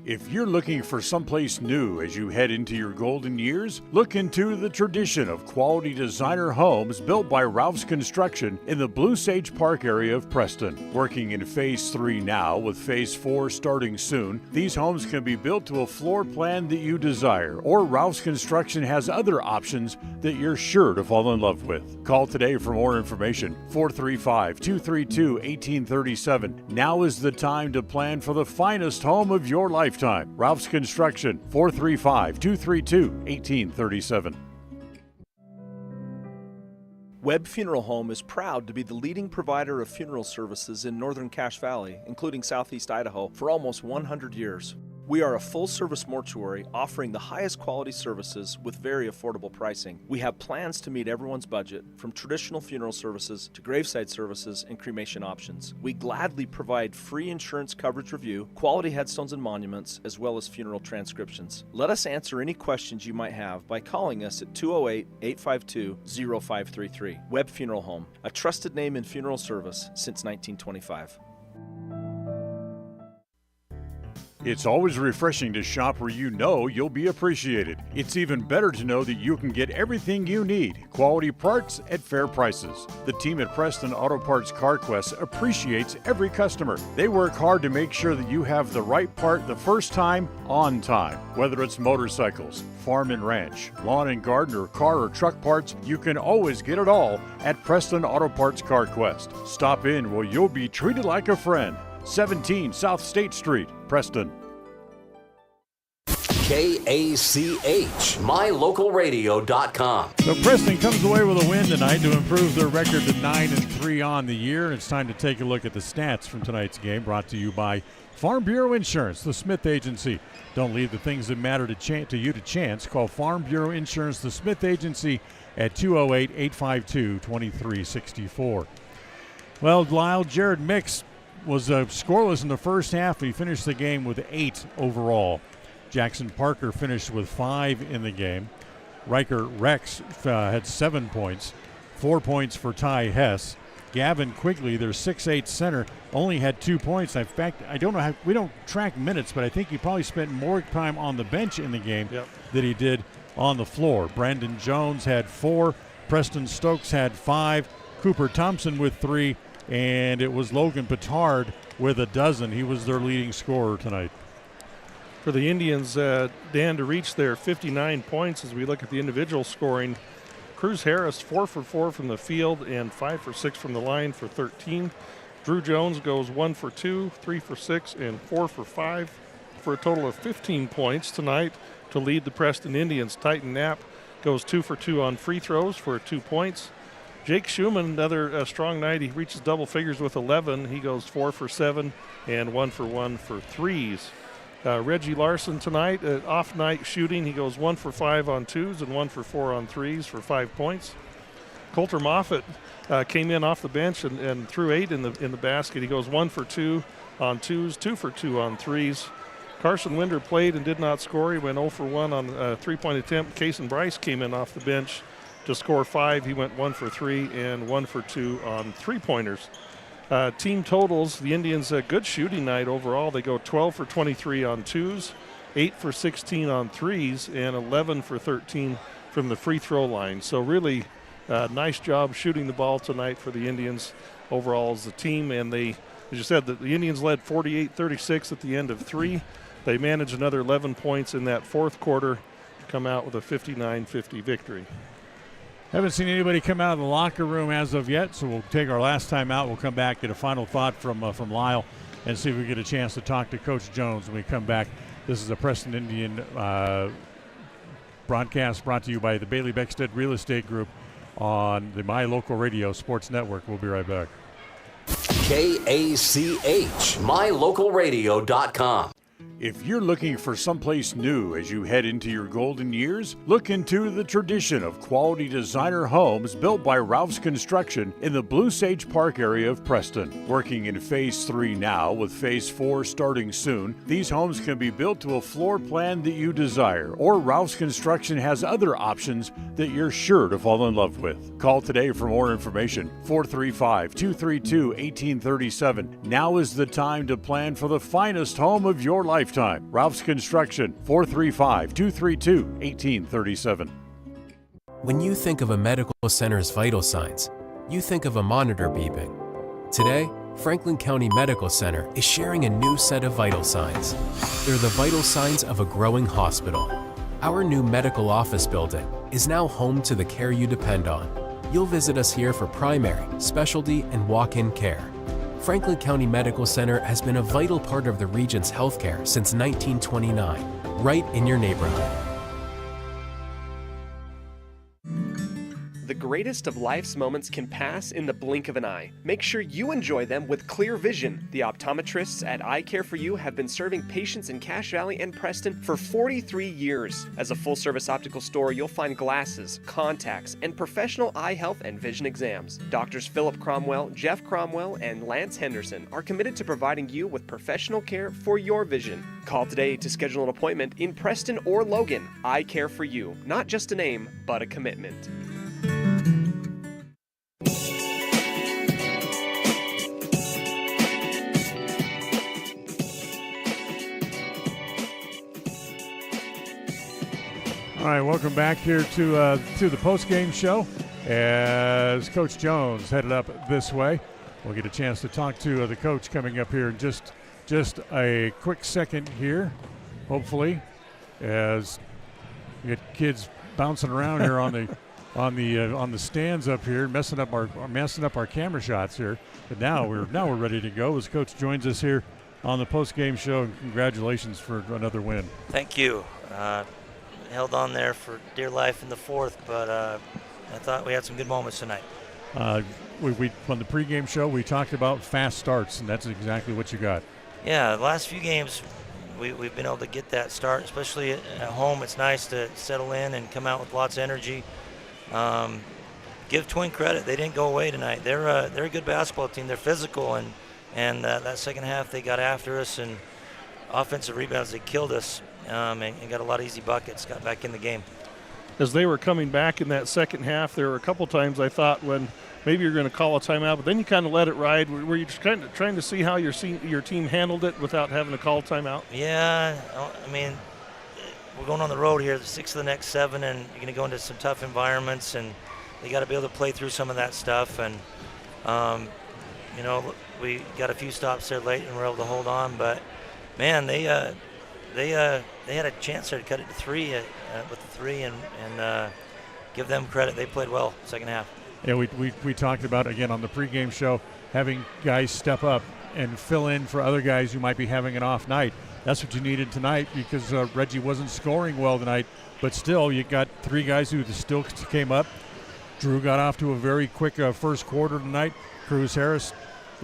If you're looking for someplace new as you head into your golden years, look into the tradition of quality designer homes built by Ralph's Construction in the Blue Sage Park area of Preston. Working in Phase 3 now, with Phase 4 starting soon, these homes can be built to a floor plan that you desire, or Ralph's Construction has other options that you're sure to fall in love with. Call today for more information, 435-232-1837. Now is the time to plan for the finest home of your lifetime. Ralph's Construction, 435-232-1837. Webb Funeral Home is proud to be the leading provider of funeral services in northern Cache Valley, including southeast Idaho, for almost 100 years. We are a full-service mortuary offering the highest quality services with very affordable pricing. We have plans to meet everyone's budget, from traditional funeral services to graveside services and cremation options. We gladly provide free insurance coverage review, quality headstones and monuments, as well as funeral transcriptions. Let us answer any questions you might have by calling us at 208-852-0533. Webb Funeral Home, a trusted name in funeral service since 1925. It's always refreshing to shop where you know you'll be appreciated. It's even better to know that you can get everything you need, quality parts at fair prices. The team at Preston Auto Parts CarQuest appreciates every customer. They work hard to make sure that you have the right part the first time, on time. Whether it's motorcycles, farm and ranch, lawn and garden, or car or truck parts, you can always get it all at Preston Auto Parts CarQuest. Stop in where you'll be treated like a friend. 17 South State Street, Preston. KACH, mylocalradio.com. So Preston comes away with a win tonight to improve their record to 9-3 on the year. And it's time to take a look at the stats from tonight's game, brought to you by Farm Bureau Insurance, the Smith Agency. Don't leave the things that matter to you to chance. Call Farm Bureau Insurance, the Smith Agency, at 208-852-2364. Well, Lyle, Jared Mix was scoreless in the first half. He finished the game with 8 overall. Jackson Parker finished with 5 in the game. Riker Rex had 7 points, 4 points for Ty Hess. Gavin Quigley, their 6'8" center, only had 2 points. In fact, I don't know how, we don't track minutes, but I think he probably spent more time on the bench in the game than he did on the floor. Brandon Jones had 4. Preston Stokes had 5. Cooper Thompson with 3. And it was Logan Petard with 12. He was their leading scorer tonight. For the Indians, Dan, to reach their 59 points, as we look at the individual scoring, Cruz Harris 4 for 4 from the field and 5 for 6 from the line for 13. Drew Jones goes 1 for 2, 3 for 6, and 4 for 5 for a total of 15 points tonight to lead the Preston Indians. Titan Knapp goes 2 for 2 on free throws for 2 points. Jake Schumann, another strong night. He reaches double figures with 11. He goes 4 for 7 and 1 for 1 for threes. Reggie Larson tonight, off night shooting. He goes 1 for 5 on twos and 1 for 4 on threes for 5 points. Coulter Moffitt came in off the bench and threw 8 in the basket. He goes 1 for 2 on twos, 2 for 2 on threes. Carson Winder played and did not score. He went 0 for 1 on a three-point attempt. Cason Bryce came in off the bench to score 5. He went 1 for 3 and 1 for 2 on three-pointers. Team totals, the Indians a good shooting night overall. They go 12 for 23 on twos, 8 for 16 on threes, and 11 for 13 from the free throw line. So really nice job shooting the ball tonight for the Indians overall as a team, and they as you said, the Indians led 48-36 at the end of 3. They managed another 11 points in that fourth quarter to come out with a 59-50 victory. Haven't seen anybody come out of the locker room as of yet, so we'll take our last time out. We'll come back, get a final thought from Lyle, and see if we get a chance to talk to Coach Jones when we come back. This is a Preston Indian broadcast brought to you by the Bailey Beckstead Real Estate Group on the My Local Radio Sports Network. We'll be right back. KACH, mylocalradio.com. If you're looking for someplace new as you head into your golden years, look into the tradition of quality designer homes built by Ralph's Construction in the Blue Sage Park area of Preston. Working in Phase 3 now, with Phase 4 starting soon, these homes can be built to a floor plan that you desire, or Ralph's Construction has other options that you're sure to fall in love with. Call today for more information, 435-232-1837. Now is the time to plan for the finest home of your lifetime. Ralph's Construction, 435-232-1837. When you think of a medical center's vital signs, you think of a monitor beeping. Today, Franklin County Medical Center is sharing a new set of vital signs. They're the vital signs of a growing hospital. Our new medical office building is now home to the care you depend on. You'll visit us here for primary, specialty, and walk-in care. Franklin County Medical Center has been a vital part of the region's healthcare since 1929, right in your neighborhood. The greatest of life's moments can pass in the blink of an eye. Make sure you enjoy them with clear vision. The optometrists at Eye Care for You have been serving patients in Cache Valley and Preston for 43 years. As a full-service optical store, you'll find glasses, contacts, and professional eye health and vision exams. Doctors Philip Cromwell, Jeff Cromwell, and Lance Henderson are committed to providing you with professional care for your vision. Call today to schedule an appointment in Preston or Logan. Eye Care for You, not just a name, but a commitment. All right, welcome back here to the post-game show as Coach Jones headed up this way. We'll get a chance to talk to the coach coming up here in just a quick second here, hopefully, as we get kids bouncing around here on the stands up here, messing up our camera shots here. But now we're ready to go as Coach joins us here on the post-game show. And congratulations for another win. Thank you. Held on there for dear life in the fourth, but I thought we had some good moments tonight. We on the pregame show we talked about fast starts, and that's exactly what you got. Yeah, the last few games we've been able to get that start, especially at home. It's nice to settle in and come out with lots of energy. Give Twin credit; they didn't go away tonight. They're a good basketball team. They're physical, and that second half they got after us, and offensive rebounds they killed us. And got a lot of easy buckets, got back in the game. As they were coming back in that second half, there were a couple times I thought when maybe you're going to call a timeout, but then you kind of let it ride. Were you just kind of trying to see how your team handled it without having to call a timeout? Yeah, I mean, we're going on the road here, the 6 of the next 7, and you're going to go into some tough environments, and they got to be able to play through some of that stuff. And, we got a few stops there late and we're able to hold on, but, man, they had a chance there to cut it to 3 with the 3 and give them credit. They played well second half. Yeah, we talked about, again, on the pregame show, having guys step up and fill in for other guys who might be having an off night. That's what you needed tonight because Reggie wasn't scoring well tonight, but still you got 3 guys who still came up. Drew got off to a very quick first quarter tonight. Cruz Harris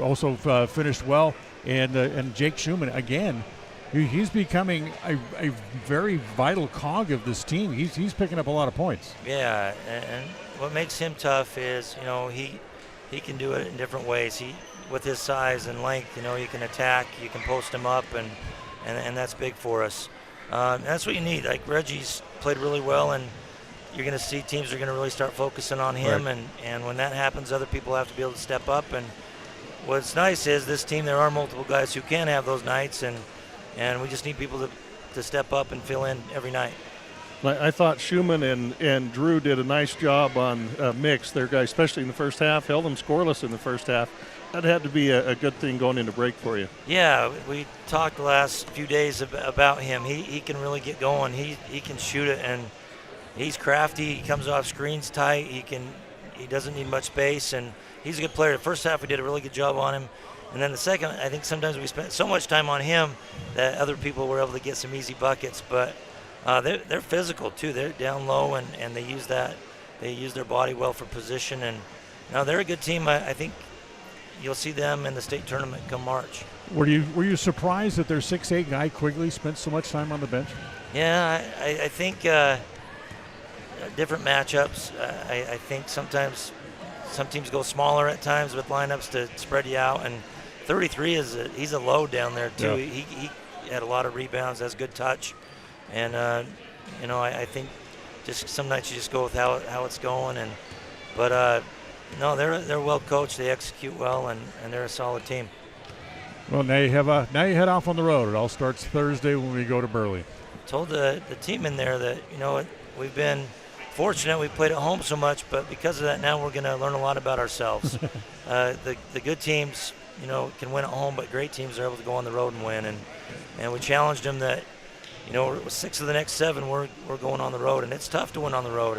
also finished well, and Jake Schumann, again, he's becoming a very vital cog of this team. He's picking up a lot of points. Yeah, and what makes him tough is, he can do it in different ways. With his size and length, you can attack, you can post him up, and that's big for us. And that's what you need. Like, Reggie's played really well, and you're going to see teams are going to really start focusing on him. Right. And when that happens, other people have to be able to step up. And what's nice is this team, there are multiple guys who can have those nights, and we just need people to step up and fill in every night. I thought Schumann and Drew did a nice job on mix. Their guy, especially in the first half, held them scoreless in the first half. That had to be a good thing going into break for you. Yeah, we talked the last few days about him. He can really get going. He can shoot it, and he's crafty. He comes off screens tight. He doesn't need much space, and he's a good player. The first half we did a really good job on him. And then the second, I think sometimes we spent so much time on him that other people were able to get some easy buckets. But they're physical too. They're down low, and they use that. They use their body well for position. And they're a good team. I think you'll see them in the state tournament come March. Were you surprised that their 6'8" guy Quigley spent so much time on the bench? Yeah, I think different matchups. I think sometimes some teams go smaller at times with lineups to spread you out, and 33 he's a load down there too. Yeah. He had a lot of rebounds, has good touch, and I think just some nights you just go with how it's going, but they're well coached, they execute well, and they're a solid team. Well, now you head off on the road. It all starts Thursday when we go to Burley. Told the team in there that we've been fortunate we played at home so much, but because of that now we're going to learn a lot about ourselves. The good teams can win at home, but great teams are able to go on the road and win, and we challenged them that 6 of the next 7 we're going on the road, and it's tough to win on the road,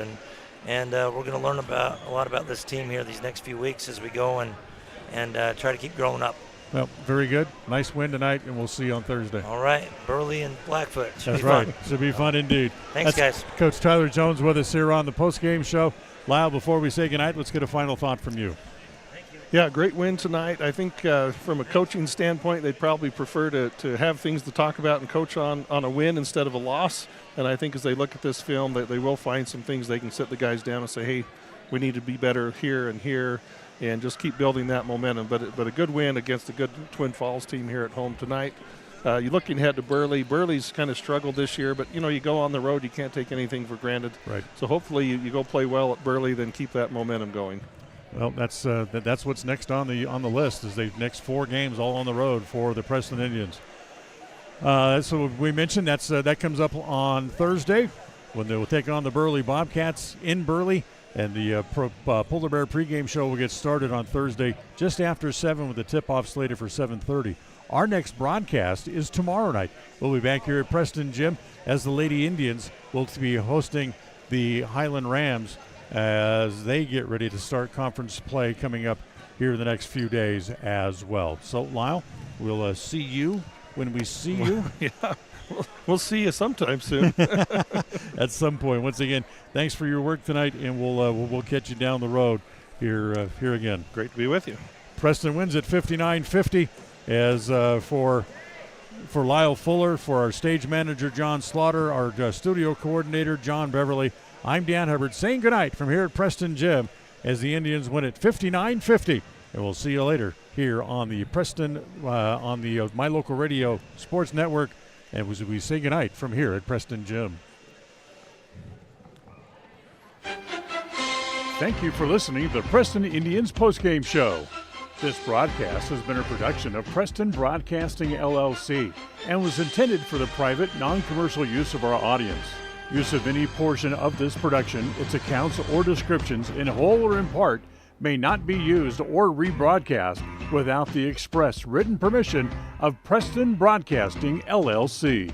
and we're going to learn a lot about this team here these next few weeks as we go and try to keep growing up. Well, very good. Nice win tonight, and we'll see you on Thursday. All right. Burley and Blackfoot. That's right. Should be fun indeed. Thanks, guys. Coach Tyler Jones with us here on the postgame show. Lyle, before we say goodnight, let's get a final thought from you. Thank you. Yeah, great win tonight. I think from a coaching standpoint, they'd probably prefer to have things to talk about and coach on a win instead of a loss. And I think as they look at this film, that they will find some things they can sit the guys down and say, hey, we need to be better here and here, and just keep building that momentum. But a good win against a good Twin Falls team here at home tonight. You're looking ahead to Burley. Burley's kind of struggled this year, but you go on the road, you can't take anything for granted. Right. So hopefully you go play well at Burley, then keep that momentum going. Well, that's what's next on the list is the next 4 games all on the road for the Preston Indians. So we mentioned that comes up on Thursday when they will take on the Burley Bobcats in Burley. And the Polar Bear pregame show will get started on Thursday just after 7 with the tip-off slated for 7:30. Our next broadcast is tomorrow night. We'll be back here at Preston Gym as the Lady Indians will be hosting the Highland Rams as they get ready to start conference play coming up here in the next few days as well. So, Lyle, we'll see you when we see you. Yeah. We'll see you sometime soon. At some point. Once again, thanks for your work tonight, and we'll catch you down the road here again. Great to be with you. Preston wins at 59-50. As for Lyle Fuller, for our stage manager John Slaughter, our studio coordinator John Beverly, I'm Dan Hubbard saying goodnight from here at Preston Gym as the Indians win at 59-50. And we'll see you later here on the Preston on the My Local Radio Sports Network. And we say goodnight from here at Preston Gym. Thank you for listening to the Preston Indians postgame show. This broadcast has been a production of Preston Broadcasting, LLC, and was intended for the private, non-commercial use of our audience. Use of any portion of this production, its accounts or descriptions, in whole or in part, may not be used or rebroadcast without the express written permission of Preston Broadcasting, LLC.